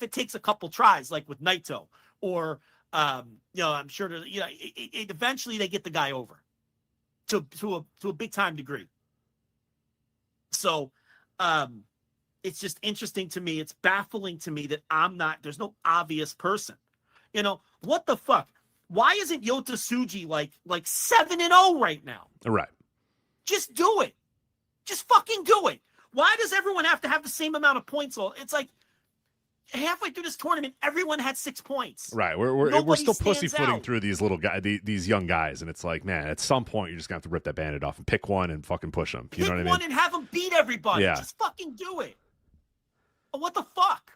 it takes a couple tries, like with Naito, or I'm sure eventually they get the guy over to a big time degree. So it's just interesting to me. It's baffling to me that there's no obvious person. What the fuck? Why isn't Yota Tsuji like 7-0 right now? Right. Just do it. Just fucking do it. Why does everyone have to have the same amount of points? It's like halfway through this tournament, everyone had 6 points. Right. We're still pussyfooting through these little guys, these young guys, and it's like, man, at some point you're just gonna have to rip that Band-Aid off and pick one and fucking push them. You know what I mean? Pick one and have them beat everybody. Yeah. Just fucking do it. What the fuck?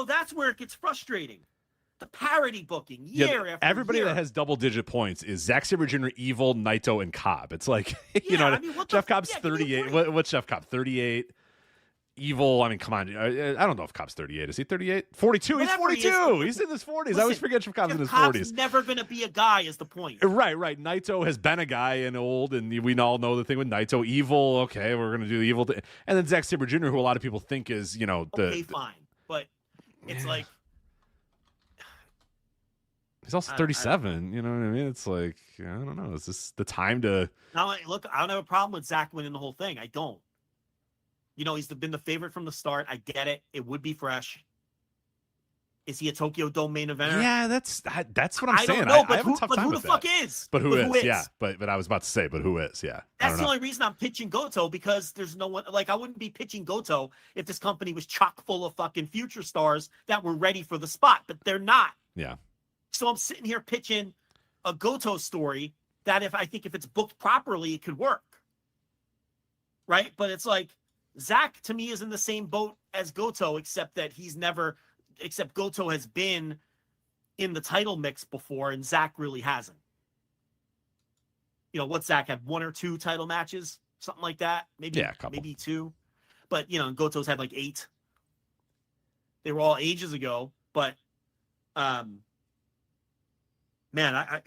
That's where it gets frustrating. The parody booking year after everybody year. that has double-digit points is Zack Sabre Jr., Evil, Naito, and Cobb. It's like, Jeff Cobb's 38. What's Jeff Cobb? 38. Evil, I mean, come on. I don't know if Cobb's 38. Is he 38? 42. Whatever, he's 42. He's in his 40s. I always forget Jeff Cobb's in his 40s. Cobb's never going to be a guy is the point. Right. Naito has been a guy and old, and we all know the thing with Naito. Evil, okay, we're going to do the Evil. And then Zack Sabre Jr., who a lot of people think is, fine. But it's like, He's also 37. You know what I mean? It's like, I don't know. Is this the time to? Now, look, I don't have a problem with Zach winning the whole thing. I don't. You know, he's been the favorite from the start. I get it. It would be fresh. Is he a Tokyo Dome main eventer? Yeah, that's what I'm saying. Don't know, I have a tough time who with the that. fuck is? But who is? Yeah, but I was about to say, but who is? Yeah, that's the only reason I'm pitching Goto, because there's no one. Like, I wouldn't be pitching Goto if this company was chock full of fucking future stars that were ready for the spot, but they're not. Yeah. So I'm sitting here pitching a Goto story that if it's booked properly, it could work. Right? But it's like Zach to me is in the same boat as Goto, except Goto has been in the title mix before and Zach really hasn't. You know, what Zach had 1 or 2 title matches, something like that. Maybe, a couple. Maybe 2. But, you know, Goto's had like 8. They were all ages ago, but man,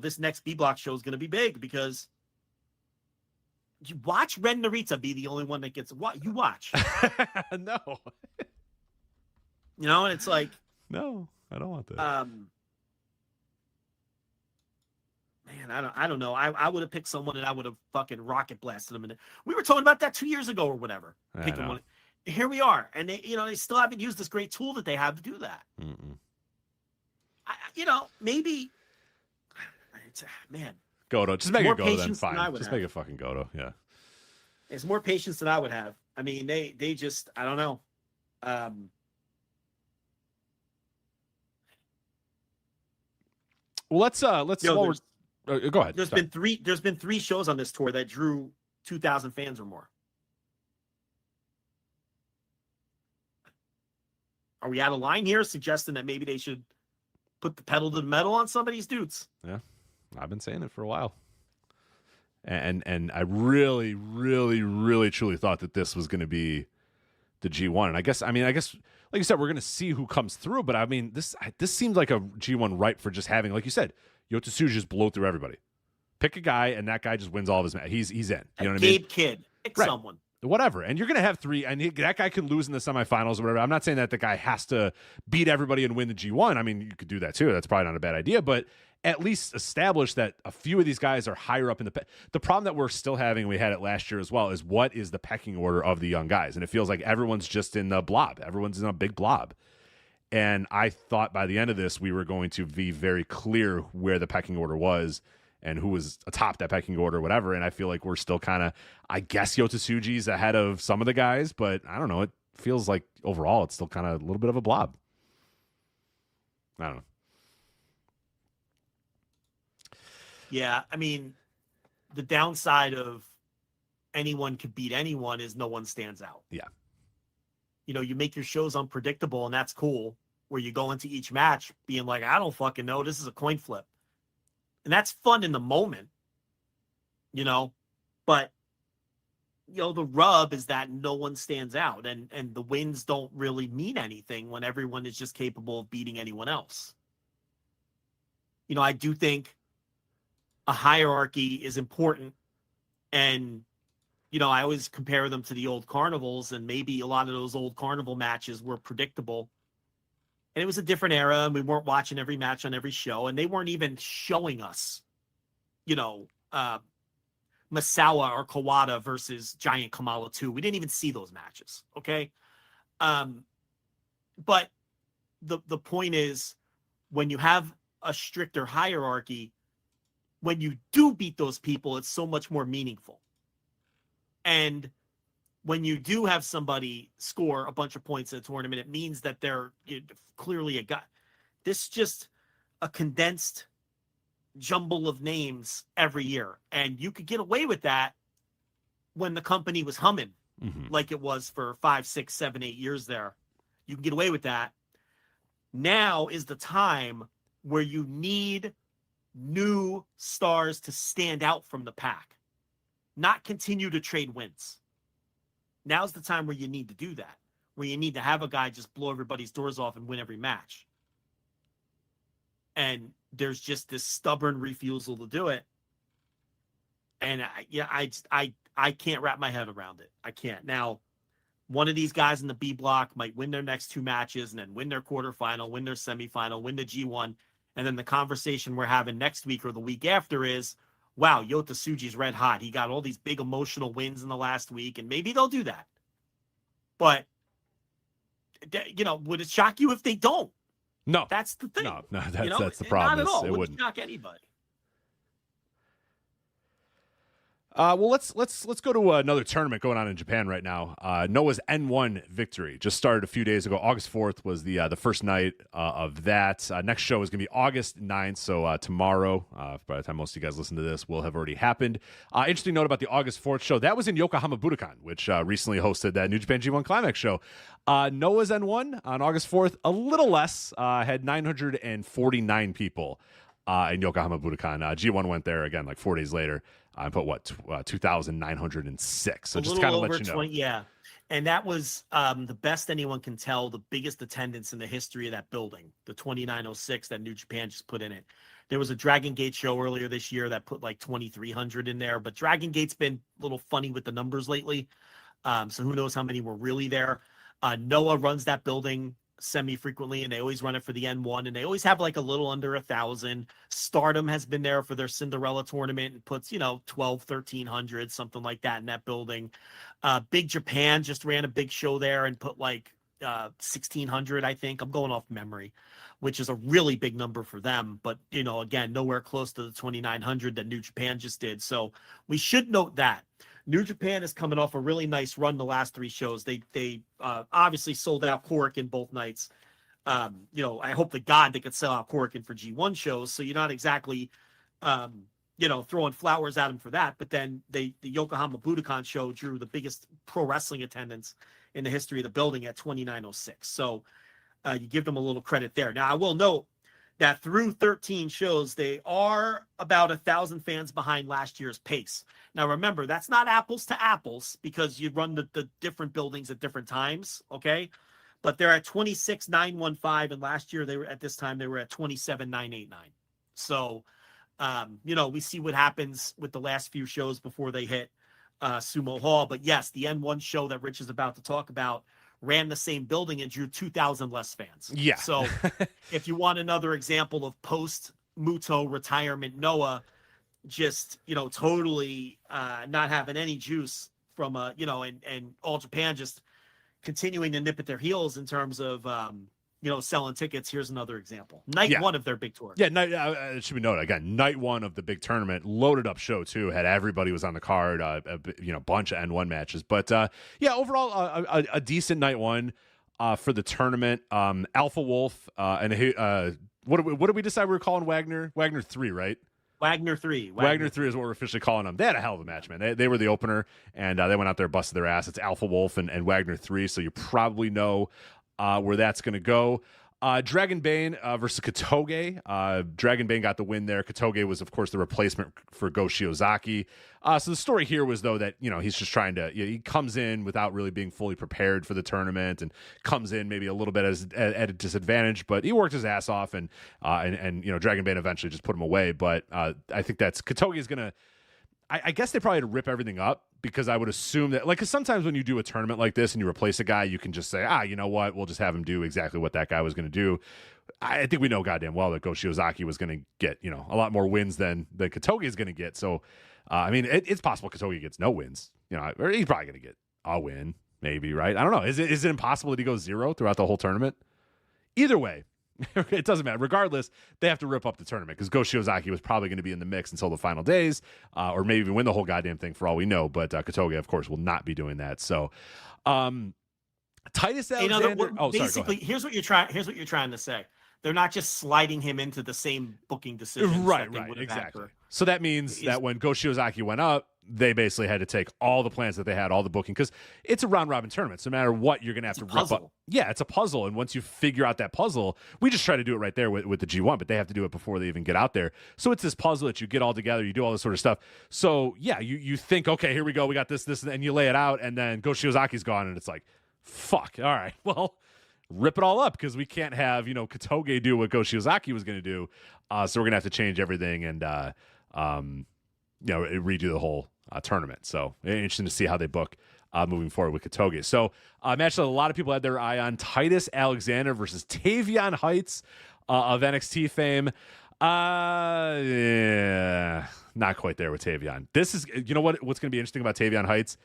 this next B Block show is going to be big, because you watch Ren Narita be the only one that gets what you watch. No. You know, and it's like, no, I don't want that. Man, I don't know. I would have picked someone and I would have fucking rocket blasted them. And we were talking about that 2 years ago or whatever. Picking one. Here we are, and they still haven't used this great tool that they have to do that. Maybe. Man, Goto. Just make it Goto then. Fine. Just make it fucking Goto. Yeah. It's more patience than I would have. I mean, they just, I don't know. Well, let's go ahead. There's been 3 shows on this tour that drew 2,000 fans or more. Are we out of line here, suggesting that maybe they should put the pedal to the metal on some of these dudes? Yeah, I've been saying it for a while. And I really, really, really, truly thought that this was going to be the G1. And I guess, like you said, we're going to see who comes through. But I mean, this seems like a G1 ripe for just having, like you said, Yota Tsuji just blow through everybody. Pick a guy, and that guy just wins all of his matches. He's in. You know what I mean? Gabe Kidd. Pick someone. Whatever. And you're going to have 3, and that guy can lose in the semifinals or whatever. I'm not saying that the guy has to beat everybody and win the G1. I mean, you could do that too. That's probably not a bad idea, but at least establish that a few of these guys are higher up in the problem that we're still having, we had it last year as well, is what is the pecking order of the young guys? And it feels like everyone's just in the blob. Everyone's in a big blob. And I thought by the end of this, we were going to be very clear where the pecking order was and who was atop that pecking order, whatever. And I feel like we're still kind of, I guess Yota Tsuji's ahead of some of the guys, but I don't know. It feels like overall it's still kind of a little bit of a blob. I don't know. Yeah, I mean, the downside of anyone could beat anyone is no one stands out. Yeah. You know, you make your shows unpredictable, and that's cool, where you go into each match being like, I don't fucking know. This is a coin flip. And that's fun in the moment, you know, but, you know, the rub is that no one stands out, and the wins don't really mean anything when everyone is just capable of beating anyone else. You know, I do think a hierarchy is important, and, you know, I always compare them to the old carnivals, and maybe a lot of those old carnival matches were predictable. And it was a different era, and we weren't watching every match on every show, and they weren't even showing us, you know, Masawa or Kawada versus Giant Kamala 2. We didn't even see those matches, okay? But the point is, when you have a stricter hierarchy, when you do beat those people, it's so much more meaningful. And when you do have somebody score a bunch of points in a tournament, it means that they're clearly a guy. This is just a condensed jumble of names every year. And you could get away with that when the company was humming, like it was for 5, 6, 7, 8 years there. You can get away with that. Now is the time where you need new stars to stand out from the pack, not continue to trade wins. Now's the time where you need to do that, where you need to have a guy just blow everybody's doors off and win every match. And there's just this stubborn refusal to do it. And I can't wrap my head around it. I can't. Now, one of these guys in the B block might win their next 2 matches and then win their quarterfinal, win their semifinal, win the G1, And then the conversation we're having next week or the week after is, wow, Yota Tsuji's red hot. He got all these big emotional wins in the last week, and maybe they'll do that. But, would it shock you if they don't? No. That's the thing. No, that's the problem. Not at all. It wouldn't shock anybody. Well, let's go to another tournament going on in Japan right now. Noah's N1 victory just started a few days ago. August 4th was the first night of that. Next show is going to be August 9th, so tomorrow, by the time most of you guys listen to this, will have already happened. Interesting note about the August 4th show. That was in Yokohama Budokan, which recently hosted that New Japan G1 Climax show. Noah's N1 on August 4th, a little less, had 949 people in Yokohama Budokan. G1 went there again like 4 days later. I put 2,906. So just kind of let you know. 20, yeah. And that was the best anyone can tell, the biggest attendance in the history of that building, the 2,906 that New Japan just put in it. There was a Dragon Gate show earlier this year that put like 2,300 in there, but Dragon Gate's been a little funny with the numbers lately. So who knows how many were really there. Noah runs that building semi-frequently, and they always run it for the N1, and they always have like a little under 1,000. Stardom has been there for their Cinderella tournament and puts 1,200-1,300, something like that in that building. Big Japan just ran a big show there and put like 1,600, I think. I'm going off memory, which is a really big number for them, but again, nowhere close to the 2,900 that New Japan just did. So we should note that New Japan is coming off a really nice run the last 3 shows. They obviously sold out Korakuen both nights. I hope to God they could sell out Korakuen for G1 shows. So you're not exactly, throwing flowers at them for that. But then the Yokohama Budokan show drew the biggest pro wrestling attendance in the history of the building at 2,906. So you give them a little credit there. Now, I will note that through 13 shows, they are about 1,000 fans behind last year's pace. Now, remember, that's not apples to apples because you run the different buildings at different times, okay? But they're at 26,915, and last year they were at 27,989. So, we see what happens with the last few shows before they hit Sumo Hall. But yes, the N1 show that Rich is about to talk about ran the same building and drew 2,000 less fans. Yeah. So if you want another example of post-Muto retirement Noah just, totally not having any juice from, and All Japan just continuing to nip at their heels in terms of, selling tickets. Here's another example. Night 1 of their big tour. Yeah, it should be noted again. Night 1 of the big tournament, loaded up show too. Had everybody was on the card. A bunch of N1 matches. But overall, a decent night 1 for the tournament. Alpha Wolf and what did we decide we were calling Wagner? Wagner 3, right? Wagner 3. Wagner 3 is what we're officially calling them. They had a hell of a match, man. They were the opener, and they went out there, busted their ass. It's Alpha Wolf and Wagner 3, so you probably know where that's going to go. Dragon Bane versus Katoge. Dragon Bane got the win there. Katoge was, of course, the replacement for Go Shiozaki. So the story here was, though, that he's just trying to. He comes in without really being fully prepared for the tournament, and comes in maybe a little bit at a disadvantage. But he worked his ass off, and Dragon Bane eventually just put him away. But I think that's Katoge is gonna. I guess they probably had to rip everything up, because I would assume that, because sometimes when you do a tournament like this and you replace a guy, you can just say, you know what, we'll just have him do exactly what that guy was going to do. I think we know goddamn well that Go Shiozaki was going to get, a lot more wins than Katoge is going to get. So, it's possible Katoge gets no wins, or he's probably going to get a win, maybe, right? I don't know. Is it impossible that he goes 0 throughout the whole tournament? Either way, it doesn't matter. Regardless, they have to rip up the tournament, because Go Shiozaki was probably going to be in the mix until the final days, or maybe even win the whole goddamn thing for all we know. But Katoge, of course, will not be doing that. So, Titus Alexander. Basically, here's what you're trying to say. They're not just sliding him into the same booking decisions. Right, exactly. So that means that when Go Shiozaki went up, they basically had to take all the plans that they had, all the booking, because it's a round-robin tournament. So no matter what, you're going to have to rip up. Yeah, it's a puzzle. And once you figure out that puzzle, we just try to do it right there with the G1, but they have to do it before they even get out there. So it's this puzzle that you get all together, you do all this sort of stuff. So, yeah, you think, okay, here we go, we got this, and you lay it out, and then Go Shiozaki's gone, and it's like, fuck, all right, well, rip it all up, because we can't have, Katoge do what Go Shiozaki was going to do. So we're going to have to change everything and, redo the whole tournament. So interesting to see how they book moving forward with Katoge. So a match that a lot of people had their eye on, Titus Alexander versus Tavon Heights. of NXT fame. Yeah, not quite there with Tavon. This is, you know what's going to be interesting about Tavon Heights?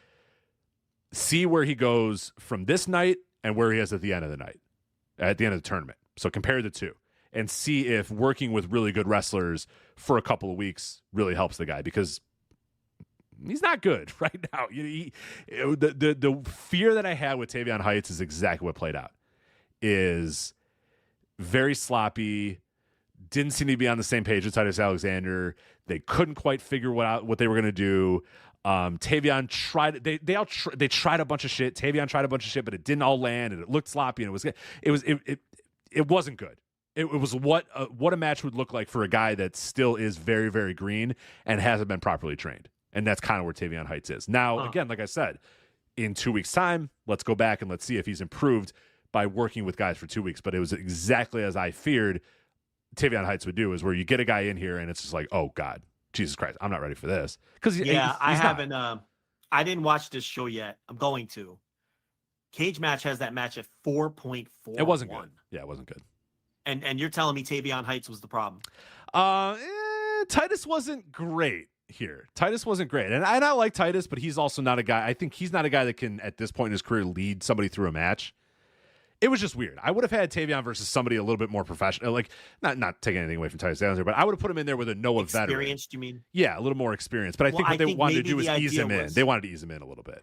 See where he goes from this night and where he is at the end of the night, at the end of the tournament. So compare the two and see if working with really good wrestlers for a couple of weeks really helps the guy, because he's not good right now. The fear that I had with Tavon Heights is exactly what played out. Is very sloppy, didn't seem to be on the same page with Titus Alexander. They couldn't quite figure out what they were going to do. Tavon tried. They tried a bunch of shit. Tavon tried a bunch of shit, but it didn't all land, and it looked sloppy, and it wasn't good. It was what a match would look like for a guy that still is very, very green and hasn't been properly trained. And that's kind of where Tavon Heights is. Now, again, like I said, in 2 weeks' time, let's go back and let's see if he's improved by working with guys for 2 weeks. But it was exactly as I feared Tavon Heights would do, is where you get a guy in here and it's just like, oh, God, Jesus Christ, I'm not ready for this. Because I haven't. I didn't watch this show yet. I'm going to. Cage Match has that match at 4.4. It wasn't good. Yeah, it wasn't good. And you're telling me Tavon Heights was the problem? Titus wasn't great here. Titus wasn't great. And I like Titus, but he's also not a guy. I think he's not a guy that can, at this point in his career, lead somebody through a match. It was just weird. I would have had Tavon versus somebody a little bit more professional. Like, not taking anything away from Titus Alexander, but I would have put him in there with a Noah veteran. Experienced, you mean? Yeah, a little more experience. But I think what they wanted to do is ease him in. They wanted to ease him in a little bit.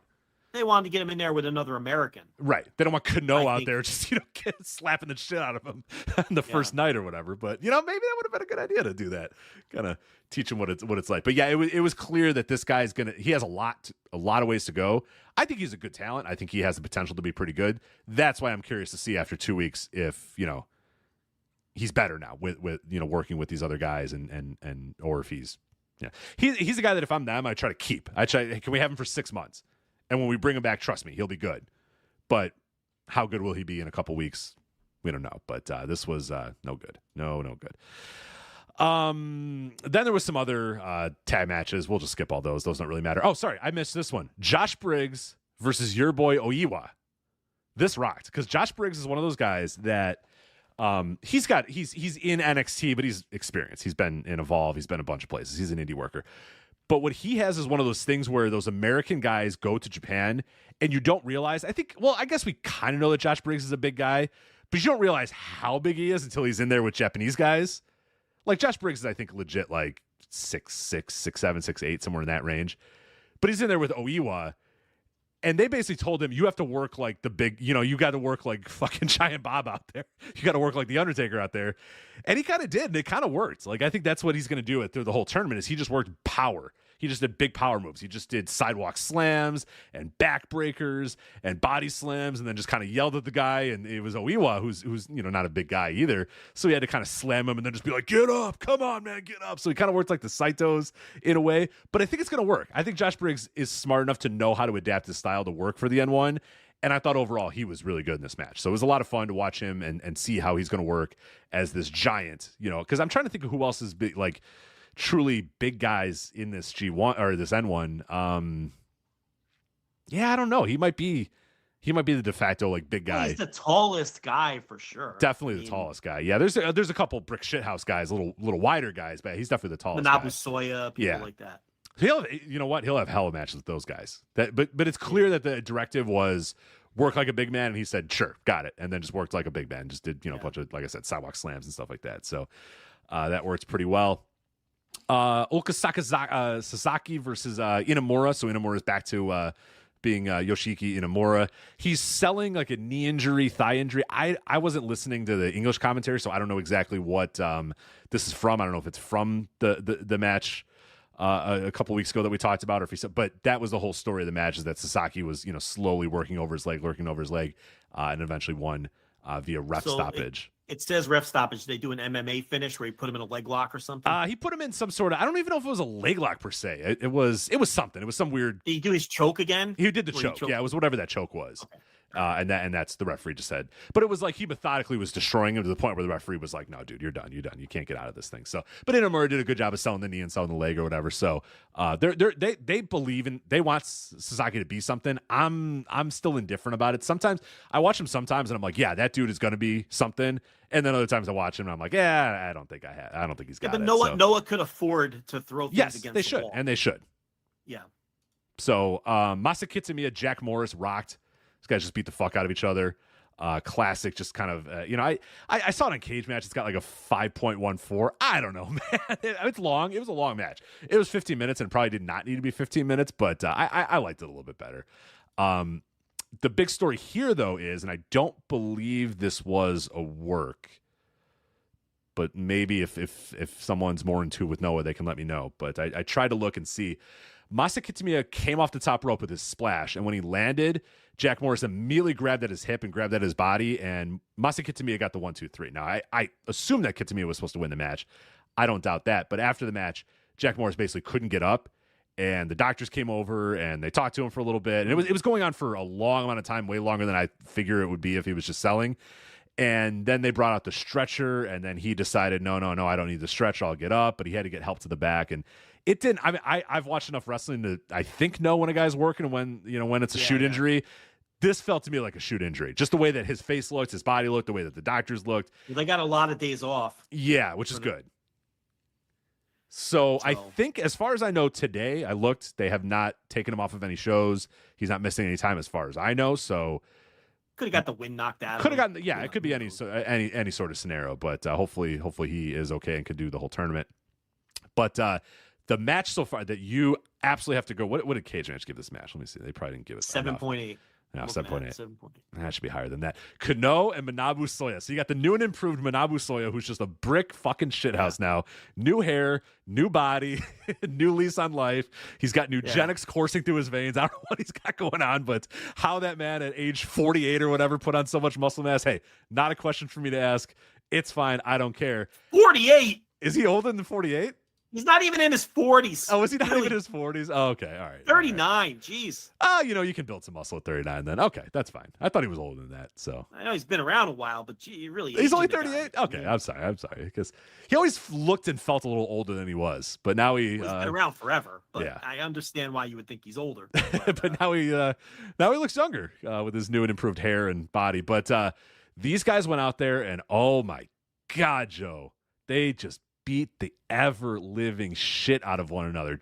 They wanted to get him in there with another American. Right. They don't want Kano out there just, slapping the shit out of him on the first night or whatever. But, maybe that would have been a good idea to do that. Kind of teach him what it's like. But yeah, it was clear that this guy's he has a lot of ways to go. I think he's a good talent. I think he has the potential to be pretty good. That's why I'm curious to see after 2 weeks if, he's better now with working with these other guys and or if he's a guy that if I'm them, I try to keep. Can we have him for 6 months? And when we bring him back, trust me, he'll be good. But how good will he be in a couple weeks? We don't know. But this was no good. No good. Then there was some other tag matches. We'll just skip all those. Those don't really matter. Oh, sorry. I missed this one. Josh Briggs versus your boy Oiwa. This rocked. Because Josh Briggs is one of those guys that he's in NXT, but he's experienced. He's been in Evolve. He's been a bunch of places. He's an indie worker. But what he has is one of those things where those American guys go to Japan and you don't realize. I guess we kind of know that Josh Briggs is a big guy, but you don't realize how big he is until he's in there with Japanese guys. Like Josh Briggs is, I think, legit like 6'6", 6'7", 6'8", somewhere in that range. But he's in there with Oiwa, and they basically told him, you have to work like the big, you got to work like fucking Giant Bob out there. You got to work like The Undertaker out there. And he kind of did, and it kind of worked. Like, I think that's what he's going to do through the whole tournament is he just worked power. He just did big power moves. He just did sidewalk slams and backbreakers and body slams and then just kind of yelled at the guy. And it was Oiwa, who's not a big guy either. So he had to kind of slam him and then just be like, get up. Come on, man, get up. So he kind of worked like the Saitos in a way. But I think it's going to work. I think Josh Briggs is smart enough to know how to adapt his style to work for the N1. And I thought overall he was really good in this match. So it was a lot of fun to watch him and see how he's going to work as this giant, because I'm trying to think of who else is big, like truly big guys in this G1 or this N1. I don't know. He might be the de facto like big guy. He's the tallest guy for sure. Definitely the tallest guy. Yeah, there's a couple brick shithouse guys, little wider guys, but he's definitely the tallest. Manabu Soya, people like that. He'll have hella matches with those guys. But it's clear that the directive was work like a big man, and he said, sure, got it, and then just worked like a big man. Just did a bunch of, like I said, sidewalk slams and stuff like that. So that works pretty well. Oka Sasaki versus Inamura. So Inamura is back to being Yoshiki Inamura. He's selling like a knee injury, thigh injury. I wasn't listening to the English commentary, so I don't know exactly what this is from. I don't know if it's from the match a couple weeks ago that we talked about, or if he said, but that was the whole story of the match, is that Sasaki was slowly working over his leg, and eventually won via ref stoppage. It says ref stoppage. They do an MMA finish where he put him in a leg lock or something. He put him in some sort of, I don't even know if it was a leg lock per se. It was something. It was some weird. Did he do his choke again? He did the choke. Yeah, it was whatever that choke was. And that's the referee just said. But it was like he methodically was destroying him to the point where the referee was like, no, dude, you're done. You can't get out of this thing. So, but Inamura did a good job of selling the knee and selling the leg or whatever. So they believe in, they want Sasaki to be something. I'm still indifferent about it. Sometimes I watch him sometimes and I'm like, yeah, that dude is going to be something. And then other times I watch him and I'm like, yeah, I don't think he's got but it. Noah could afford to throw things against they should, the wall. and they should. Yeah. So Masa Kitsumiya, Jack Morris rocked. These guys just beat the fuck out of each other. Classic, just kind of, I saw it on Cage Match. It's got like a 5.14. I don't know, man. It's long. It was a long match. It was 15 minutes and probably did not need to be 15 minutes, but I liked it a little bit better. The big story here, though, is, and I don't believe this was a work, but maybe if someone's more in tune with Noah, they can let me know. But I tried to look and see. Masa Kitsumiya came off the top rope with his splash, and when he landed, Jack Morris immediately grabbed at his hip and grabbed at his body, and Masa Kitsumiya got the 1-2-3. Now, I assume that Kitsumiya was supposed to win the match. I don't doubt that. But after the match, Jack Morris basically couldn't get up, and the doctors came over, and they talked to him for a little bit. And it was going on for a long amount of time, way longer than I figure it would be if he was just selling. And then they brought out the stretcher, and then he decided, no, I don't need the stretcher. I'll get up. But he had to get help to the back, and it didn't. I mean, I've watched enough wrestling to, I think, know when a guy's working and when it's a shoot injury. This felt to me like a shoot injury. Just the way that his face looked, his body looked, the way that the doctors looked. They got a lot of days off. Yeah, which is good. So I think, as far as I know today, I looked, they have not taken him off of any shows. He's not missing any time as far as I know. So could have got the wind knocked out. Could have gotten, yeah, it could be any sort of scenario. But hopefully he is okay and could do the whole tournament. But the match so far that you absolutely have to go. What did Cage Match give this match? Let me see. They probably didn't give it 7.8. No, 7.8. That should be higher than that. Kano and Manabu Soya. So you got the new and improved Manabu Soya, who's just a brick fucking shithouse now. New hair, new body, new lease on life. He's got eugenics coursing through his veins. I don't know what he's got going on, but how that man at age 48 or whatever put on so much muscle mass, hey, not a question for me to ask. It's fine. I don't care. 48? Is he older than 48? He's not even in his 40s. Oh, is he not even in his 40s? Oh, okay, all right. 39, jeez. Oh, you can build some muscle at 39 then. Okay, that's fine. I thought he was older than that, so. I know he's been around a while, but gee, really. He's only 38? Okay, yeah. I'm sorry, because he always looked and felt a little older than he was, but now he's been around forever, but I understand why you would think he's older. But now he looks younger with his new and improved hair and body. But these guys went out there, and oh my God, Joe, they just beat the ever living shit out of one another.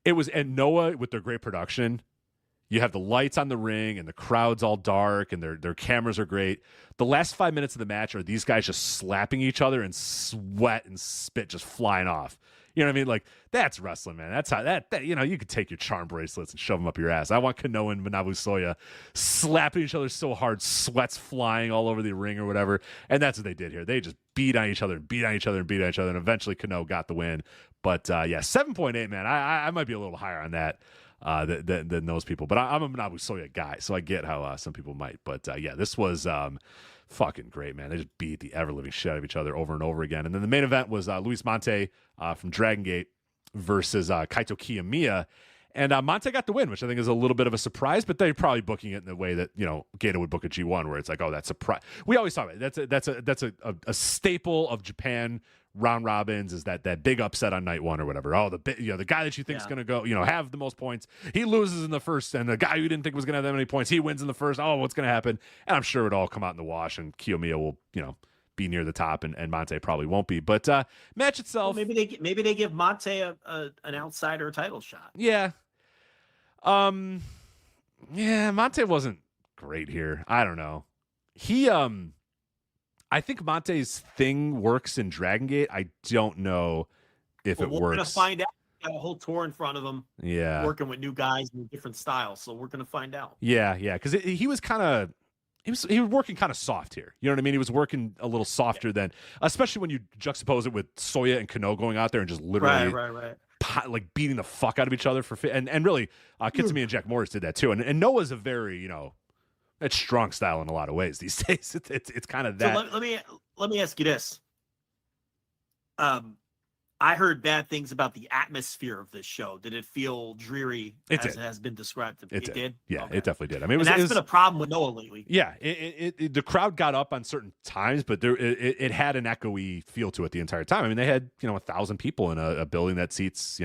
And Noah, with their great production, you have the lights on the ring and the crowd's all dark and their cameras are great. The last 5 minutes of the match are these guys just slapping each other and sweat and spit just flying off. You know what I mean? Like, that's wrestling, man. That's how that you could take your charm bracelets and shove them up your ass. I want Kano and Manabu Soya slapping each other so hard, sweats flying all over the ring or whatever. And that's what they did here. They just beat on each other and beat on each other and beat on each other. And eventually Kano got the win. But 7.8, man. I might be a little higher on that than those people. But I'm a Manabu Soya guy, so I get how some people might. But this was fucking great, man. They just beat the ever-living shit out of each other over and over again. And then the main event was Luis Monte from Dragon Gate versus Kaito Kiyomiya. And Monte got the win, which I think is a little bit of a surprise, but they're probably booking it in the way that, Gato would book a G1, where it's like, oh, that's surprise. We always talk about it. That's a staple of Japan round robins, is that big upset on night one or whatever. Oh, the guy that you think is going to go, have the most points, he loses in the first, and the guy you didn't think was going to have that many points, he wins in the first. Oh, what's going to happen? And I'm sure it'll all come out in the wash, and Kiyomiya will, be near the top, and Monte probably won't be. But match itself, well, maybe they give Monte an outsider title shot. Yeah. Monte wasn't great here. I don't know. He I think Monte's thing works in Dragon Gate. I don't know if it works. We're gonna find out. Got a whole tour in front of him. Yeah, working with new guys in different styles. So we're gonna find out. Yeah, because he was kind of. He was working kind of soft here. You know what I mean? He was working a little softer than, especially when you juxtapose it with Soya and Kano going out there and just literally right. Like beating the fuck out of each other and really Kitsumiya and Jack Morris did that too. And Noah's a very, it's strong style in a lot of ways these days. It's kind of that. So let me ask you this. I I heard bad things about the atmosphere of this show. Did it feel dreary as it has been described to me? It did? Yeah, Okay. it definitely did. I mean, and that's been a problem with Noah lately. Yeah, the crowd got up on certain times, but it had an echoey feel to it the entire time. I mean, they had 1,000 people in a building that seats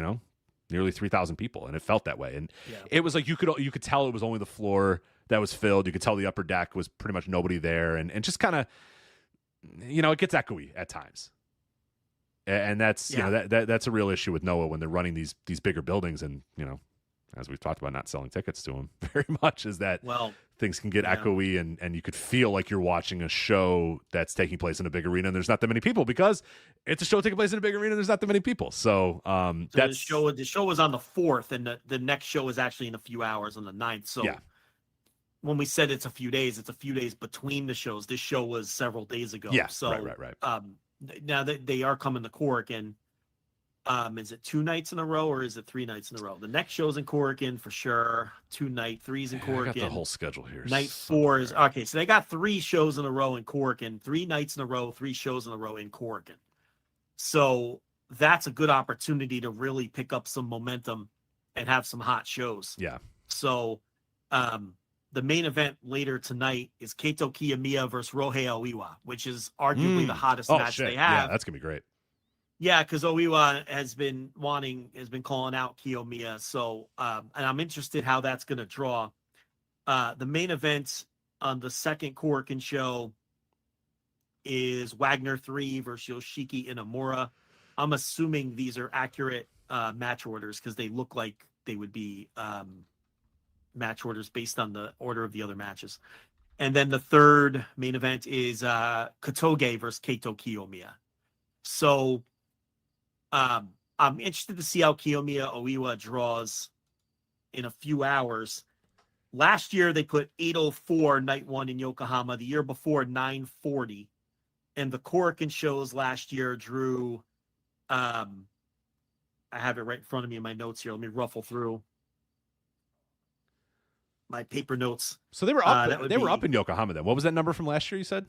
nearly 3,000 people, and it felt that way. And it was like you could tell it was only the floor that was filled. You could tell the upper deck was pretty much nobody there, and just kind of it gets echoey at times. And that's that's a real issue with Noah when they're running these bigger buildings, and as we've talked about, not selling tickets to them very much, is that things can get echoey, and you could feel like you're watching a show that's taking place in a big arena and there's not that many people, because it's a show taking place in a big arena and there's not that many people. So the show was on the 4th, and the next show is actually in a few hours on the 9th. So when we said it's a few days between the shows. This show was several days ago. Yeah, so right. Now that they are coming to Corrigan, is it 2 nights in a row or is it 3 nights in a row? The next show's in Corrigan for sure. 3's in Corrigan. I got the whole schedule here. Night 4 is okay. So they got 3 shows in a row in Corrigan, 3 nights in a row, 3 shows in a row in Corrigan. So that's a good opportunity to really pick up some momentum and have some hot shows. Yeah. So, the main event later tonight is Kaito Kiyomiya versus Ryohei Oiwa, which is arguably the hottest match they have. Yeah, that's gonna be great. Yeah, because Oiwa has been calling out Kiyomiya. So, and I'm interested how that's gonna draw. The main event on the second Korakuen show is Wagner 3 versus Yoshiki Inamura. I'm assuming these are accurate match orders because they look like they would be match orders based on the order of the other matches. And then the third main event is Kotoge versus Kaito Kiyomiya. So I'm interested to see how Kiyomiya Oiwa draws in a few hours. Last year they put 8:04 night 1 in Yokohama. The year before 9:40. And the Korakuen shows last year drew I have it right in front of me in my notes here. Let me ruffle through my paper notes. So they were up. They were up in Yokohama then. What was that number from last year? You said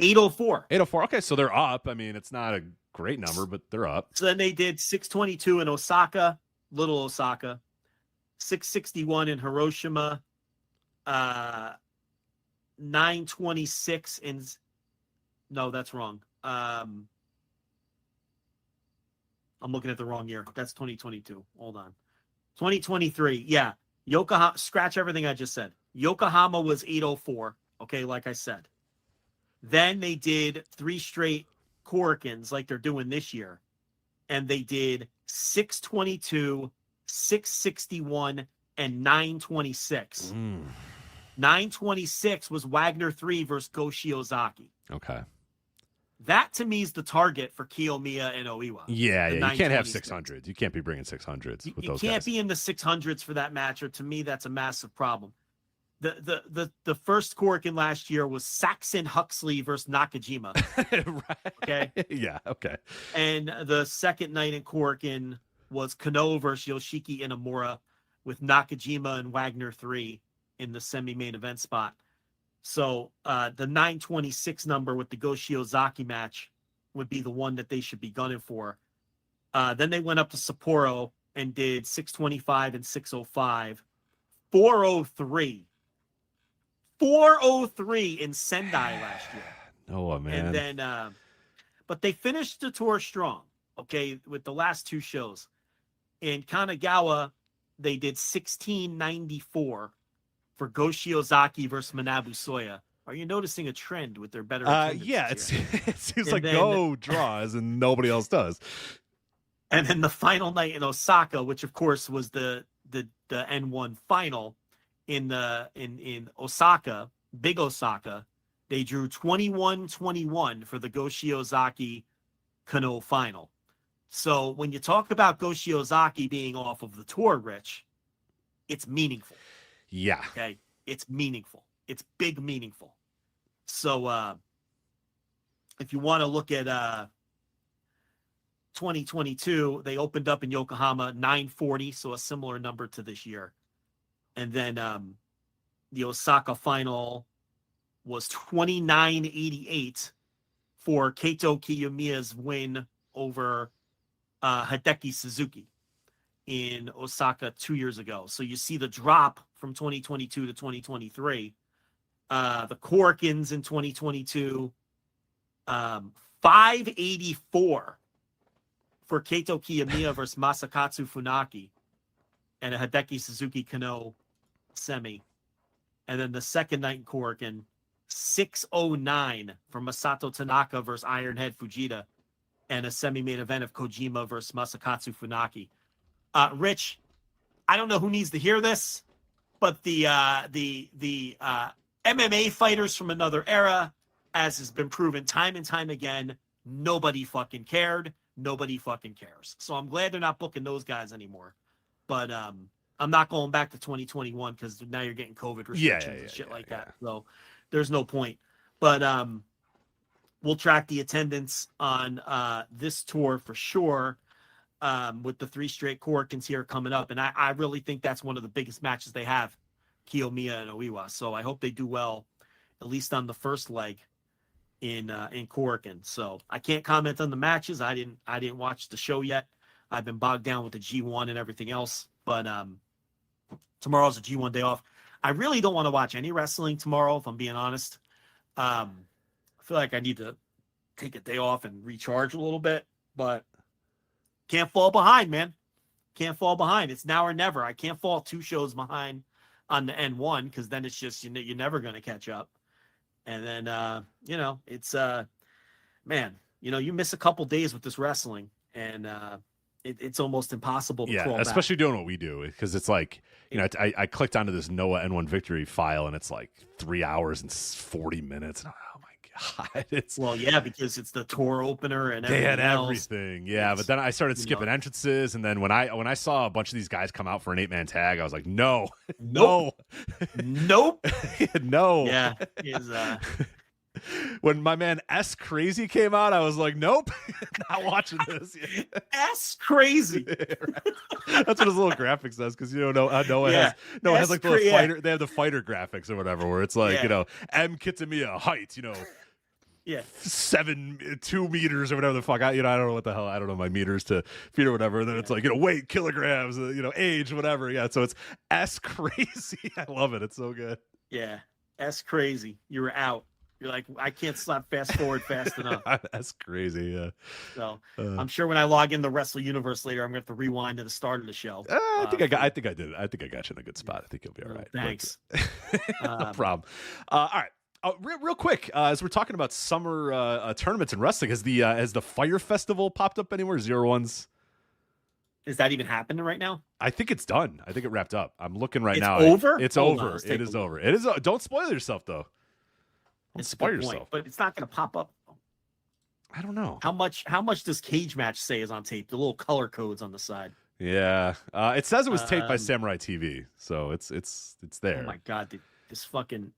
8:04. 8:04. Okay, so they're up. I mean, it's not a great number, but they're up. So then they did 6:22 in Osaka, Little Osaka, 6:61 in Hiroshima, 9:26 in. No, that's wrong. I'm looking at the wrong year. That's 2022. Hold on. 2023. Yeah. Yokohama, scratch everything I just said. Yokohama was 8:04. Okay, like I said. Then they did 3 straight Korakuens like they're doing this year. And they did 6:22, 6:61, and 9:26. 9:26 was Wagner 3 versus Go Shiozaki. Okay. That to me is the target for Kiyomiya and Oiwa. Yeah. You can't have 600s. You can't be bringing 600s with those guys. You can't be in the 600s for that match, or to me, that's a massive problem. The first Korakuen last year was Saxon Huxley versus Nakajima. Right. Okay. Yeah. Okay. And the second night in Korakuen was Kano versus Yoshiki Inamura with Nakajima and Wagner 3 in the semi-main event spot. So the 9:26 number with the Go Shiozaki match would be the one that they should be gunning for. Then they went up to Sapporo and did 6:25 and 6:05. 4:03. 4:03 in Sendai last year. Oh, man. And then, but they finished the tour strong, okay, with the last 2 shows. In Kanagawa, they did 16:94 for Go Shiozaki versus Manabu Soya. Are you noticing a trend with their better attendance? Yeah, it seems like Go draws and nobody else does. And then the final night in Osaka, which of course was the N1 final in Osaka, Big Osaka, they drew 21-21 for the Go Shiozaki Kano final. So when you talk about Go Shiozaki being off of the tour, Rich, it's meaningful. Yeah. Okay. It's meaningful. It's big meaningful. So if you want to look at 2022, they opened up in Yokohama 9:40, so a similar number to this year. And then the Osaka final was 29:88 for Kaito Kiyomiya's win over Hideki Suzuki in Osaka 2 years ago. So you see the drop from 2022 to 2023. The Korakuens in 2022, 584 for Keito Kiyomiya versus Masakatsu Funaki and a Hideki Suzuki Kano semi. And then the second night in Korakuen, 609 for Masato Tanaka versus Ironhead Fujita and a semi-main event of Kojima versus Masakatsu Funaki. Rich, I don't know who needs to hear this, but the MMA fighters from another era, as has been proven time and time again, nobody fucking cared. Nobody fucking cares. So I'm glad they're not booking those guys anymore. But I'm not going back to 2021 because now you're getting COVID restrictions and shit like that. So there's no point. But we'll track the attendance on this tour for sure, with the 3 straight Korakuens here coming up. And I really think that's one of the biggest matches they have, Kiyomiya and Oiwa. So I hope they do well, at least on the first leg in Korakuen. So I can't comment on the matches. I didn't watch the show yet. I've been bogged down with the G1 and everything else. But tomorrow's a G1 day off. I really don't want to watch any wrestling tomorrow, if I'm being honest. I feel like I need to take a day off and recharge a little bit, but can't fall behind, man. Can't fall behind. It's now or never. I can't fall 2 shows behind on the N1 because then it's just, you're never going to catch up. And then, it's, man, you miss a couple days with this wrestling and it's almost impossible to crawl back. Especially doing what we do, because it's like, I clicked onto this Noah N1 Victory file and it's like 3 hours and 40 minutes. And oh my God. Because it's the tour opener and they had else. everything. Yeah. But then I started skipping entrances. And then when I saw a bunch of these guys come out for an 8-man tag, I was like, no. Nope. No. Yeah. When my man S Crazy came out, I was like, nope, not watching this. S Crazy. That's what his little graphic says, because Noah has like the fighter. They have the fighter graphics or whatever, where it's like M Kitamiya height, 2 meters or whatever the fuck. I don't know what the hell. I don't know my meters to feet or whatever. And then it's like weight, kilograms, age, whatever. Yeah, so it's S Crazy. I love it. It's so good. Yeah, S Crazy. You were out. You're like, I can't slap fast forward fast enough. That's crazy, yeah. So I'm sure when I log in the Wrestle Universe later, I'm going to have to rewind to the start of the show. I think I did. I think I got you in a good spot. I think you'll be all right. Thanks. No problem. All right. Real quick, as we're talking about summer tournaments and wrestling, has the Fire Festival popped up anywhere? 01's. Is that even happening right now? I think it's done. I think it wrapped up. I'm looking right now. Over? It's over. It is over. It is. Don't spoil yourself though. It's a good point, but it's not going to pop up. I don't know. How much does Cage Match say is on tape? The little color codes on the side. Yeah. It says it was taped by Samurai TV, so it's there. Oh my God, this fucking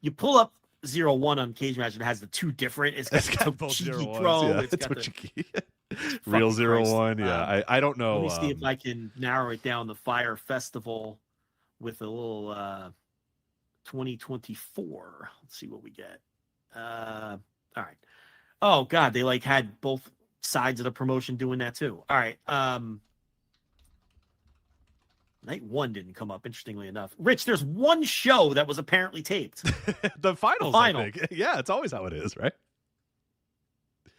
you pull up 01 on Cage Match and it has the 2 different. It's got both Tochigi 01s. Pro. Yeah, it's got the Real 01. Yeah, I don't know. Let me see if I can narrow it down. The Fire Festival with a little 2024. Let's see what we get. All right. Oh God, they had both sides of the promotion doing that too. All right. Night 1 didn't come up, interestingly enough. Rich, there's one show that was apparently taped. The finals, I think. Yeah, it's always how it is, right?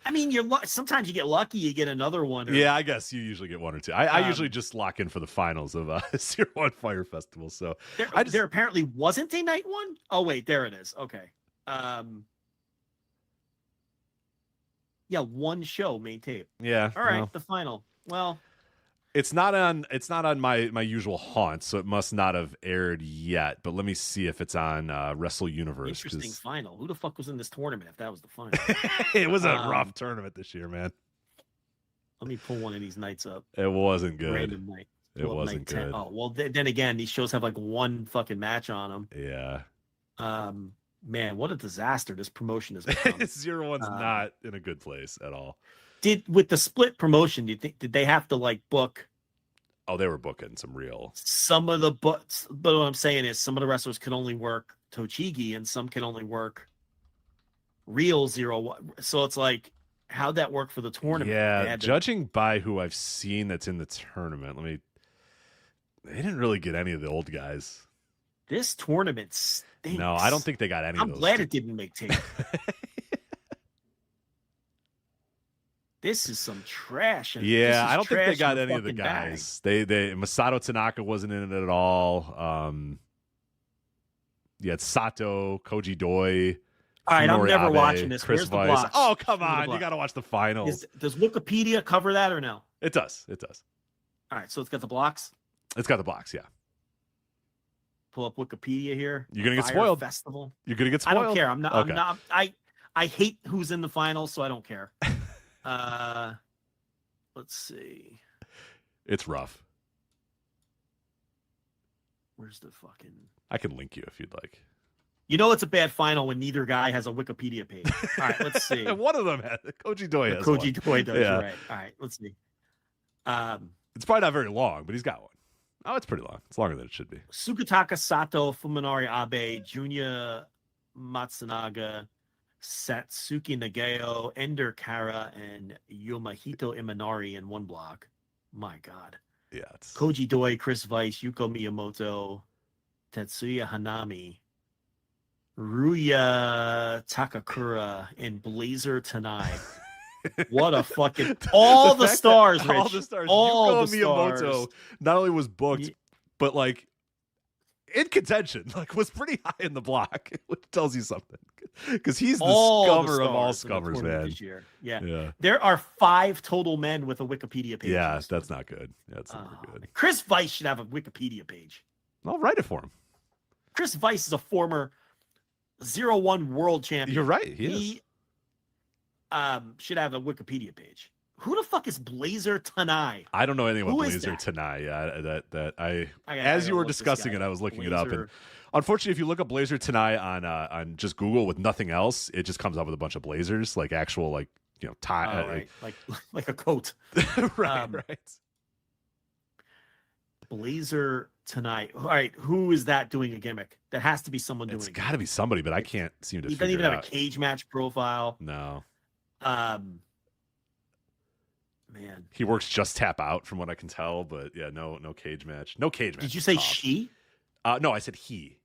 I mean, sometimes you get lucky, you get another one. Yeah, I guess you usually get 1 or 2. I usually just lock in for the finals of 01 Fire Festival. So there apparently wasn't a night 1. Oh wait, there it is. Okay. Yeah, one show made tape. Yeah. All right, the final. Well, it's not on my usual haunt, so it must not have aired yet. But let me see if it's on Wrestle Universe. Interesting final. Who the fuck was in this tournament if that was the final? It was a rough tournament this year, man. Let me pull one of these nights up. It wasn't good. Random night. It wasn't good. Oh, well, then again, these shows have one fucking match on them. Yeah. Man, what a disaster this promotion has become. 01's not in a good place at all. With the split promotion, do you think did they have to book? Oh, they were booking some real. Some of the but what I'm saying is some of the wrestlers could only work Tochigi and some can only work Real 01. So it's how'd that work for the tournament? Yeah, judging by who I've seen that's in the tournament, they didn't really get any of the old guys. This tournament stinks. No, I don't think they got any of those. I'm glad it didn't make tape. This is some trash. Yeah, I don't think they got any of the guys. They Masato Tanaka wasn't in it at all. You had Sato, Koji Doi. All right, I'm never watching this. Chris Where's the Weiss. blocks? Oh, come on. You got to watch the finals. Does Wikipedia cover that or no? It does. All right, so it's got the blocks? It's got the blocks, yeah. Pull up Wikipedia here. You're going to get spoiled. Festival. You're going to get spoiled. I don't care. I'm not. Okay. I'm not. I hate who's in the finals, so I don't care. Let's see. It's rough. Where's the fucking... I can link you if you'd like. You know it's a bad final when neither guy has a Wikipedia page. All right, let's see. One of them has. Koji Doi has Koji Doi does, yeah. right. All right, let's see. It's probably not very long, but he's got one. Oh, it's pretty long. It's longer than it should be. Sukataka Sato, Fuminari Abe, Junya Matsunaga, Satsuki Nagao, Ender Kara, and Yomahito Imanari in one block. My God. Yeah. It's... Koji Doi, Chris Weiss, Yuko Miyamoto, Tetsuya Hanami, Ruya Takakura, and Blazer Tanai. What a fucking... All the stars, Rich. All the stars. All Yuko the Miyamoto stars. not only was booked, but like in contention, like was pretty high in the block, which tells you something. Because he's the scummer of all scummers, man. This year. Yeah. There are 5 total men with a Wikipedia page. Yeah, that's not good. That's not good. Chris Weiss should have a Wikipedia page. I'll write it for him. Chris Weiss is a former 0-1 world champion. You're right. He should have a Wikipedia page. Who the fuck is Blazer Tanai? I don't know anything about Blazer Tanai. Yeah, as you were discussing it, I was looking it up, and unfortunately, if you look up Blazer Tanai on just Google with nothing else, it just comes up with a bunch of blazers, like actual tie, right. like a coat. right. Blazer Tanai. All right, who is that doing a gimmick? That has to be someone doing. It's got to be somebody, but I can't seem to. He doesn't even have a cage match profile. No. Man, he works just tap out from what I can tell, but yeah, no cage match. No cage match. Did you say she? No, I said he.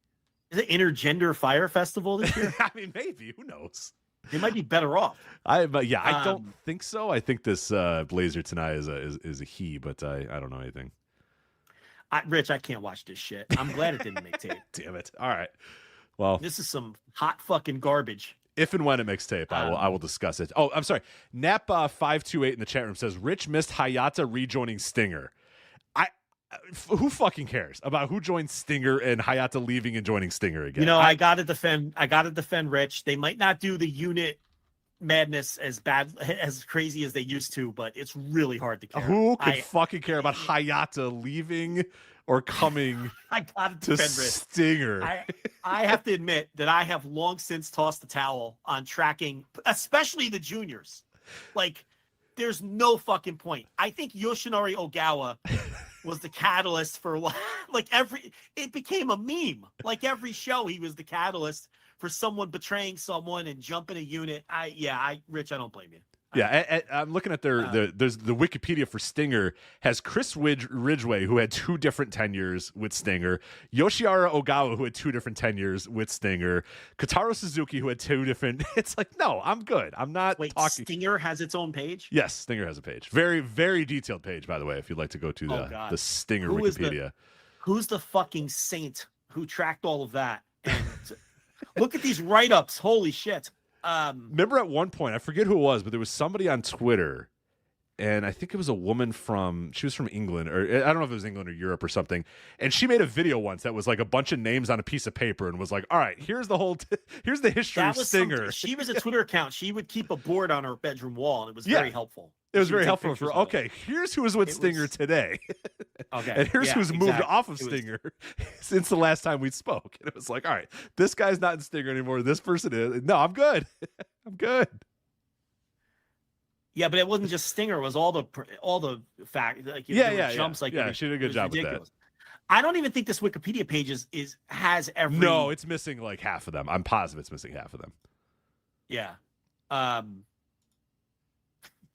Is it Intergender Fire Festival this year? I mean, maybe. Who knows? They might be better off. I don't think so. I think this Blazer tonight is a he, but I don't know anything. Rich, I can't watch this shit. I'm glad it didn't make tape. Damn it. All right. Well, this is some hot fucking garbage. If and when it makes tape, I will discuss it. Oh, I'm sorry. Nap528 in the chat room says Rich missed Hayata rejoining Stinger. Who fucking cares about who joined Stinger and Hayata leaving and joining Stinger again? You know, I gotta defend Rich. They might not do the unit madness as crazy as they used to, but it's really hard to care. Who could fucking care about Hayata leaving or coming I gotta to defend Rich. Stinger? I have to admit that I have long since tossed the towel on tracking, especially the juniors. Like, there's no fucking point. I think Yoshinari Ogawa was the catalyst for it became a meme. Like every show, he was the catalyst for someone betraying someone and jumping a unit. Rich, I don't blame you. Yeah, I'm looking at there's the Wikipedia for Stinger has Chris Ridgway, who had 2 different tenures with Stinger, Yoshiara Ogawa, who had 2 different tenures with Stinger, Kotaro Suzuki, who had 2 different. It's like, no, I'm good. I'm not talking. Stinger has its own page? Yes, Stinger has a page. Very, very detailed page, by the way, if you'd like to go to the Stinger Wikipedia. Who's the fucking saint who tracked all of that? And look at these write-ups. Holy shit. Remember at one point, I forget who it was, but there was somebody on Twitter, and I think it was a woman she was from England, or I don't know if it was England or Europe or something, and she made a video once that was like a bunch of names on a piece of paper and was like, all right, here's the history of Stinger. She was a Twitter account. She would keep a board on her bedroom wall, and it was very helpful. It was very helpful for, okay, here's who was with Stinger today. Okay. And here's who's moved off of Stinger since the last time we spoke. And it was like, all right, this guy's not in Stinger anymore. This person is. No, I'm good. I'm good. Yeah, but it wasn't just Stinger. It was all the fact. Like, jumps. Like, she did a good job ridiculous. with that. I don't even think this Wikipedia page has every. No, it's missing like half of them. I'm positive it's missing half of them. Yeah.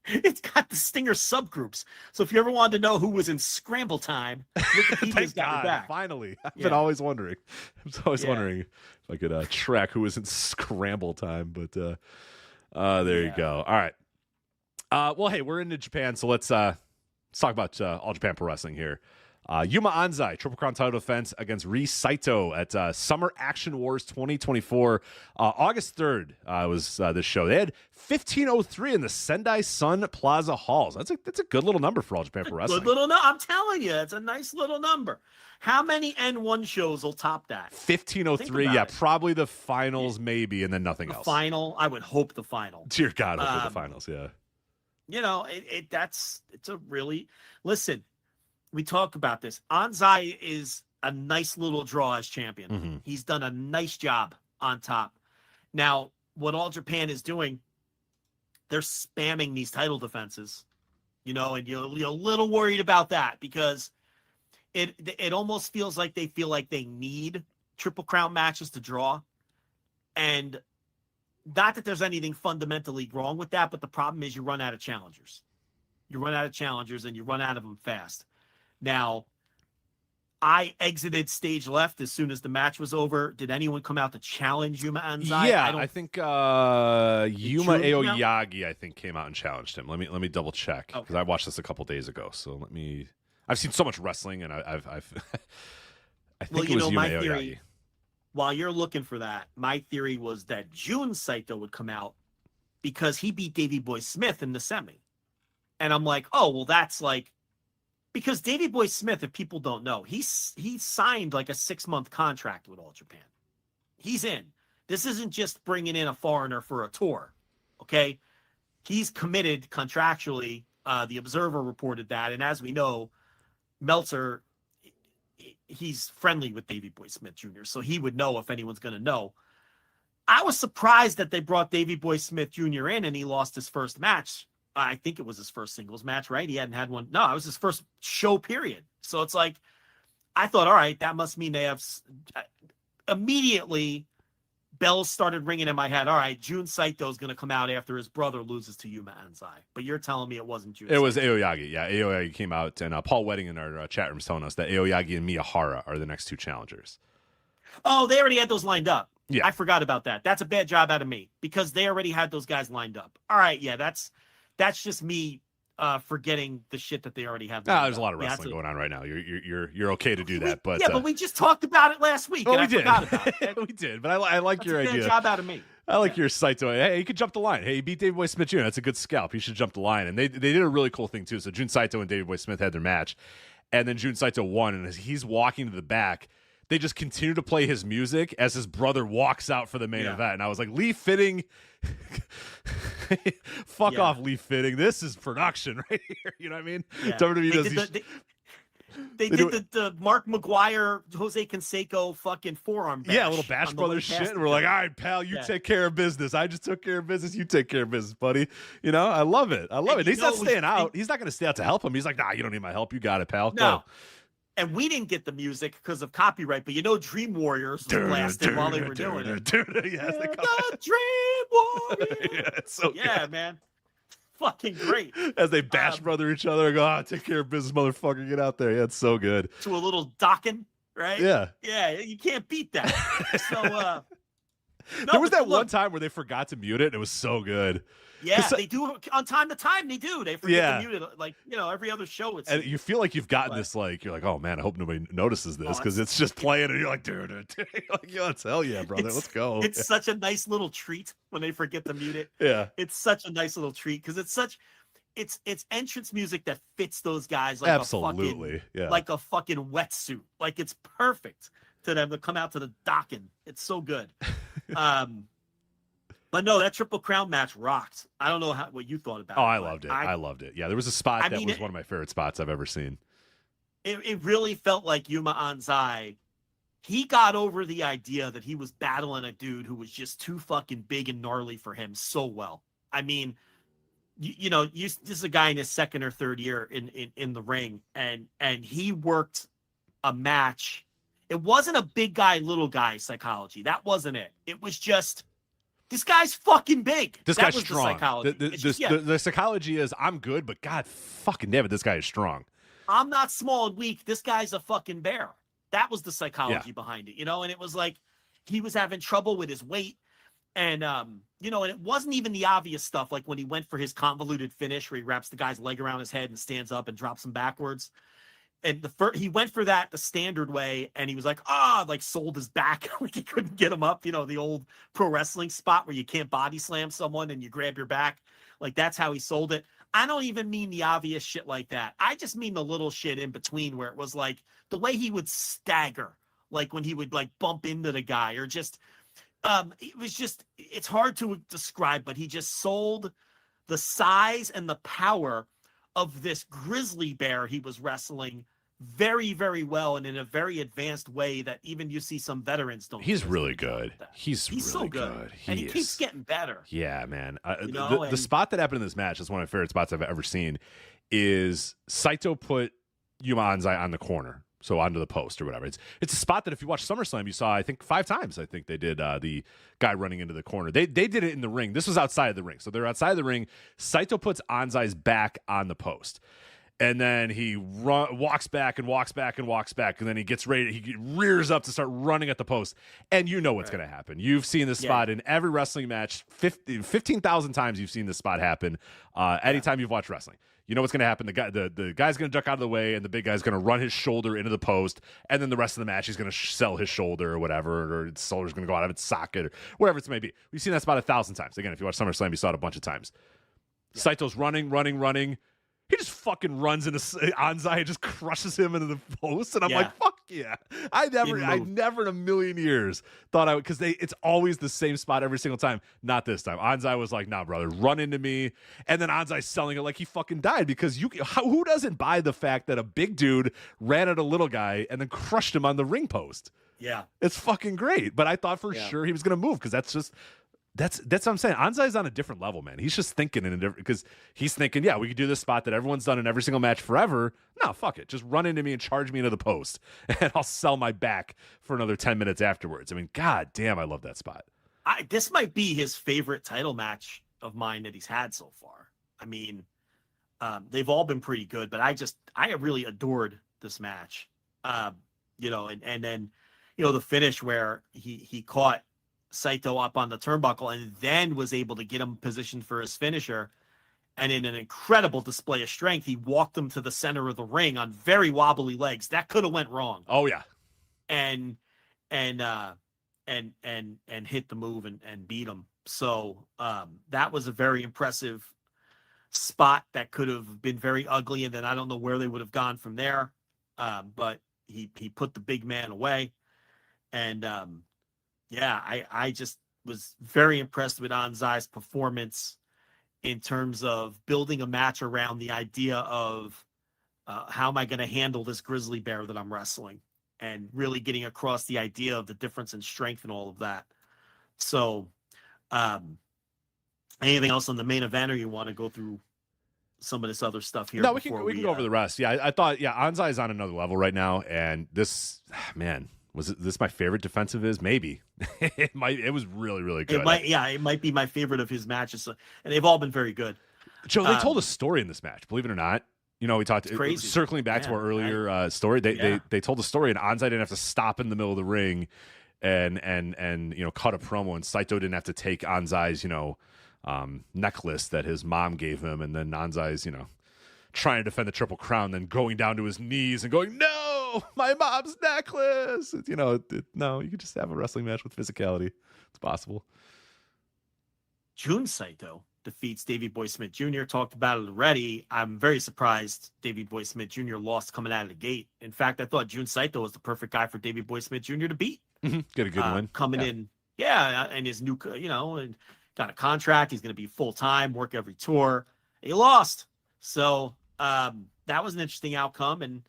It's got the Stinger subgroups. So if you ever wanted to know who was in Scramble Time, Wikipedia's Thank got your God, back. finally. I've been always wondering. I was always wondering if I could track who was in Scramble Time, but there you go. All right. Well, hey, we're into Japan, so let's talk about All Japan Pro Wrestling here. Yuma Anzai, Triple Crown title defense against Ri Saito at Summer Action Wars 2024. August 3rd was this show. They had 1503 in the Sendai Sun Plaza Halls. That's a good little number for All Japan Pro Wrestling. Good little I'm telling you, it's a nice little number. How many N1 shows will top that? 1503, yeah, probably the finals maybe, and then nothing else. Final, I would hope the final. Dear God, hopefully the finals, yeah. You know, it's a really, listen, we talk about this. Anzai is a nice little draw as champion. Mm-hmm. He's done a nice job on top. Now, what All Japan is doing, they're spamming these title defenses, you know, and you're a little worried about that because it almost feels like they feel like they need Triple Crown matches to draw. And not that there's anything fundamentally wrong with that, but the problem is you run out of challengers. You run out of challengers and you run out of them fast. Now, I exited stage left as soon as the match was over. Did anyone come out to challenge Yuma Anzai? Yeah, I think Yuma Aoyagi, I think, came out and challenged him. Let me double check because I watched this a couple days ago. So I've seen so much wrestling, and I think it was Yuma Aoyagi. Theory, while you're looking for that, my theory was that Jun Saito would come out because he beat Davey Boy Smith in the semi. And I'm like, oh, well, that's like, because Davey Boy Smith, if people don't know, he signed like a 6-month contract with All Japan. He's in. This isn't just bringing in a foreigner for a tour, okay? He's committed contractually. The Observer reported that, and as we know, Meltzer, he's friendly with Davey Boy Smith Jr., so he would know if anyone's going to know. I was surprised that they brought Davey Boy Smith Jr. in, and he lost his first match. I think it was his first singles match, right? He hadn't had one. No, it was his first show period. So it's like, I thought, all right, that must mean they have immediately bells started ringing in my head. All right, Jun Saito is going to come out after his brother loses to Yuma Anzai. But you're telling me it wasn't Jun Saito. It was Aoyagi. Yeah, Aoyagi came out, and Paul Wedding in our chat room is telling us that Aoyagi and Miyahara are the next two challengers. Oh, they already had those lined up. Yeah. I forgot about that. That's a bad job out of me because they already had those guys lined up. All right, yeah, that's just me forgetting the shit that they already have. There's a lot of wrestling going on right now. You're okay to do that, but but we just talked about it last week. Well, and we I forgot about it. we did, but I like your idea. Job out of me. I like your Saito. Hey, he could jump the line. Hey, he beat Davey Boy Smith Jr. That's a good scalp. He should jump the line. And they did a really cool thing too. So Jun Saito and Davey Boy Smith had their match, and then Jun Saito won. And as he's walking to the back, they just continue to play his music as his brother walks out for the main event. And I was like, Lee Fitting, fuck off, Lee Fitting. This is production right here. You know what I mean? Yeah. WWE does They did the Mark McGuire, Jose Canseco fucking forearm bash. Yeah, a little Bash Brothers shit. And we're like, all right, pal, you take care of business. I just took care of business. You take care of business, buddy. You know, I love it. I love it. He's not staying out. He's not going to stay out to help him. He's like, nah, you don't need my help. You got it, pal. No. Go. And we didn't get the music because of copyright, but you know Dream Warriors was blasting while they were doing it. Yes, the Dream Warriors. Yeah, it's so good. Man. Fucking great. As they bash brother each other and go, take care of business, motherfucker. Get out there. Yeah, it's so good. To a little docking, right? Yeah. Yeah, you can't beat that. So, there was that one time where they forgot to mute it, and it was so good. Yeah, they do on time to time. They do. They forget to mute it. Like, you know, every other show. And you feel like you've gotten this, like, you're like, oh man, I hope nobody notices this because it's just playing, and you're like, dude, like, yeah, hell yeah, brother, let's go. It's such a nice little treat when they forget to mute it. Yeah, it's such a nice little treat because it's entrance music that fits those guys like absolutely, like a fucking wetsuit. Like it's perfect to them to come out to the docking. It's so good. But no, that Triple Crown match rocked. I don't know what you thought about it. Oh, I loved it. I loved it. Yeah, there was a spot that was one of my favorite spots I've ever seen. It really felt like Yuma Anzai. He got over the idea that he was battling a dude who was just too fucking big and gnarly for him so well. I mean, this is a guy in his second or third year in the ring, and he worked a match. It wasn't a big guy, little guy psychology. That wasn't it. It was just this guy's fucking big. This that guy's was strong. The psychology. The psychology is, I'm good, but God fucking damn it, this guy is strong. I'm not small and weak. This guy's a fucking bear. That was the psychology behind it, you know? And it was like he was having trouble with his weight. And, you know, and it wasn't even the obvious stuff, like when he went for his convoluted finish where he wraps the guy's leg around his head and stands up and drops him backwards. And he went for that the standard way, and he was like, like sold his back. Like he couldn't get him up, you know, the old pro wrestling spot where you can't body slam someone and you grab your back. Like that's how he sold it. I don't even mean the obvious shit like that. I just mean the little shit in between where it was like the way he would stagger, like when he would like bump into the guy or just, it was just, it's hard to describe, but he just sold the size and the power of this grizzly bear he was wrestling very, very well and in a very advanced way that even you see some veterans don't. He's really good. He's really so good. And he keeps getting better. Yeah, man. The spot that happened in this match is one of my favorite spots I've ever seen. Is Saito put Yuma Anzai on the corner, so onto the post or whatever. It's a spot that if you watch SummerSlam, you saw I think 5 times. I think they did the guy running into the corner. They did it in the ring. This was outside of the ring, so they're outside of the ring. Saito puts Anzai's back on the post. And then he walks back, and then he gets ready. He rears up to start running at the post. And you know what's going to happen. You've seen this spot in every wrestling match. 15,000 times you've seen this spot happen anytime you've watched wrestling. You know what's going to happen. The guy's going to duck out of the way, and the big guy's going to run his shoulder into the post. And then the rest of the match, he's going to sell his shoulder or whatever, or his shoulder's going to go out of its socket or whatever it may be. We've seen that spot 1,000 times. Again, if you watch SummerSlam, you saw it a bunch of times. Yeah. Saito's running. He just fucking runs into Anzai and just crushes him into the post. And I'm like, fuck yeah. I never in a million years thought I would, because it's always the same spot every single time. Not this time. Anzai was like, nah, brother, run into me. And then Anzai selling it like he fucking died, because who doesn't buy the fact that a big dude ran at a little guy and then crushed him on the ring post? Yeah. It's fucking great. But I thought for sure he was going to move, because that's what I'm saying. Anzai's on a different level, man. He's just thinking in a different, because he's thinking, yeah, we could do this spot that everyone's done in every single match forever. No, fuck it. Just run into me and charge me into the post, and I'll sell my back for another 10 minutes afterwards. I mean, god damn, I love that spot. This might be his favorite title match of mine that he's had so far. I mean, they've all been pretty good, but I really adored this match. You know, and then, you know, the finish where he caught Saito up on the turnbuckle and then was able to get him positioned for his finisher. And in an incredible display of strength, he walked him to the center of the ring on very wobbly legs. That could have went wrong. Oh yeah. And hit the move and beat him. So that was a very impressive spot that could have been very ugly. And then I don't know where they would have gone from there. But he put the big man away. And I just was very impressed with Anzai's performance in terms of building a match around the idea of how am I going to handle this grizzly bear that I'm wrestling, and really getting across the idea of the difference in strength and all of that. So anything else on the main event, or you want to go through some of this other stuff here? No, we can go over the rest. Yeah, I thought, Anzai is on another level right now, and this, man, was this my favorite defensive is? Maybe. It was really, really good. It might be my favorite of his matches, and they've all been very good. Joe, they told a story in this match, believe it or not. You know, we talked, circling back to our earlier story, they told a story, and Anzai didn't have to stop in the middle of the ring and you know, cut a promo, and Saito didn't have to take Anzai's, you know, necklace that his mom gave him, and then Anzai's, you know, trying to defend the Triple Crown, then going down to his knees and going, no, my mom's necklace. You know, no, you could just have a wrestling match with physicality. It's possible. Jun Saito defeats Davey Boy Smith Jr. Talked about it already. I'm very surprised Davey Boy Smith Jr. lost coming out of the gate. In fact, I thought Jun Saito was the perfect guy for Davey Boy Smith Jr. to beat. Mm-hmm. Get a good win. Coming in. Yeah. And his new, you know, and got a contract. He's going to be full-time, work every tour. He lost. So that was an interesting outcome. And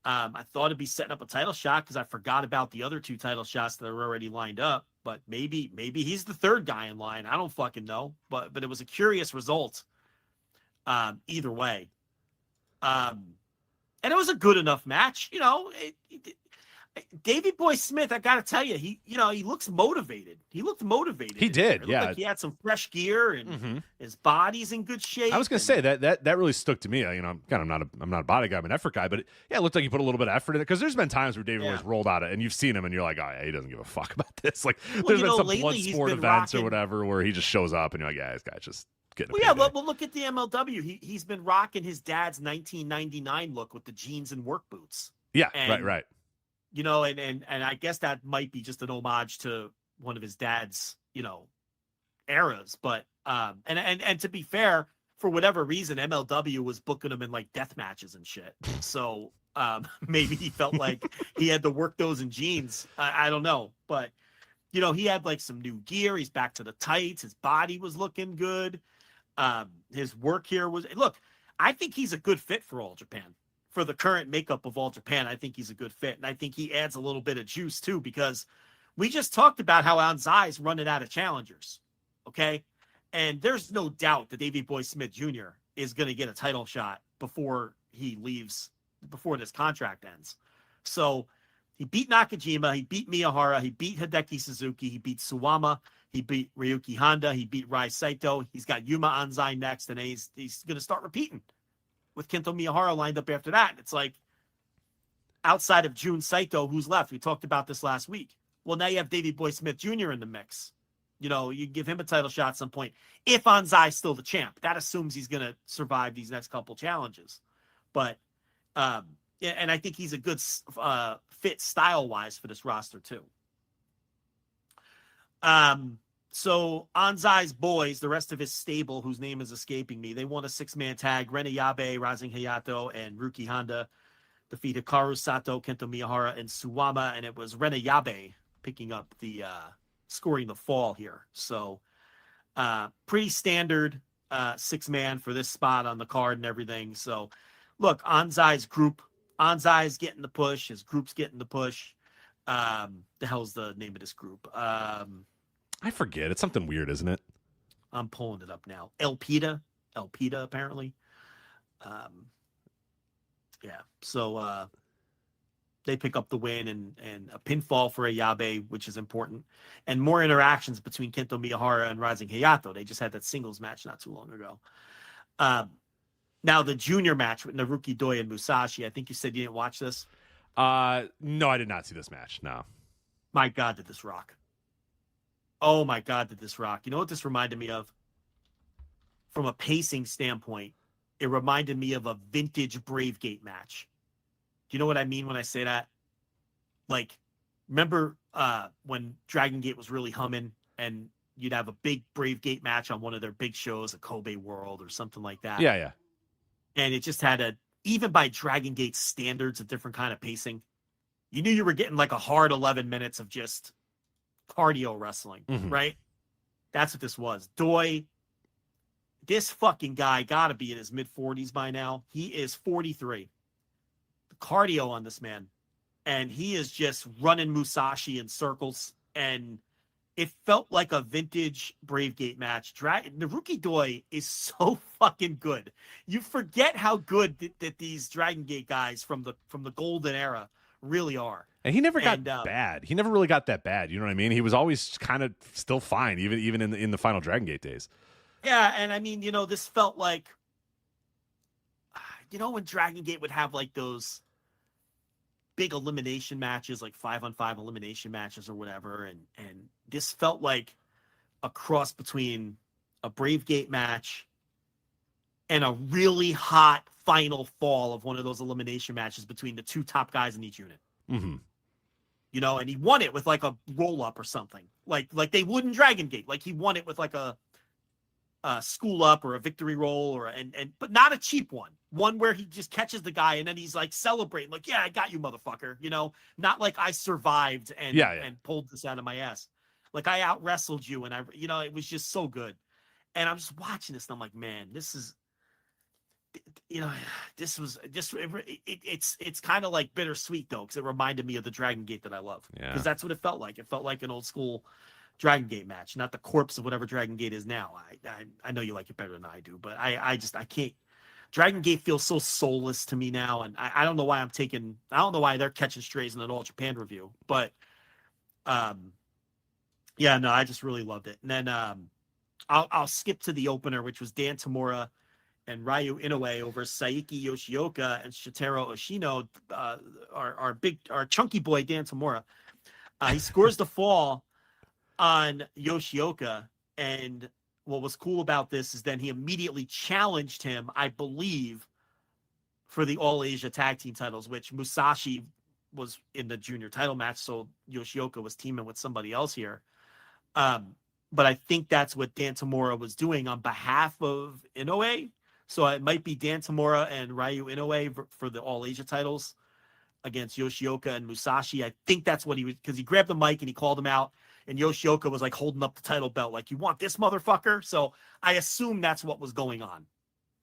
I thought it'd be setting up a title shot, because I forgot about the other 2 title shots that are already lined up. But maybe he's the third guy in line. I don't fucking know. But it was a curious result either way. And it was a good enough match. You know, Davey Boy Smith, I got to tell you, he looks motivated. He looked motivated. He did, yeah. Like he had some fresh gear and his body's in good shape. I was gonna say that really stuck to me. I'm not a body guy, I'm an effort guy, but it looked like he put a little bit of effort in it, because there's been times where Davey Boy's rolled out it, and you've seen him, and you're like, oh, yeah, he doesn't give a fuck about this. Like, there's been some blood sport events or whatever where he just shows up, and you're like, yeah, this guy's just getting. Well, look at the MLW. He's been rocking his dad's 1999 look with the jeans and work boots. Yeah, and, right. And I guess that might be just an homage to one of his dad's, eras. But and to be fair, for whatever reason, MLW was booking him in like death matches and shit. So maybe he felt like he had to work those in jeans. I don't know, but he had like some new gear. He's back to the tights. His body was looking good. His work here was I think he's a good fit for All Japan. For the current makeup of All Japan, I think he's a good fit. And I think he adds a little bit of juice too, because we just talked about how Anzai's running out of challengers. Okay. And there's no doubt that Davey Boy Smith Jr. is going to get a title shot before he leaves, before this contract ends. So he beat Nakajima, he beat Miyahara, he beat Hideki Suzuki, he beat Suwama, he beat Ryuki Honda, he beat Rai Saito. He's got Yuma Anzai next, and he's going to start repeating with Kento Miyahara lined up after that. It's like, outside of Jun Saito, who's left? We talked about this last week. Well, now you have Davey Boy Smith Jr. in the mix. You give him a title shot at some point. If Anzai's still the champ, that assumes he's going to survive these next couple challenges. But, and I think he's a good fit style-wise for this roster, too. So Anzai's boys, the rest of his stable, whose name is escaping me, they won a 6-man tag. Ren Yabe, Rising Hayato, and Ruki Honda defeat Hikaru Sato, Kento Miyahara, and Suwama, and it was Ren Yabe picking up the scoring the fall here. So pretty standard 6-man for this spot on the card and everything. So look, Anzai's getting the push. His group's getting the push. The hell's the name of this group? I forget. It's something weird, isn't it? I'm pulling it up now. Elpida, apparently. So they pick up the win and a pinfall for Ayabe, which is important, and more interactions between Kento Miyahara and Rising Hayato. They just had that singles match not too long ago. Now the junior match with Naruki Doi and Musashi. I think you said you didn't watch this. No, I did not see this match. No. My God, did this rock? Oh my God, did this rock? You know what this reminded me of? From a pacing standpoint, it reminded me of a vintage Bravegate match. Do you know what I mean when I say that? Like, remember when Dragon Gate was really humming and you'd have a big Bravegate match on one of their big shows, a Kobe World or something like that? Yeah. And it just had even by Dragon Gate standards, a different kind of pacing. You knew you were getting like a hard 11 minutes of just cardio wrestling, right? That's what this was. Doi, this fucking guy gotta be in his mid-40s by now. He is 43. The cardio on this man, and he is just running Musashi in circles, and it felt like a vintage Bravegate match. Naruki Doi is so fucking good. You forget how good that these Dragon Gate guys from the golden era really are. And he never got bad. He never really got that bad. You know what I mean? He was always kind of still fine, even in the final Dragon Gate days. Yeah, and I mean, this felt like, when Dragon Gate would have like those big elimination matches, like 5-on-5 elimination matches or whatever, and this felt like a cross between a Bravegate match and a really hot final fall of one of those elimination matches between the two top guys in each unit. Mm-hmm. And he won it with like a roll up or something, like they would in Dragon Gate. Like he won it with like a school up or a victory roll but not a cheap one where he just catches the guy and then he's like celebrating, like, yeah, I got you, motherfucker. Not like I survived and pulled this out of my ass. Like I out wrestled you and it was just so good. And I'm just watching this and I'm like, man, this is, it's kind of like bittersweet though, because it reminded me of the Dragon Gate that I love. Because that's what it felt like. It felt like an old school Dragon Gate match, not the corpse of whatever Dragon Gate is now. I know you like it better than I do, but I can't. Dragon Gate feels so soulless to me now, and I don't know why I don't know why they're catching strays in an All Japan review, but yeah, no, I just really loved it. And then I'll skip to the opener, which was Dan Tamura and Ryu Inoue over Saiki Yoshioka and Shotaro Oshino. Our chunky boy Dan Tamura, he scores the fall on Yoshioka, and what was cool about this is then he immediately challenged him, I believe, for the All Asia Tag Team titles, which Musashi was in the junior title match, so Yoshioka was teaming with somebody else here. But I think that's what Dan Tamura was doing on behalf of Inoue. So it might be Dan Tamura and Ryu Inoue for the All Asia titles against Yoshioka and Musashi. I think that's what he was, because he grabbed the mic and he called him out, and Yoshioka was like holding up the title belt like, you want this, motherfucker? So I assume that's what was going on.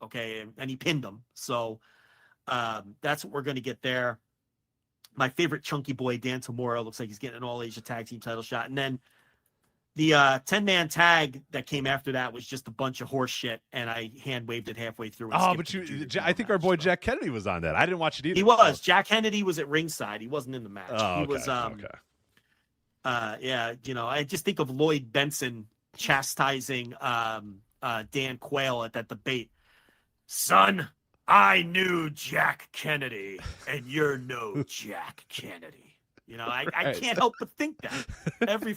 Okay. And he pinned him. So that's what we're going to get there. My favorite chunky boy, Dan Tamura, looks like he's getting an All Asia Tag Team title shot. And then the 10-man tag that came after that was just a bunch of horse shit, and I hand waved it halfway through. Oh, but I think our boy Jack Kennedy was on that. I didn't watch it either. He was. Jack Kennedy was at ringside. He wasn't in the match. Oh, okay. He was. Yeah, you know, I just think of Lloyd Benson chastising Dan Quayle at that debate. Son, I knew Jack Kennedy, and you're no Jack Kennedy. You know, I can't help but think that every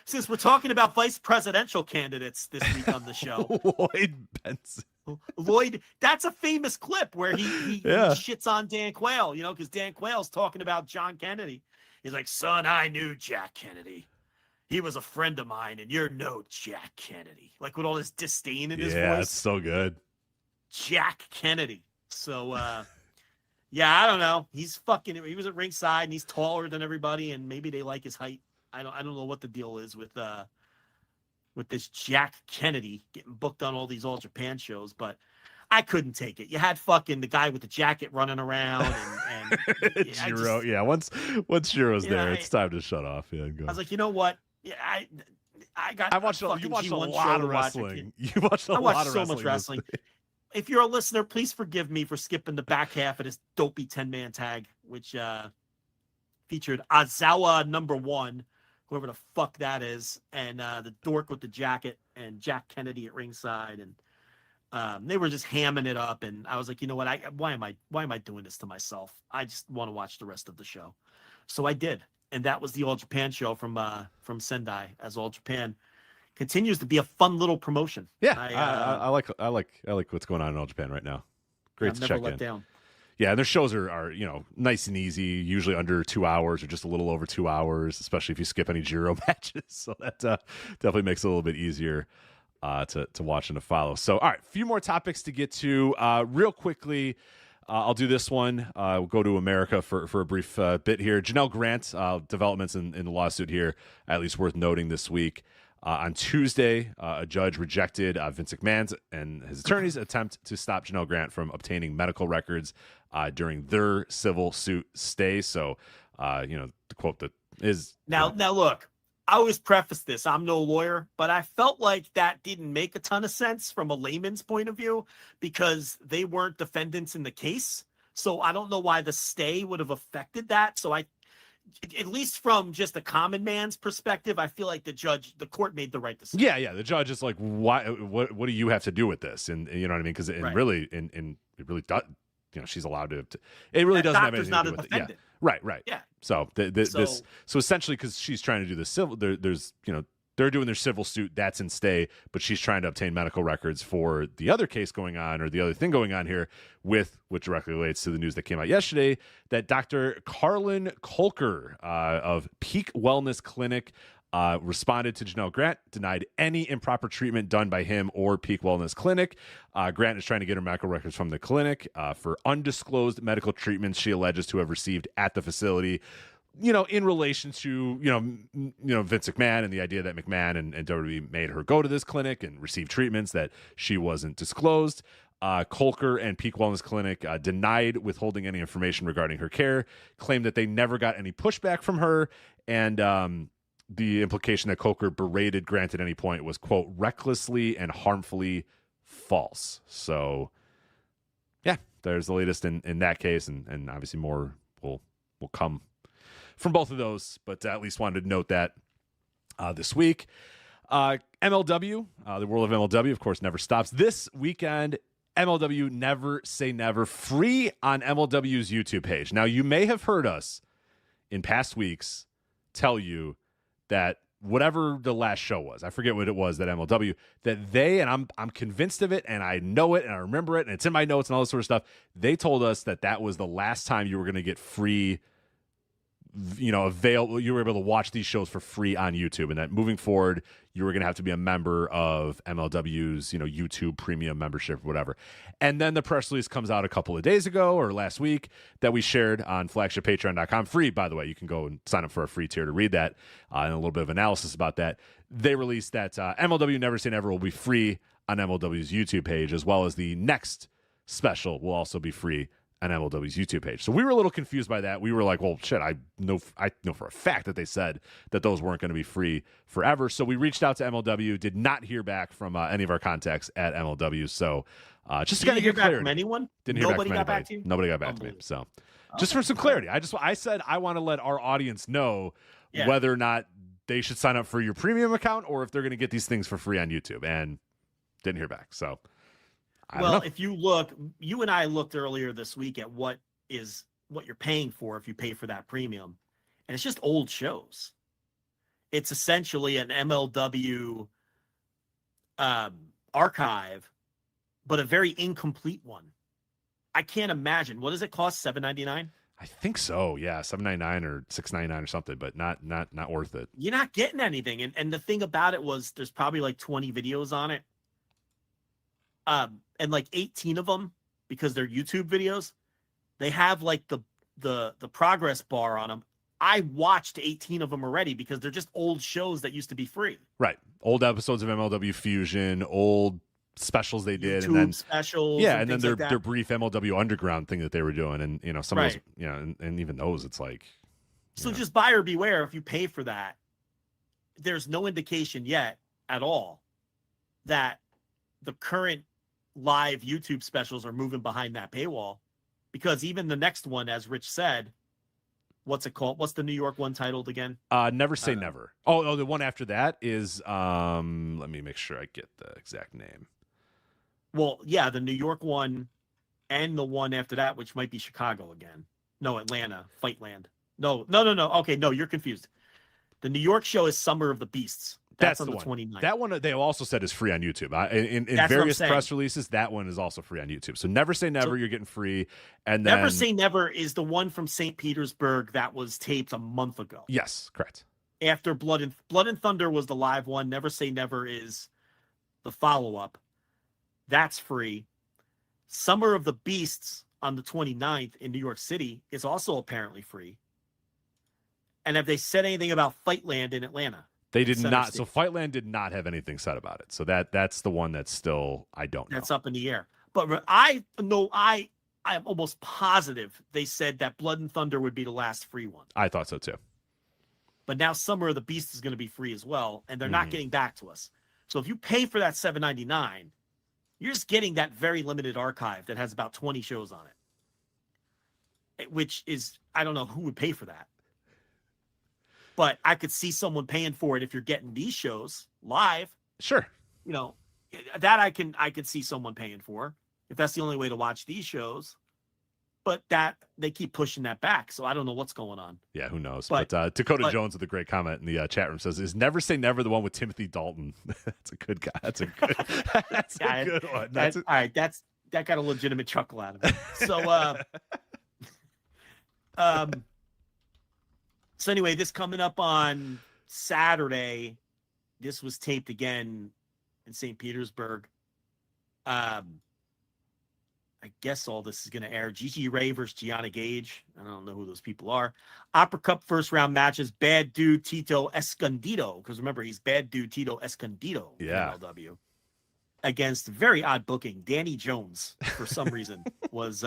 since we're talking about vice presidential candidates this week on the show. Lloyd Benson. Lloyd, that's a famous clip where he shits on Dan Quayle, you know, because Dan Quayle's talking about John Kennedy. He's like, son, I knew Jack Kennedy. He was a friend of mine, and you're no Jack Kennedy. Like with all this disdain in his voice. Yeah, it's so good. Jack Kennedy. So, yeah, I don't know. He was at ringside and he's taller than everybody, and maybe they like his height. I don't know what the deal is with this Jack Kennedy getting booked on all these All Japan shows, but I couldn't take it. You had fucking the guy with the jacket running around and Jiro, once Jiro's there, it's time to shut off. Yeah, go. I was like, you know what? Yeah, I watched a lot of wrestling. You watched a lot of so much wrestling. If you're a listener, please forgive me for skipping the back half of this dopey 10-man tag, which featured Azawa #1, whoever the fuck that is, and the dork with the jacket, and Jack Kennedy at ringside, and they were just hamming it up. And I was like, you know what? Why am I doing this to myself? I just want to watch the rest of the show. So I did, and that was the All Japan show from Sendai, as All Japan continues to be a fun little promotion. Yeah, I like what's going on in All Japan right now. Great to check in. Down. Yeah, and their shows are nice and easy, usually under 2 hours or just a little over 2 hours, especially if you skip any Jiro matches. So that definitely makes it a little bit easier to watch and to follow. So, all right, a few more topics to get to real quickly. I'll do this one. We'll go to America for a brief bit here. Janel Grant, developments in the lawsuit here, at least worth noting this week. On Tuesday, a judge rejected Vince McMahon's and his attorney's attempt to stop Janel Grant from obtaining medical records during their civil suit stay. So, the quote that is... Now, look, I always preface this. I'm no lawyer, but I felt like that didn't make a ton of sense from a layman's point of view because they weren't defendants in the case. So I don't know why the stay would have affected that. So at least from just a common man's perspective, I feel like the court made the right decision. Yeah. The judge is like, why? What do you have to do with this? And you know what I mean? Because it really does. She's allowed to. It really doesn't have anything to do with it. Yeah. Right. Yeah. So so essentially, because she's trying to do the civil, they're doing their civil suit that's in stay, but she's trying to obtain medical records for the other case going on, or the other thing going on here, which directly relates to the news that came out yesterday that Dr. Carlin Kolker of Peak Wellness Clinic responded to Janel Grant, denied any improper treatment done by him or Peak Wellness Clinic. Grant is trying to get her medical records from the clinic for undisclosed medical treatments she alleges to have received at the facility. In relation to, Vince McMahon and the idea that McMahon and WWE made her go to this clinic and receive treatments that she wasn't disclosed. Kolker and Peak Wellness Clinic denied withholding any information regarding her care, claimed that they never got any pushback from her, and the implication that Kolker berated Grant at any point was, quote, recklessly and harmfully false. So Yeah, there's the latest in that case, and obviously more will come from both of those, but at least wanted to note that this week. MLW, the world of MLW, of course, never stops. This weekend, MLW Never Say Never, free on MLW's YouTube page. Now, you may have heard us in past weeks tell you that whatever the last show was, I forget what it was, that MLW, that they, and I'm convinced of it, and I know it, and I remember it, and it's in my notes and all this sort of stuff, they told us that was the last time you were going to get free, you were able to watch these shows for free on YouTube, and that moving forward, you were going to have to be a member of MLW's, YouTube premium membership, whatever. And then the press release comes out a couple of days ago or last week that we shared on flagshippatreon.com. Free, by the way. You can go and sign up for a free tier to read that and a little bit of analysis about that. They released that MLW Never Say Never will be free on MLW's YouTube page, as well as the next special will also be free on MLW's YouTube page. So we were a little confused by that. We were like, well, shit, I know for a fact that they said that those weren't going to be free forever. So we reached out to MLW, did not hear back from any of our contacts at MLW. So just to kind of get clarity. From anyone? Didn't hear Nobody back from got anybody. back to you? Nobody got back to me. So just for some clarity, I said I want to let our audience know whether or not they should sign up for your premium account or if they're going to get these things for free on YouTube, and didn't hear back. So well, if you look, you and I looked earlier this week at what you're paying for if you pay for that premium, and it's just old shows. It's essentially an MLW archive, but a very incomplete one. I can't imagine. What does it cost? $7.99? I think so. Yeah, $7.99 or $6.99 or something, but not worth it. You're not getting anything, and the thing about it was there's probably like 20 videos on it. And like 18 of them, because they're YouTube videos, they have like the progress bar on them. I watched 18 of them already because they're just old shows that used to be free. Right. Old episodes of MLW Fusion, old specials they did, YouTube and then specials. Yeah, and then their brief MLW Underground thing that they were doing, and some of those, and even those, it's like. So just buyer beware if you pay for that. There's no indication yet at all that the current live YouTube specials are moving behind that paywall, because even the next one, as Rich said, what's it called? What's the New York one titled again? Never Say Never. Oh, the one after that is let me make sure I get the exact name. Well, yeah, the New York one and the one after that, which might be Chicago again. No, Atlanta, Fightland. No. Okay, no, you're confused. The New York show is Summer of the Beasts. That's on the 29th. That one they also said is free on YouTube. In various press releases, that one is also free on YouTube. So Never Say Never, you're getting free. And then Never Say Never is the one from St. Petersburg that was taped a month ago. Yes, correct. After Blood and Thunder was the live one. Never Say Never is the follow-up. That's free. Summer of the Beasts on the 29th in New York City is also apparently free. And have they said anything about Fightland in Atlanta? They did not. So Fightland did not have anything said about it. So that's the one that's still, I don't know. That's up in the air. But I am almost positive they said that Blood and Thunder would be the last free one. I thought so too. But now Summer of the Beast is going to be free as well, and they're not getting back to us. So if you pay for that $7.99, you're just getting that very limited archive that has about 20 shows on it, which is, I don't know who would pay for that. But I could see someone paying for it if you're getting these shows live. Sure. That I could see someone paying for if that's the only way to watch these shows. But that they keep pushing that back, so I don't know what's going on. Yeah, who knows? But Dakota Jones with a great comment in the chat room says, "Is Never Say Never the one with Timothy Dalton?" That's a good guy. That's a good. That's a good one. All right. That got a legitimate chuckle out of it. So, So anyway, this coming up on Saturday, this was taped again in St. Petersburg. I guess all this is going to air. Gigi Ray versus Gianna Gage. I don't know who those people are. Opera Cup first round matches. Bad Dude Tito Escondido. Because remember, he's Bad Dude Tito Escondido. Yeah. MLW. Against very odd booking. Danny Jones, for some reason, was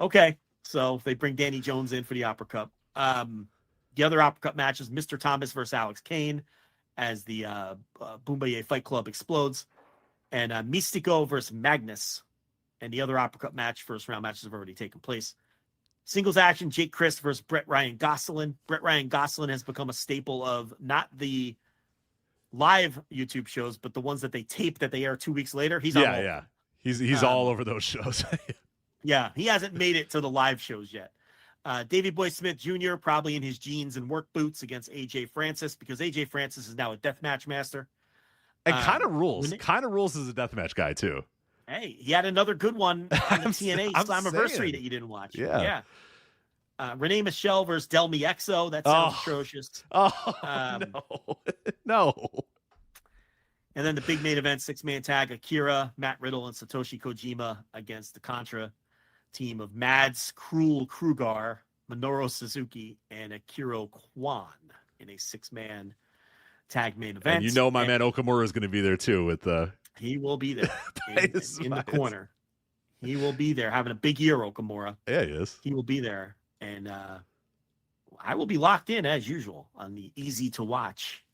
okay. So they bring Danny Jones in for the Opera Cup. The other Opera Cup matches, Mr. Thomas versus Alex Kane as the Boombaye Fight Club explodes, and Mystico versus Magnus And the other uppercut match, first round matches have already taken place. Singles action, Jake Crist versus Brett Ryan Gosselin. Brett Ryan Gosselin has become a staple of not the live YouTube shows, but the ones that they tape that they air 2 weeks later. He's on all of them. He's all over those shows. Yeah, he hasn't made it to the live shows yet. Davey Boy Smith Jr. probably in his jeans and work boots against AJ Francis, because AJ Francis is now a deathmatch master. And kind of rules. Kind of rules as a deathmatch guy, too. Hey, he had another good one on the TNA Slammiversary that you didn't watch. Yeah. Renee Michelle versus Del Miexo. That sounds atrocious. No. And then the big main event, 6-man tag, Akira, Matt Riddle, and Satoshi Kojima against the Contra team of Mads, Cruel Krugar, Minoru Suzuki, and Akira Kwan in a 6-man tag main event. And my man Okamura is going to be there too with the. He will be there in the corner. He will be there having a big year, Okamura. Yeah, he is. He will be there. And I will be locked in as usual on the easy to watch.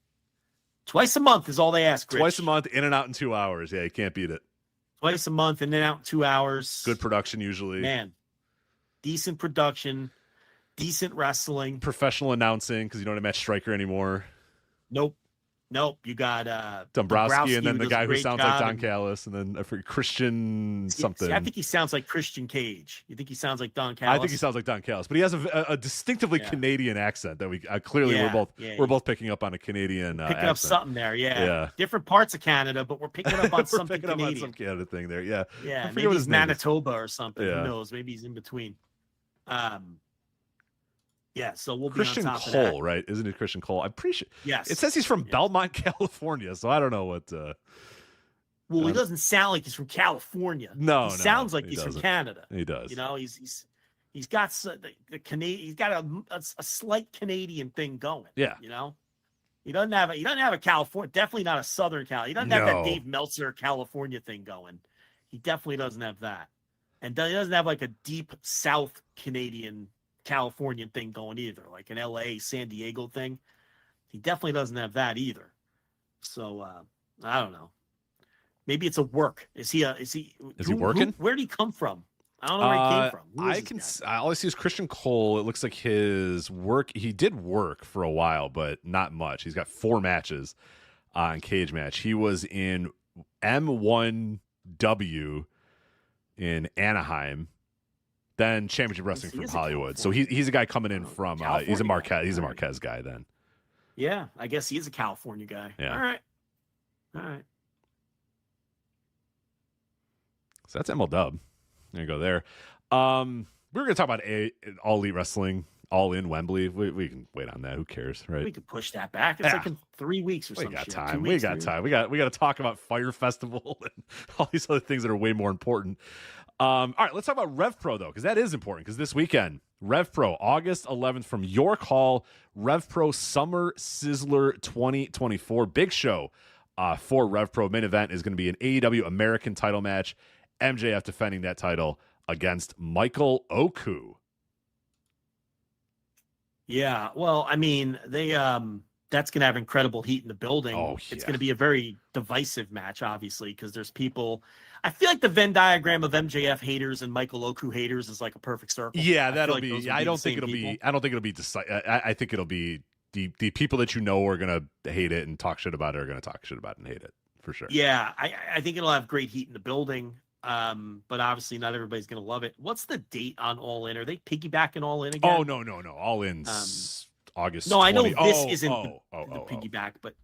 Twice a month is all they ask, Rich. Twice a month, in and out in 2 hours. Yeah, you can't beat it. Twice a month, in and out in 2 hours. Good production usually. Man, decent production, decent wrestling. Professional announcing, because you don't have Matt Stryker anymore. Nope. You got Dombrowski, and then the guy who sounds like Don Callis, and then I forget, Christian something. See, I think he sounds like Christian Cage. You think he sounds like Don Callis? I think he sounds like Don Callis, but he has a distinctively Canadian accent that we clearly we're both picking up on a Canadian picking accent. Up something there. Yeah. Different parts of Canada, but we're picking up on something Canadian. On some Canada thing there. Yeah. Yeah. Maybe he's Manitoba or something. Yeah. Who knows? Maybe he's in between. Yeah, so we'll Christian be on top Cole, of that. right? Isn't it Christian Cole? I'm pretty sure. Yes. It says he's from Belmont, California, so I don't know what. Well, he doesn't sound like he's from California. He sounds like he's from Canada. He does. He's got the Canadian. He's got a slight Canadian thing going. Yeah. He doesn't have a California. Definitely not a Southern Cal. He doesn't have that Dave Meltzer California thing going. He definitely doesn't have that, and he doesn't have like a deep South Canadian Californian thing going either, like an LA San Diego thing. He definitely doesn't have that either. So I don't know. Maybe it's a work. Is he working? Where did he come from? I don't know where he came from. All I see is Christian Cole. It looks like his work. He did work for a while, but not much. He's got 4 matches on Cage Match. He was in M1W in Anaheim. Then Championship Wrestling from Hollywood. So he's a guy coming in from he's a Marquez guy then. Yeah, I guess he is a California guy. Yeah. All right. So that's MLW. There you go there. We're gonna talk about All Elite Wrestling, All In Wembley. We can wait on that. Who cares, right? We could push that back. It's like in 3 weeks or something. We got time. We got to talk about Fire Festival and all these other things that are way more important. All right, let's talk about Rev Pro, though, because that is important. Because this weekend, Rev Pro, August 11th from York Hall, Rev Pro Summer Sizzler 2024. Big show for Rev Pro. Main event is going to be an AEW American title match. MJF defending that title against Michael Oku. Yeah, well, I mean, that's going to have incredible heat in the building. It's going to be a very divisive match, obviously, because there's people. I feel like the Venn diagram of MJF haters and Michael Oku haters is like a perfect circle. Yeah, that'll be. I don't think it'll be. I think it'll be the people that are going to hate it and talk shit about it are going to talk shit about it and hate it for sure. Yeah, I think it'll have great heat in the building. But obviously not everybody's going to love it. What's the date on All In? Are they piggybacking All In again? Oh, no. All In's August. No, 20. I know this isn't the piggyback, but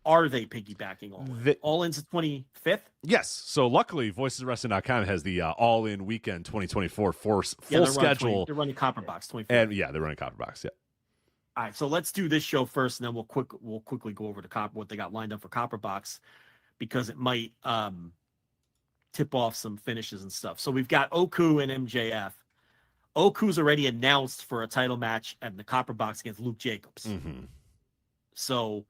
are they piggybacking All In? All In's the 25th? Yes. So luckily, VoicesOfWrestling.com has the All In Weekend 2024 full schedule. They're running Copper Box 25th. And they're running Copper Box, yeah. All right, so let's do this show first, and then we'll quickly go over to what they got lined up for Copper Box, because it might tip off some finishes and stuff. So we've got Oku and MJF. Oku's already announced for a title match at the Copper Box against Luke Jacobs. Mm-hmm. So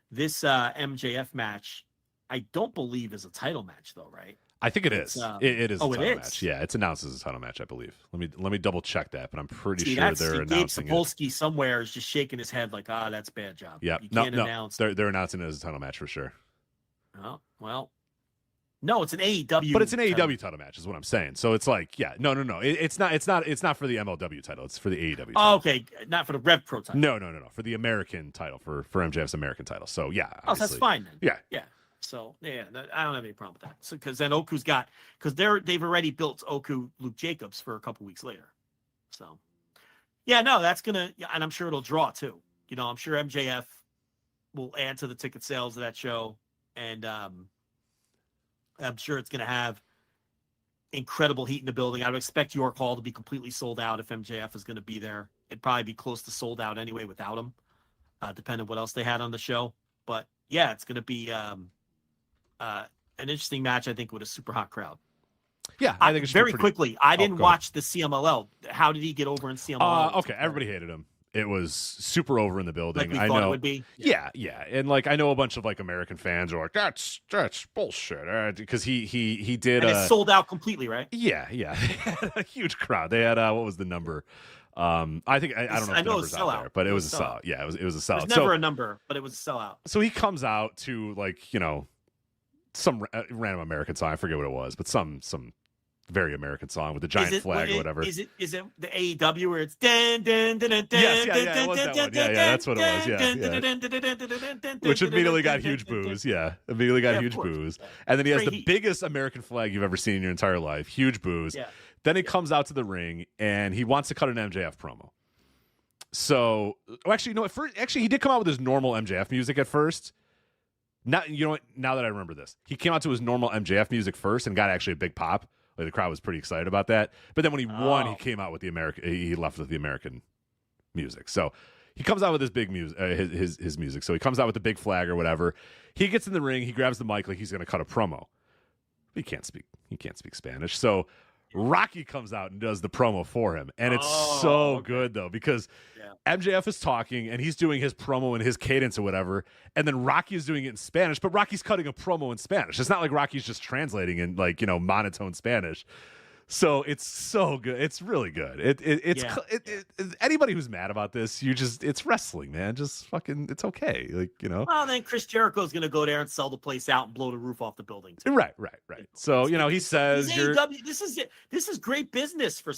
this MJF match, I don't believe is a title match though, right? I think it is. It is a title match. Yeah, it's announced as a title match, I believe. Let me double check that, but I'm pretty sure they're announcing Gabe Sapolsky somewhere is just shaking his head like, that's bad job. Yeah, you can't announce. They're announcing it as a title match for sure. Oh, well, No, it's an AEW. But it's an title. AEW title match, is what I'm saying. So it's like, yeah, no. It's not for the MLW title. It's for the AEW title. Oh, okay, not for the Rev Pro title. No. For the American title, for MJF's American title. So yeah. Oh, so that's fine then. Yeah. So yeah, I don't have any problem with that. So because then Oku's because they've already built Oku Luke Jacobs for a couple weeks later. So yeah, no, that's gonna, and I'm sure it'll draw too. You know, I'm sure MJF will add to the ticket sales of that show, and I'm sure it's gonna have incredible heat in the building. I would expect York Hall to be completely sold out if MJF is going to be there. It'd probably be close to sold out anyway without him, depending on what else they had on the show. But yeah, it's going to be an interesting match, I think, with a super hot crowd. Yeah, I think it's very quickly. I didn't go watch the CMLL. How did he get over in CMLL? Okay, everybody hated him. It was super over in the building. Like we thought it would be. Yeah, and like I know a bunch of like American fans are like, that's bullshit, because he did. And it sold out completely, right? Yeah, a huge crowd. They had what was the number? I think I don't know if the number's out there, but it was a sellout. Yeah, it was a sellout. It was never a number, but it was a sellout. So he comes out to like some random American song. I forget what it was, but some very American song with the giant flag or whatever. Is it the AEW where it's dan dan dan dan? Yes, it was that one. Yeah, that's what it was. Yeah. Which immediately got huge boos. Yeah, immediately got huge boos. And then he has the biggest American flag you've ever seen in your entire life. Huge boos. Yeah. Then he comes out to the ring and he wants to cut an MJF promo. So, actually, he did come out with his normal MJF music at first. Now, you know what? Now that I remember this, he came out to his normal MJF music first and got actually a big pop. Like the crowd was pretty excited about that. But then when he won, he came out with the American. He left with the American music. So he comes out with his big music, his music. So he comes out with the big flag or whatever. He gets in the ring. He grabs the mic like he's going to cut a promo. He can't speak Spanish. So Rocky comes out and does the promo for him, and it's so good though because MJF is talking and he's doing his promo in his cadence or whatever, and then Rocky is doing it in Spanish, but Rocky's cutting a promo in Spanish. It's not like Rocky's just translating in like monotone Spanish. So it's so good. It's really good. Anybody who's mad about this, it's wrestling, man. Just fucking, it's okay. Like, Well, then Chris Jericho's going to go there and sell the place out and blow the roof off the building too. Right. So, he says this is great business for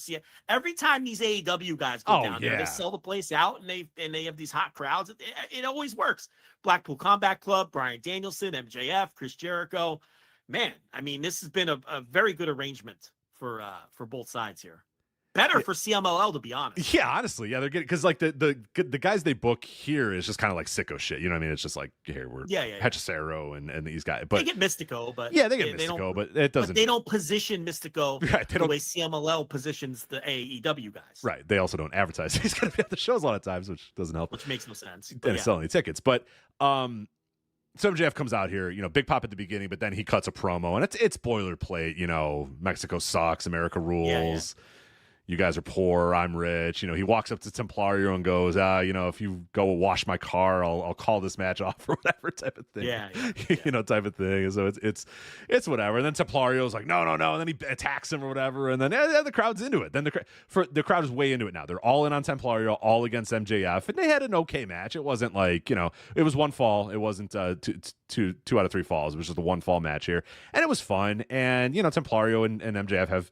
every time these AEW guys go down there, they sell the place out and they have these hot crowds. It always works. Blackpool Combat Club, Bryan Danielson, MJF, Chris Jericho. Man, I mean, this has been a very good arrangement for both sides here. Better for CMLL, to be honest. Yeah, honestly, they're getting, because like the guys they book here is just kind of like sicko shit. You know what I mean? It's just like, here we're Hechicero and these guys, but they get Mystico, but they get Mystico, but it doesn't. But they don't position Mystico the way CMLL positions the AEW guys. Right. They also don't advertise he's going to be at the shows a lot of times, which doesn't help. Which makes no sense. And selling any tickets, but so MJF comes out here, big pop at the beginning, but then he cuts a promo, and it's boilerplate, Mexico sucks, America rules. Yeah. You guys are poor, I'm rich. He walks up to Templario and goes, if you go wash my car, I'll call this match off or whatever type of thing. Yeah. Type of thing. So it's whatever. And then Templario's like, no. And then he attacks him or whatever. And then the crowd's into it. Then the crowd is way into it now. They're all in on Templario, all against MJF. And they had an okay match. It wasn't like, it was one fall. It wasn't two out of three falls. It was just a one fall match here. And it was fun. And, Templario and MJF have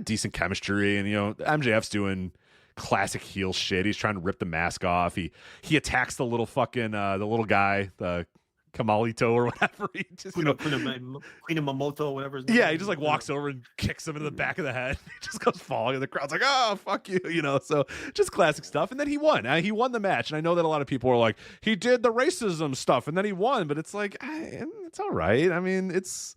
decent chemistry, and MJF's doing classic heel shit. He's trying to rip the mask off. He attacks the little fucking the little guy, the Kamalito or whatever. He just Queen of Mamoto, whatever his name is. He just like walks over and kicks him into the back of the head. He just goes falling, and the crowd's like, "Oh, fuck you," So just classic stuff. And then he won. He won the match, and I know that a lot of people are like, he did the racism stuff, and then he won. But it's like, it's all right. I mean, it's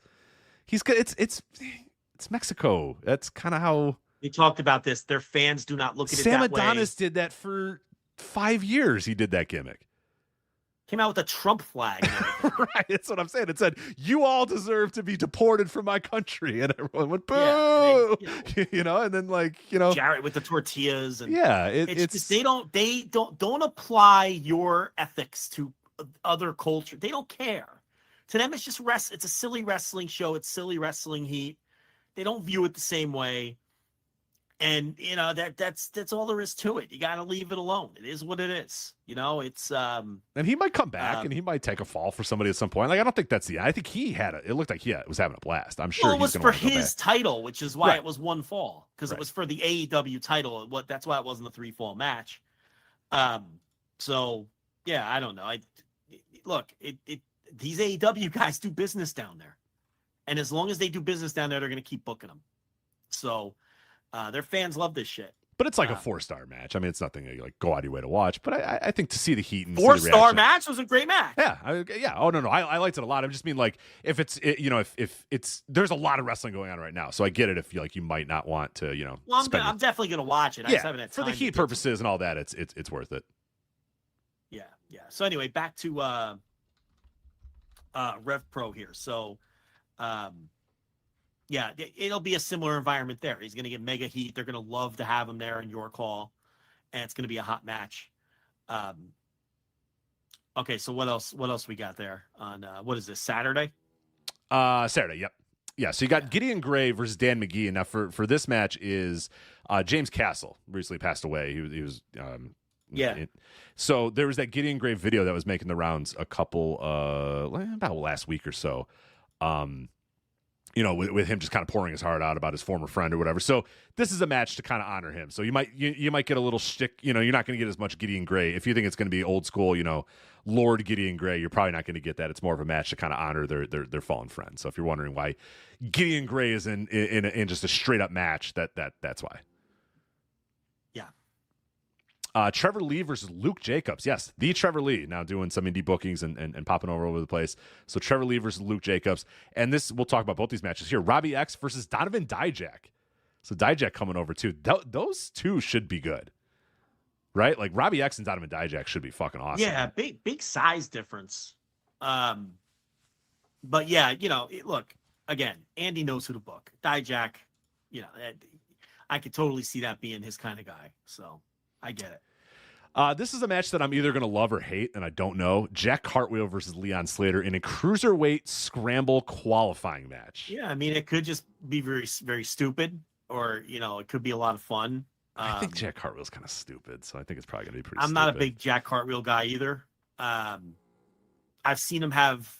Mexico. That's kind of how we talked about this. Their fans do not look at it that way. Sam Adonis did that for 5 years. He did that gimmick. Came out with a Trump flag. Right. That's what I'm saying. It said, "You all deserve to be deported from my country," and everyone went boo. Yeah, and then Jarrett with the tortillas. And it's just, they don't apply your ethics to other culture. They don't care. To them, it's just It's a silly wrestling show. It's silly wrestling heat. They don't view it the same way. And that's all there is to it. You got to leave it alone. It is what it is. It's and he might come back and he might take a fall for somebody at some point. Like, I don't think that's I think it looked like he was having a blast. I'm sure it was for his title, which is why it was one fall, because it was for the AEW title. That's why it wasn't a 3-fall match. So yeah, I don't know. Look, these AEW guys do business down there, and as long as they do business down there, they're going to keep booking them. So their fans love this shit. But it's like a 4-star match. I mean, it's nothing you go out of your way to watch. But I think to see the heat and 4-star match was a great match. Yeah, yeah. Oh no, I liked it a lot. I just mean like if it's there's a lot of wrestling going on right now, so I get it if you might not want to Well, I'm definitely gonna watch it. I just haven't had time for the heat purposes and all that. It's worth it. Yeah. So anyway, back to Rev Pro here. So, yeah, it'll be a similar environment there. He's going to get mega heat. They're going to love to have him there in York Hall, and it's going to be a hot match. Okay, so what else we got there on what is this, Saturday? Saturday, yep. Yeah, so you got Gideon Gray versus Dan McGee, and now for this match is James Castle recently passed away. He was so there was that Gideon Gray video that was making the rounds a couple about last week or so. With him just kind of pouring his heart out about his former friend or whatever. So this is a match to kind of honor him. So you might get a little shtick. You're not going to get as much Gideon Gray. If you think it's going to be old school, Lord Gideon Gray, you're probably not going to get that. It's more of a match to kind of honor their fallen friend. So if you're wondering why Gideon Gray is in just a straight up match, that's why. Trevor Lee versus Luke Jacobs. Yes, the Trevor Lee now doing some indie bookings and popping over the place. So Trevor Lee versus Luke Jacobs. And we'll talk about both these matches here. Robbie X versus Donovan Dijak. So Dijak coming over too. Those two should be good. Right? Like Robbie X and Donovan Dijak should be fucking awesome. Yeah, big size difference. But yeah, look, again, Andy knows who to book. Dijak, I could totally see that being his kind of guy. So I get it. This is a match that I'm either going to love or hate, and I don't know. Jack Cartwheel versus Leon Slater in a cruiserweight scramble qualifying match. Yeah, I mean, it could just be very, very stupid, or, it could be a lot of fun. I think Jack Cartwheel's kind of stupid, so I think it's probably going to be pretty I'm stupid. not a big Jack Cartwheel guy either. I've seen him have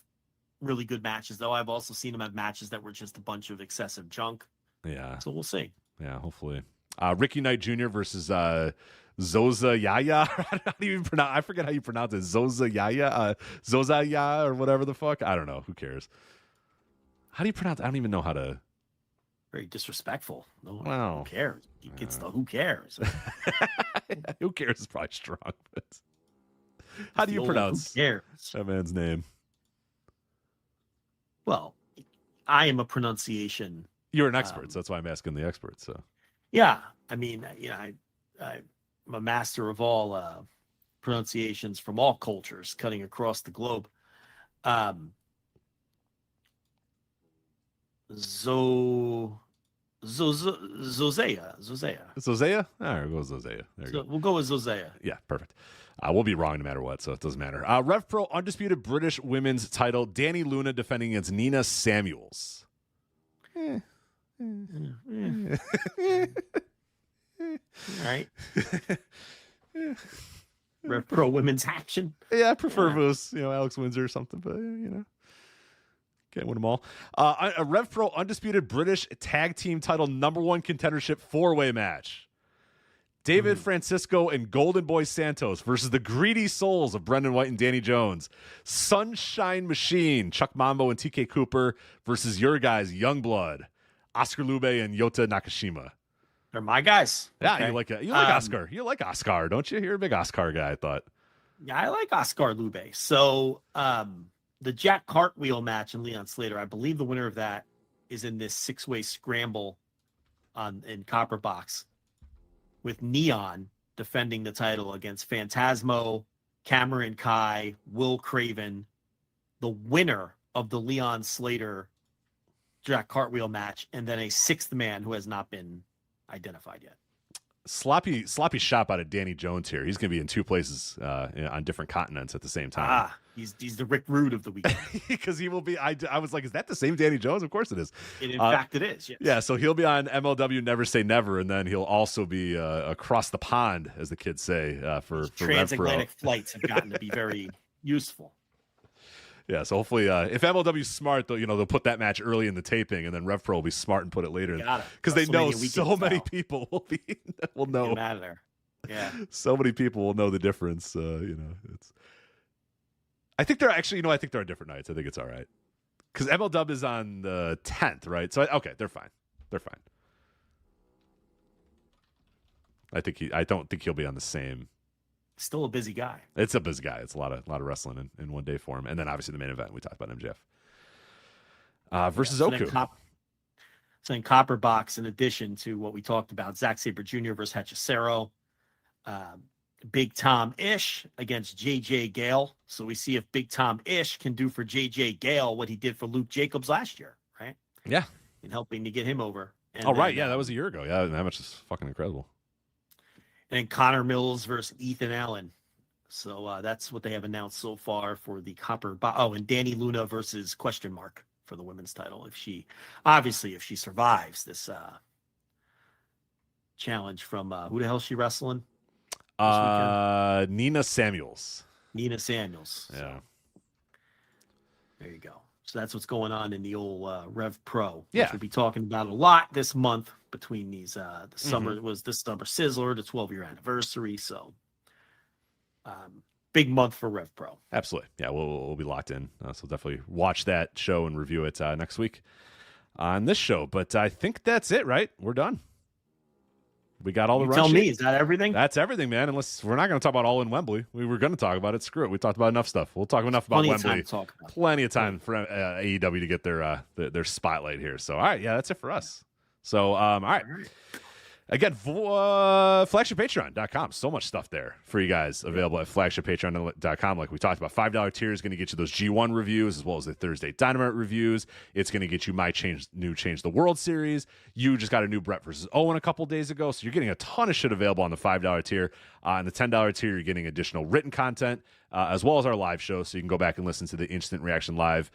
really good matches, though. I've also seen him have matches that were just a bunch of excessive junk. Yeah. So we'll see. Yeah, hopefully. Ricky Knight Jr. versus Zoza Yaya. How do you even pronounce? I forget how you pronounce it. Zoza Yaya, Zoza Ya, or whatever the fuck. I don't know. Who cares? How do you pronounce? I don't even know how to. Very disrespectful. No, wow. Who cares? It's the who cares. Who cares is probably strong. But how do you pronounce that man's name? Well, I am a pronunciation. You're an expert, so that's why I'm asking the expert. So yeah, I mean, I'm a master of all pronunciations from all cultures, cutting across the globe. Zozea. Zozea? All right, we'll go with Zozea. There you go. We'll go with Zozea. Yeah, perfect. We'll be wrong no matter what, so it doesn't matter. Rev Pro Undisputed British Women's title. Danny Luna defending against Nina Samuels. All right. Rev Pro Women's action. Yeah, I prefer if it was, Alex Windsor or something, but, can't win them all. A Rev Pro Undisputed British Tag Team title #1 contendership 4-way match. David Francisco and Golden Boy Santos versus the Greedy Souls of Brendan White and Danny Jones. Sunshine Machine, Chuck Mambo and TK Cooper versus your guys, Youngblood, Oscar Lube and Yota Nakashima. They're my guys. Yeah, okay. you like Oscar. You like Oscar, don't you? You're a big Oscar guy, I thought. Yeah, I like Oscar Lube. So the Jack Cartwheel match and Leon Slater, I believe the winner of that is in this 6-way scramble in Copper Box, with Neon defending the title against Phantasmo, Cameron Kai, Will Craven, the winner of the Leon Slater Jack Cartwheel match, and then a 6th man who has not been identified yet. sloppy shop out of Danny Jones here. He's going to be in two places on different continents at the same time. He's the Rick Rude of the weekend. Because he will be. I was like, is that the same Danny Jones? Of course it is. And in fact, it is. Yes. Yeah, so he'll be on MLW Never Say Never, and then he'll also be across the pond, as the kids say, for transatlantic Rev Pro. flights have gotten to be very useful. Yeah, so hopefully, if MLW's smart, they'll put that match early in the taping, and then Rev Pro will be smart and put it later, because they know so many people will know. Get him out of there. Yeah, so many people will know the difference. It's. I think they're actually, I think they're on different nights. I think it's all right, because MLW is on the 10th, right? So okay, they're fine. They're fine. I don't think he'll be on the same. Still a busy guy. It's a busy guy. It's a lot of wrestling in one day for him, and then obviously the main event we talked about MJF versus Oku. So in Copper Box, in addition to what we talked about, Zack Sabre Jr. versus Hechicero, Big Tom Ish against JJ Gale. So we see if Big Tom Ish can do for JJ Gale what he did for Luke Jacobs last year, right? Yeah, in helping to get him over. And right, yeah, that was a year ago. Yeah, that much is fucking incredible. And Connor Mills versus Ethan Allen. So that's what they have announced so far for the Copper Box. Oh, and Danny Luna versus question mark for the women's title. If she survives this challenge from who the hell is she wrestling? Nina Samuels. Nina Samuels. Yeah. So, there you go. So that's what's going on in the old Rev Pro. Yeah. Which we'll be talking about a lot this month between these. The summer was this summer Sizzler, the 12-year anniversary. So big month for Rev Pro. Absolutely. Yeah, we'll be locked in. So definitely watch that show and review it next week on this show. But I think that's it, right? We're done. We got all the Tell me, is that everything? That's everything, man. Unless we're not going to talk about All in Wembley. We were going to talk about it. Screw it. We talked about enough stuff. We'll talk enough about Wembley. Plenty of time for AEW to get their spotlight here. So, all right. Yeah, that's it for us. So, all right. Again, flagshippatreon.com. So much stuff there for you guys available at flagshippatreon.com. Like we talked about, $5 tier is going to get you those G1 reviews as well as the Thursday Dynamite reviews. It's going to get you my Change the World series. You just got a new Brett versus Owen a couple days ago. So you're getting a ton of shit available on the $5 tier. On the $10 tier, you're getting additional written content as well as our live show. So you can go back and listen to the Instant Reaction Live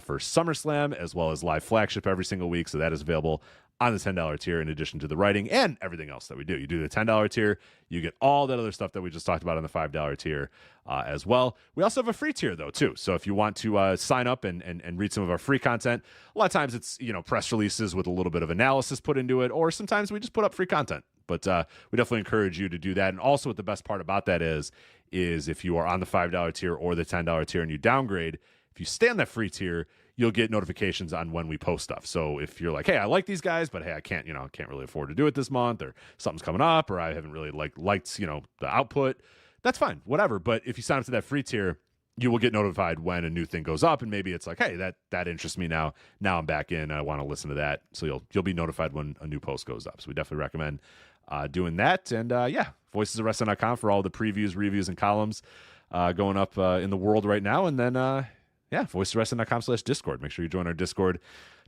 for SummerSlam as well as live Flagship every single week. So that is available on the $10 tier in addition to the writing and everything else that we do. You do the $10 tier, you get all that other stuff that we just talked about on the $5 tier as well. We also have a free tier, though, too. So if you want to sign up and read some of our free content, a lot of times it's, press releases with a little bit of analysis put into it, or sometimes we just put up free content. But we definitely encourage you to do that. And also what the best part about that is if you are on the $5 tier or the $10 tier and you downgrade, if you stay on that free tier, you'll get notifications on when we post stuff. So if you're like, hey, I like these guys, but hey, I can't really afford to do it this month, or something's coming up, or I haven't really liked, the output, that's fine, whatever. But if you sign up to that free tier, you will get notified when a new thing goes up, and maybe it's like, hey, that interests me now. Now I'm back in. I want to listen to that. So you'll be notified when a new post goes up. So we definitely recommend doing that. And voicesofwrestling.com for all the previews, reviews, and columns going up in the world right now. And then voicesofwrestling.com/Discord. Make sure you join our Discord,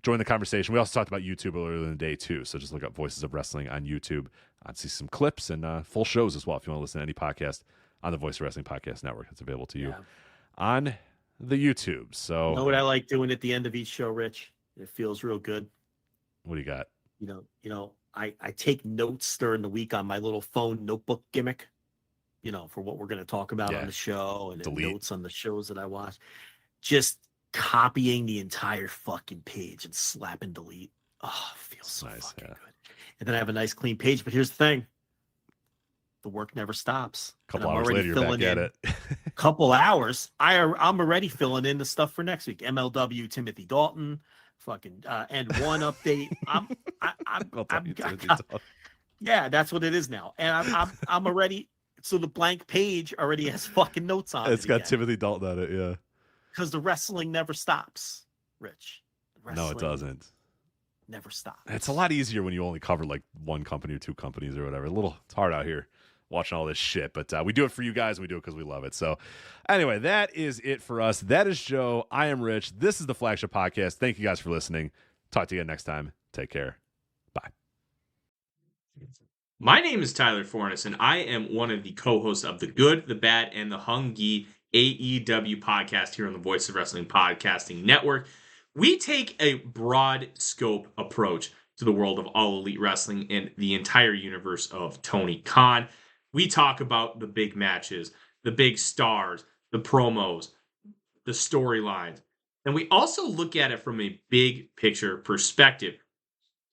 join the conversation. We also talked about YouTube earlier in the day too. So just look up Voices of Wrestling on YouTube. I'd see some clips and full shows as well. If you want to listen to any podcast on the Voice of Wrestling Podcast Network, it's available to you on the YouTube. So you know what I like doing at the end of each show, Rich? It feels real good. What do you got? I take notes during the week on my little phone notebook gimmick, for what we're going to talk about on the show, and notes on the shows that I watch. Just copying the entire fucking page and slapping delete. Oh, it feels so fucking good. And then I have a nice clean page. But here's the thing. The work never stops. A couple hours later, you're back at it. Couple hours. I'm already filling in the stuff for next week. MLW Timothy Dalton. Fucking N1 update. Yeah, that's what it is now. And I'm already, so the blank page already has fucking notes on it. It's got Timothy Dalton on it, yeah. Because the wrestling never stops, Rich. No, it doesn't. Never stops. It's a lot easier when you only cover like one company or two companies or whatever. It's hard out here watching all this shit, but we do it for you guys. We do it because we love it. So anyway, that is it for us. That is Joe. I am Rich. This is the Flagship Podcast. Thank you guys for listening. Talk to you again next time. Take care. Bye. My name is Tyler Fornes, and I am one of the co-hosts of the Good, the Bad, and the Hungy AEW podcast here on the Voice of Wrestling Podcasting Network. We take a broad scope approach to the world of All Elite Wrestling and the entire universe of Tony Khan. We talk about the big matches, the big stars, the promos, the storylines, and we also look at it from a big picture perspective.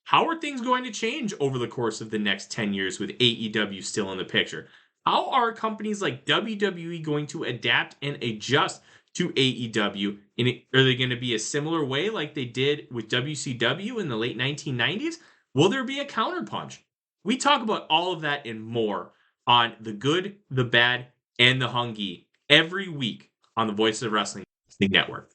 How are things going to change over the course of the next 10 years with AEW still in the picture? How are companies like WWE going to adapt and adjust to AEW? Are they going to be a similar way like they did with WCW in the late 1990s? Will there be a counterpunch? We talk about all of that and more on The Good, the Bad, and the Hungy every week on the Voice of Wrestling Network.